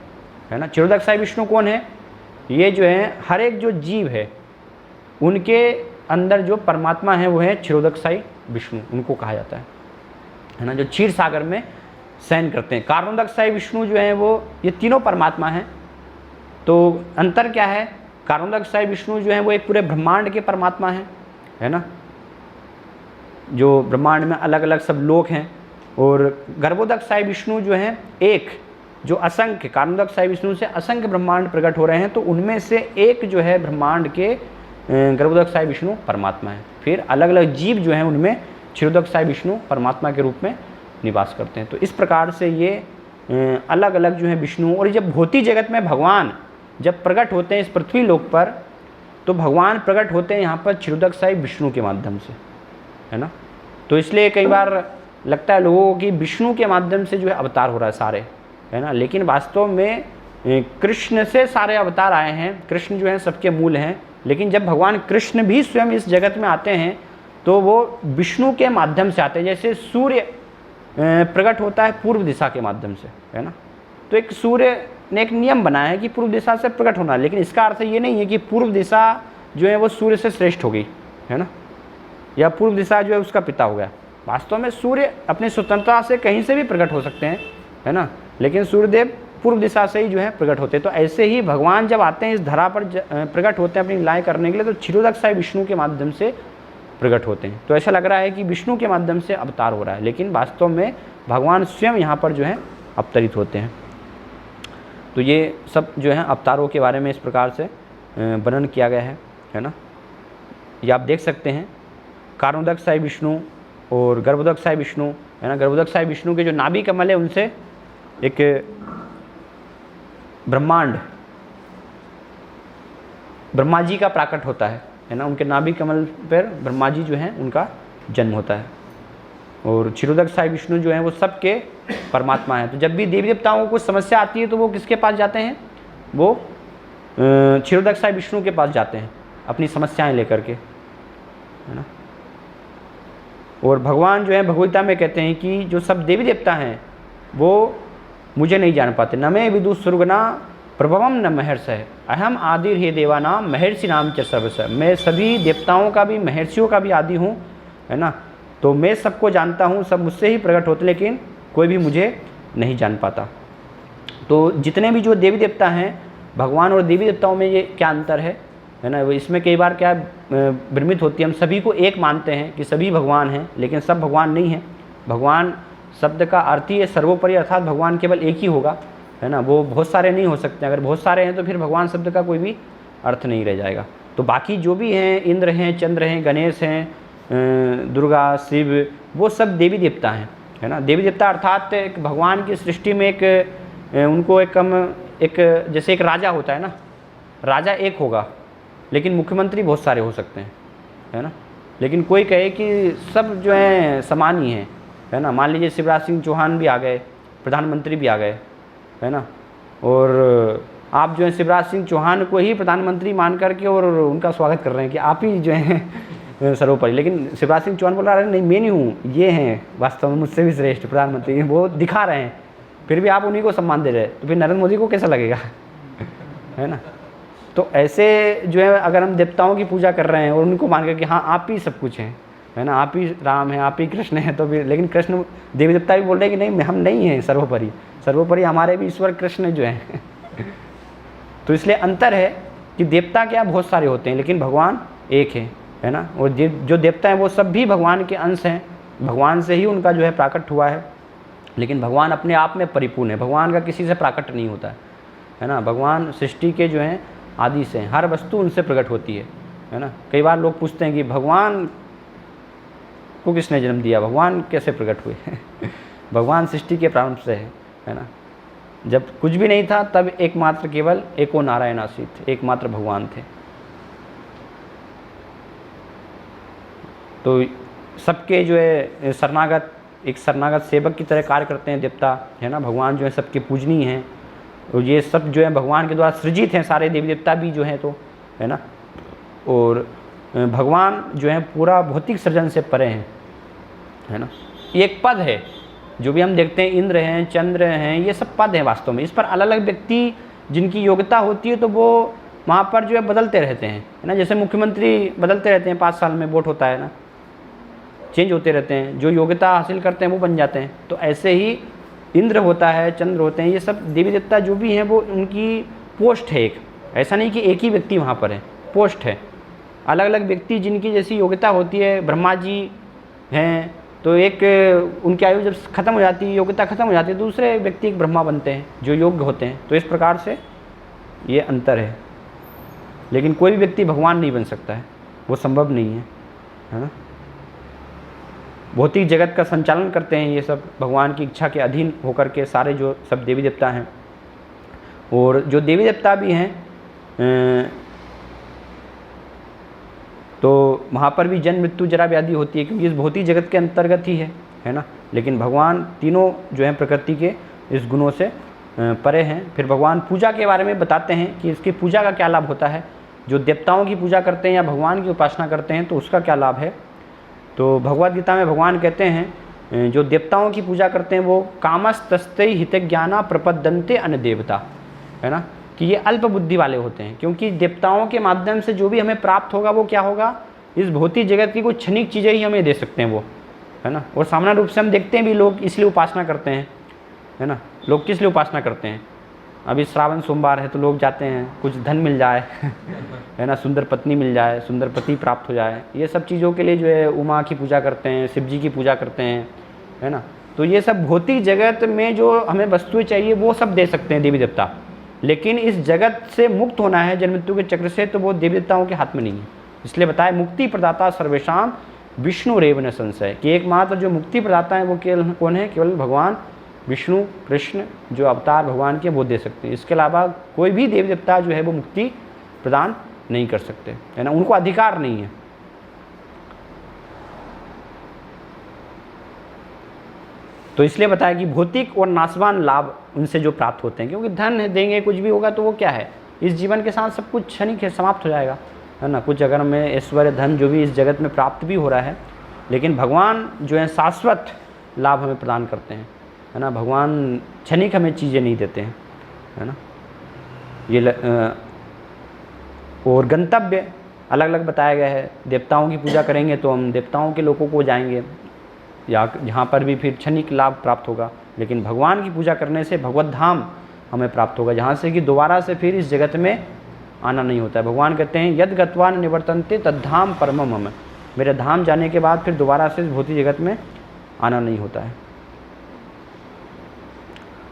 है ना। क्षीरोदकसाय विष्णु कौन है, ये जो है हर एक जो जीव है उनके अंदर जो परमात्मा है वो है क्षीरोदकशाही विष्णु, उनको कहा जाता है ना, जो क्षीर सागर में शयन करते हैं। कारणोदकशाही विष्णु जो है वो, ये तीनों परमात्मा हैं। तो अंतर क्या है, कारणोदकशाही विष्णु जो है वो एक पूरे ब्रह्मांड के परमात्मा हैं, है ना, जो ब्रह्मांड में अलग अलग सब लोक हैं। और गर्भोदकशाही विष्णु जो है एक, जो असंख्य, कारणोदकशाही विष्णु से असंख्य ब्रह्मांड प्रकट हो रहे हैं, तो उनमें से एक जो है ब्रह्मांड के गर्भोदकशाही विष्णु परमात्मा है। फिर अलग अलग जीव जो हैं उनमें क्षीरोदकशाही विष्णु परमात्मा के रूप में निवास करते हैं। तो इस प्रकार से ये अलग अलग जो है विष्णु, और जब भौतिक जगत में भगवान जब प्रकट होते हैं इस पृथ्वी लोक पर, तो भगवान प्रकट होते हैं यहाँ पर क्षीरोदकशाही विष्णु के माध्यम से, है ना। तो इसलिए कई बार लगता है लोगों को कि विष्णु के माध्यम से जो है अवतार हो रहा है सारे, है ना, लेकिन वास्तव में कृष्ण से सारे अवतार आए हैं। कृष्ण जो है सबके मूल हैं, लेकिन जब भगवान कृष्ण भी स्वयं इस जगत में आते हैं तो वो विष्णु के माध्यम से आते हैं। जैसे सूर्य प्रकट होता है पूर्व दिशा के माध्यम से, है ना, तो एक सूर्य ने एक नियम बनाया है कि पूर्व दिशा से प्रकट होना, लेकिन इसका अर्थ ये नहीं है कि पूर्व दिशा जो है वो सूर्य से श्रेष्ठ हो गई, है ना, या पूर्व दिशा जो है उसका पिता हो गया। वास्तव में सूर्य अपनी स्वतंत्रता से कहीं से भी प्रकट हो सकते हैं, है ना, लेकिन सूर्यदेव पूर्व दिशा से ही जो है प्रकट होते हैं। तो ऐसे ही भगवान जब आते हैं इस धरा पर प्रकट होते हैं अपनी लीलाएं करने के लिए, तो क्षीरोदकशाही विष्णु के माध्यम से प्रकट होते हैं। तो ऐसा लग रहा है कि विष्णु के माध्यम से अवतार हो रहा है, लेकिन वास्तव में भगवान स्वयं यहाँ पर जो है अवतरित होते हैं। तो ये सब जो है अवतारों के बारे में इस प्रकार से वर्णन किया गया है ना। ये आप देख सकते हैं कारणोदकशाही विष्णु और गर्भोदकशाही विष्णु, है ना। गर्भोदकशाही विष्णु के जो नाभि कमल है उनसे एक ब्रह्मांड, ब्रह्मा जी का प्राकट होता है ना। उनके नाभि कमल पर ब्रह्मा जी जो हैं उनका जन्म होता है। और क्षीरोदकशाही विष्णु जो हैं वो सबके परमात्मा हैं। तो जब भी देवी देवताओं को कुछ समस्या आती है तो वो किसके पास जाते हैं, वो क्षीरोदकशाही विष्णु के पास जाते हैं अपनी समस्याएं लेकर के, है ना। और भगवान जो है भगवद्गीता में कहते हैं कि जो सब देवी देवता हैं वो मुझे नहीं जान पाते। न मैं विदु सुरगना प्रभवम न महर्षय अहम आदिर हे देवानाम महर्षि नाम च सर्वस। मैं सभी देवताओं का भी, महर्षियों का भी आदि हूँ, है ना। तो मैं सबको जानता हूँ, सब मुझसे ही प्रकट होते, लेकिन कोई भी मुझे नहीं जान पाता। तो जितने भी जो देवी देवता हैं, भगवान और देवी देवताओं में ये क्या अंतर है ना। वो इसमें कई बार क्या भ्रमित होती है, हम सभी को एक मानते हैं कि सभी भगवान हैं, लेकिन सब भगवान नहीं हैं। भगवान शब्द का अर्थ ही है सर्वोपरि, अर्थात भगवान केवल एक ही होगा, है ना। वो बहुत सारे नहीं हो सकते। अगर बहुत सारे हैं तो फिर भगवान शब्द का कोई भी अर्थ नहीं रह जाएगा। तो बाकी जो भी हैं, इंद्र हैं, चंद्र हैं, गणेश हैं, दुर्गा, शिव, वो सब देवी देवता हैं, है ना। देवी देवता अर्थात एक भगवान की सृष्टि में एक उनको एक जैसे एक राजा होता है ना, राजा एक होगा लेकिन मुख्यमंत्री बहुत सारे हो सकते हैं, है ना। लेकिन कोई कहे कि सब जो हैं समान ही हैं, है ना। मान लीजिए शिवराज सिंह चौहान भी आ गए, प्रधानमंत्री भी आ गए, है ना, और आप जो है शिवराज सिंह चौहान को ही प्रधानमंत्री मान करके और उनका स्वागत कर रहे हैं कि आप ही जो हैं सर्वोपरि। लेकिन शिवराज सिंह चौहान बोल रहा है नहीं मैं नहीं हूँ, ये हैं वास्तव में मुझसे भी श्रेष्ठ प्रधानमंत्री, वो दिखा रहे हैं, फिर भी आप उन्हीं को सम्मान दे रहे हैं, तो फिर नरेंद्र मोदी को कैसा लगेगा, है ना। तो ऐसे जो है अगर हम देवताओं की पूजा कर रहे हैं और उनको मान कर कि हाँ आप ही सब कुछ हैं, है ना, आप ही राम हैं, आप ही कृष्ण हैं, तो भी लेकिन कृष्ण देवी देवता भी बोल रहे हैं कि नहीं हम नहीं हैं सर्वोपरि, सर्वोपरि हमारे भी ईश्वर कृष्ण जो हैं। तो इसलिए अंतर है कि देवता क्या बहुत सारे होते हैं लेकिन भगवान एक है ना। और जो देवता हैं वो सब भी भगवान के अंश हैं, भगवान से ही उनका जो है प्राकट हुआ है, लेकिन भगवान अपने आप में परिपूर्ण है, भगवान का किसी से प्राकट नहीं होता है ना। भगवान सृष्टि के जो हैं आदि से हैं, हर वस्तु उनसे प्रकट होती है ना। कई बार लोग पूछते हैं कि भगवान को किसने जन्म दिया, भगवान कैसे प्रकट हुए। भगवान सृष्टि के प्रारंभ से है ना। जब कुछ भी नहीं था तब एकमात्र केवल एको नारायण आसीत, एकमात्र भगवान थे। तो सबके जो है शरणागत, एक शरणागत सेवक की तरह कार्य करते हैं देवता, है ना। भगवान जो है सबके पूजनीय हैं और ये सब जो है भगवान के द्वारा सृजित हैं, सारे देवी देवता भी जो हैं, तो है ना। और भगवान जो है पूरा भौतिक सृजन से परे हैं, है ना। ये एक पद है, जो भी हम देखते हैं इंद्र हैं, चंद्र हैं, ये सब पद हैं वास्तव में। इस पर अलग अलग व्यक्ति जिनकी योग्यता होती है तो वो वहाँ पर जो है बदलते रहते हैं, है ना। जैसे मुख्यमंत्री बदलते रहते हैं, 5 साल में वोट होता है ना, चेंज होते रहते हैं, जो योग्यता हासिल करते हैं वो बन जाते हैं। तो ऐसे ही इंद्र होता है, चंद्र होते हैं, ये सब देवी देवता जो भी हैं वो उनकी पोस्ट है एक, ऐसा नहीं कि एक ही व्यक्ति वहाँ पर है, पोस्ट है। अलग अलग व्यक्ति जिनकी जैसी योग्यता होती है, ब्रह्मा जी हैं तो एक उनकी आयु जब खत्म हो जाती है, योग्यता खत्म हो जाती है, दूसरे व्यक्ति एक ब्रह्मा बनते हैं जो योग्य होते हैं। तो इस प्रकार से ये अंतर है। लेकिन कोई भी व्यक्ति भगवान नहीं बन सकता है, वो संभव नहीं है ना। भौतिक जगत का संचालन करते हैं ये सब भगवान की इच्छा के अधीन होकर के, सारे जो सब देवी देवता हैं। और जो देवी देवता भी हैं तो वहाँ पर भी जन्म मृत्यु जरा व्याधि होती है, क्योंकि इस भौतिक जगत के अंतर्गत ही है ना। लेकिन भगवान तीनों जो हैं प्रकृति के इस गुणों से परे हैं। फिर भगवान पूजा के बारे में बताते हैं कि इसकी पूजा का क्या लाभ होता है। जो देवताओं की पूजा करते हैं या भगवान की उपासना करते हैं तो उसका क्या लाभ है। तो भगवद गीता में भगवान कहते हैं जो देवताओं की पूजा करते हैं वो कामस्तस्ते हितज्ञाना प्रपद्यन्ते अन्य देवता, है ना, कि ये अल्प बुद्धि वाले होते हैं। क्योंकि देवताओं के माध्यम से जो भी हमें प्राप्त होगा वो क्या होगा, इस भौतिक जगत की कुछ क्षणिक चीज़ें ही हमें दे सकते हैं वो, है ना। और सामान्य रूप से हम देखते हैं भी लोग इसलिए उपासना करते हैं, है ना। लोग किस लिए उपासना करते हैं, अभी श्रावण सोमवार है तो लोग जाते हैं कुछ धन मिल जाए है ना, सुंदर पत्नी मिल जाए, सुंदर पति प्राप्त हो जाए, ये सब चीज़ों के लिए जो है उमा की पूजा करते हैं, शिव जी की पूजा करते हैं, है ना। तो ये सब भौतिक जगत में जो हमें वस्तुएं चाहिए वो सब दे सकते हैं देवी देवता। लेकिन इस जगत से मुक्त होना है जन्म मृत्यु के चक्र से, तो वो देवी देवताओं के हाथ में नहीं है। इसलिए बताया मुक्ति प्रदाता सर्वेशाम विष्णु रेव न संशय, कि एकमात्र जो मुक्ति प्रदाता है वो केवल कौन है, केवल भगवान विष्णु कृष्ण जो अवतार भगवान के वो दे सकते हैं। इसके अलावा कोई भी देवी देवता जो है वो मुक्ति प्रदान नहीं कर सकते, है ना, उनको अधिकार नहीं है। तो इसलिए बताया कि भौतिक और नाशवान लाभ उनसे जो प्राप्त होते हैं, क्योंकि धन देंगे कुछ भी होगा तो वो क्या है, इस जीवन के साथ सब कुछ क्षणिक है, समाप्त हो जाएगा, है ना। कुछ अगर हमें ऐश्वर्य धन जो भी इस जगत में प्राप्त भी हो रहा है, लेकिन भगवान जो है शाश्वत लाभ हमें प्रदान करते हैं, है ना। भगवान क्षणिक हमें चीज़ें नहीं देते हैं, है ना। ये और गंतव्य अलग अलग बताया गया है। देवताओं की पूजा करेंगे तो हम देवताओं के लोगों को जाएंगे, या यहाँ पर भी फिर क्षणिक लाभ प्राप्त होगा। लेकिन भगवान की पूजा करने से भगवत धाम हमें प्राप्त होगा, जहाँ से कि दोबारा से फिर इस जगत में आना नहीं होता है। भगवान कहते हैं यद गत्वा न निवर्तन्ते तद्धाम परमम मम, मेरे धाम जाने के बाद फिर दोबारा से इस भौतिक जगत में आना नहीं होता है।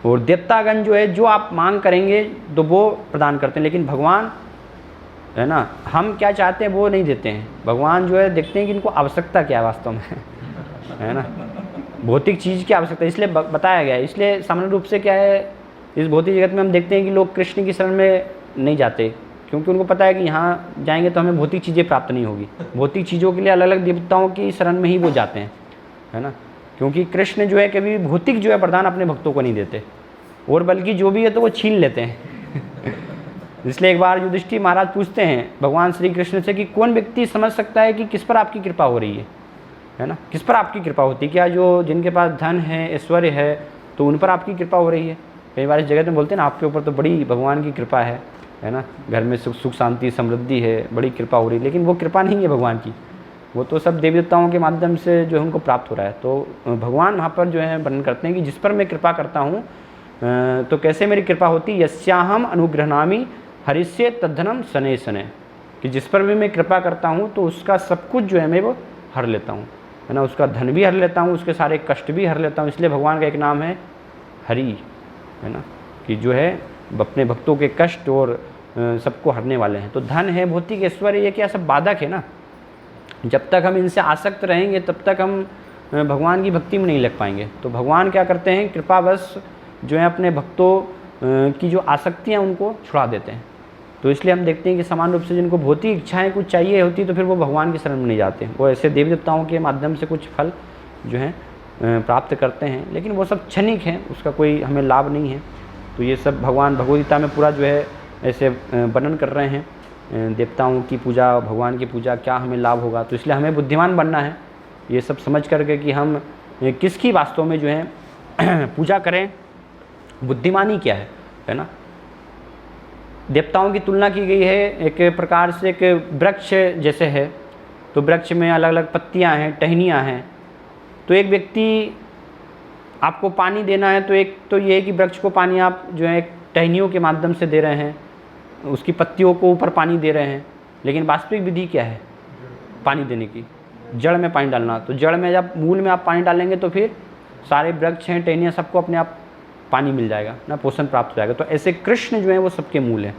और देवतागण जो है जो आप मांग करेंगे तो वो प्रदान करते हैं, लेकिन भगवान, है ना, हम क्या चाहते हैं वो नहीं देते हैं। भगवान जो है देखते हैं कि इनको आवश्यकता क्या है वास्तव में है ना, भौतिक चीज़ की आवश्यकता, इसलिए बताया गया है। इसलिए सामान्य रूप से क्या है, इस भौतिक जगत में हम देखते हैं कि लोग कृष्ण की शरण में नहीं जाते, क्योंकि उनको पता है कि यहाँ जाएंगे तो हमें भौतिक चीज़ें प्राप्त नहीं होगी। भौतिक चीज़ों के लिए अलग अलग देवताओं की शरण में ही वो जाते हैं, है ना। क्योंकि कृष्ण जो है कभी भौतिक जो है वरदान अपने भक्तों को नहीं देते, और बल्कि जो भी है तो वो छीन लेते हैं इसलिए एक बार युधिष्ठिर महाराज पूछते हैं भगवान श्री कृष्ण से कि कौन व्यक्ति समझ सकता है कि किस पर आपकी कृपा हो रही है ना, किस पर आपकी कृपा होती है, क्या जो जिनके पास धन है, ऐश्वर्य है, तो उन पर आपकी कृपा हो रही है। कई बार इस जगत में बोलते हैं ना आपके ऊपर तो बड़ी भगवान की कृपा है ना, घर में सुख शांति समृद्धि है, बड़ी कृपा हो रही है। लेकिन वो कृपा नहीं है भगवान की, वो तो सब देवी देवताओं के माध्यम से जो है उनको प्राप्त हो रहा है। तो भगवान वहाँ पर जो है वर्णन करते हैं कि जिस पर मैं कृपा करता हूँ तो कैसे मेरी कृपा होती, यस्याहम अनुग्रहणामि हरिष्ये तद्धनम शनैः शनैः, कि जिस पर भी मैं कृपा करता हूँ तो उसका सब कुछ जो है मैं वो हर लेता हूँ, है ना, उसका धन भी हर लेता हूँ, उसके सारे कष्ट भी हर लेता हूँ। इसलिए भगवान का एक नाम है हरि, है ना, कि जो है अपने भक्तों के कष्ट और सबको हरने वाले हैं। तो धन है, भौतिक ऐश्वर्य, ये क्या सब बाधक है ना। जब तक हम इनसे आसक्त रहेंगे तब तक हम भगवान की भक्ति में नहीं लग पाएंगे। तो भगवान क्या करते हैं, कृपावश जो है अपने भक्तों की जो आसक्तियाँ उनको छुड़ा देते हैं। तो इसलिए हम देखते हैं कि समान रूप से जिनको भौतिक इच्छाएं कुछ चाहिए होती तो फिर वो भगवान की शरण में नहीं जाते, वो ऐसे देवी देवताओं के माध्यम से कुछ फल जो है प्राप्त करते हैं, लेकिन वो सब क्षणिक है, उसका कोई हमें लाभ नहीं है। तो ये सब भगवान भगवद गीता में पूरा जो है ऐसे वर्णन कर रहे हैं देवताओं की पूजा, भगवान की पूजा, क्या हमें लाभ होगा। तो इसलिए हमें बुद्धिमान बनना है, ये सब समझ करके कि हम किसकी वास्तव में जो है पूजा करें, बुद्धिमानी क्या है ना। देवताओं की तुलना की गई है एक प्रकार से, एक वृक्ष जैसे है। तो वृक्ष में अलग अलग पत्तियां हैं, टहनियां हैं। तो एक व्यक्ति आपको पानी देना है तो एक तो ये है कि वृक्ष को पानी आप जो है टहनियों के माध्यम से दे रहे हैं, उसकी पत्तियों को ऊपर पानी दे रहे हैं। लेकिन वास्तविक विधि क्या है पानी देने की? जड़ में पानी डालना। तो जड़ में जब मूल में आप पानी डालेंगे तो फिर सारे वृक्ष हैं, टहनियाँ, सबको अपने आप पानी मिल जाएगा ना, पोषण प्राप्त हो जाएगा। तो ऐसे कृष्ण जो है वो सबके मूल हैं।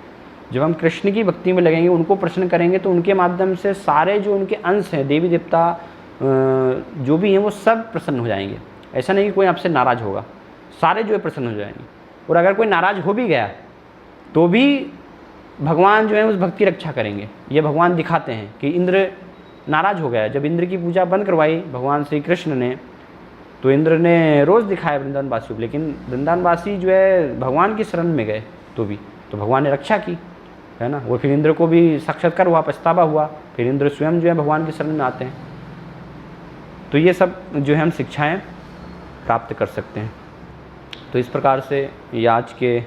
जब हम कृष्ण की भक्ति में लगेंगे, उनको प्रसन्न करेंगे, तो उनके माध्यम से सारे जो उनके अंश हैं, देवी देवता जो भी हैं, वो सब प्रसन्न हो जाएंगे। ऐसा नहीं कि कोई आपसे नाराज़ होगा, सारे जो है प्रसन्न हो जाएंगे। और अगर कोई नाराज़ हो भी गया तो भी भगवान जो है उस भक्ति रक्षा करेंगे। ये भगवान दिखाते हैं कि इंद्र नाराज़ हो गया, जब इंद्र की पूजा बंद करवाई भगवान श्री कृष्ण ने, तो इंद्र ने रोज़ दिखाया वृंदावनवासियों को। लेकिन वृंदावनवासी जो है भगवान की शरण में गए तो भगवान ने रक्षा की, है ना। वो फिर इंद्र को भी साक्षात्कार हुआ, पछतावा हुआ, फिर इंद्र स्वयं जो है भगवान की शरण में आते हैं। तो ये सब जो है हम शिक्षाएँ प्राप्त कर सकते हैं। तो इस प्रकार से ये आज के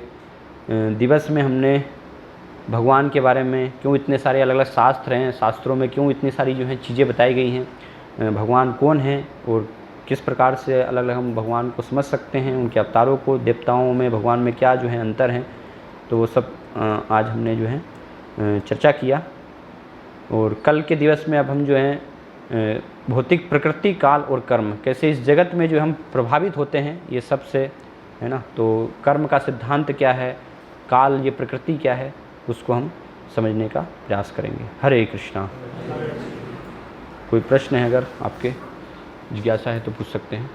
दिवस में हमने भगवान के बारे में, क्यों इतने सारे अलग अलग शास्त्र हैं, शास्त्रों में क्यों इतनी सारी जो हैं चीज़ें बताई गई हैं, भगवान कौन हैं और किस प्रकार से अलग अलग हम भगवान को समझ सकते हैं, उनके अवतारों को, देवताओं में भगवान में क्या जो है अंतर हैं, तो वो सब आज हमने जो है चर्चा किया। और कल के दिवस में अब हम जो है भौतिक प्रकृति, काल और कर्म, कैसे इस जगत में जो हम प्रभावित होते हैं ये सब से, है ना। तो कर्म का सिद्धांत क्या है, काल, ये प्रकृति क्या है, उसको हम समझने का प्रयास करेंगे। हरे कृष्णा। कोई प्रश्न है अगर आपके, जिज्ञासा है तो पूछ सकते हैं।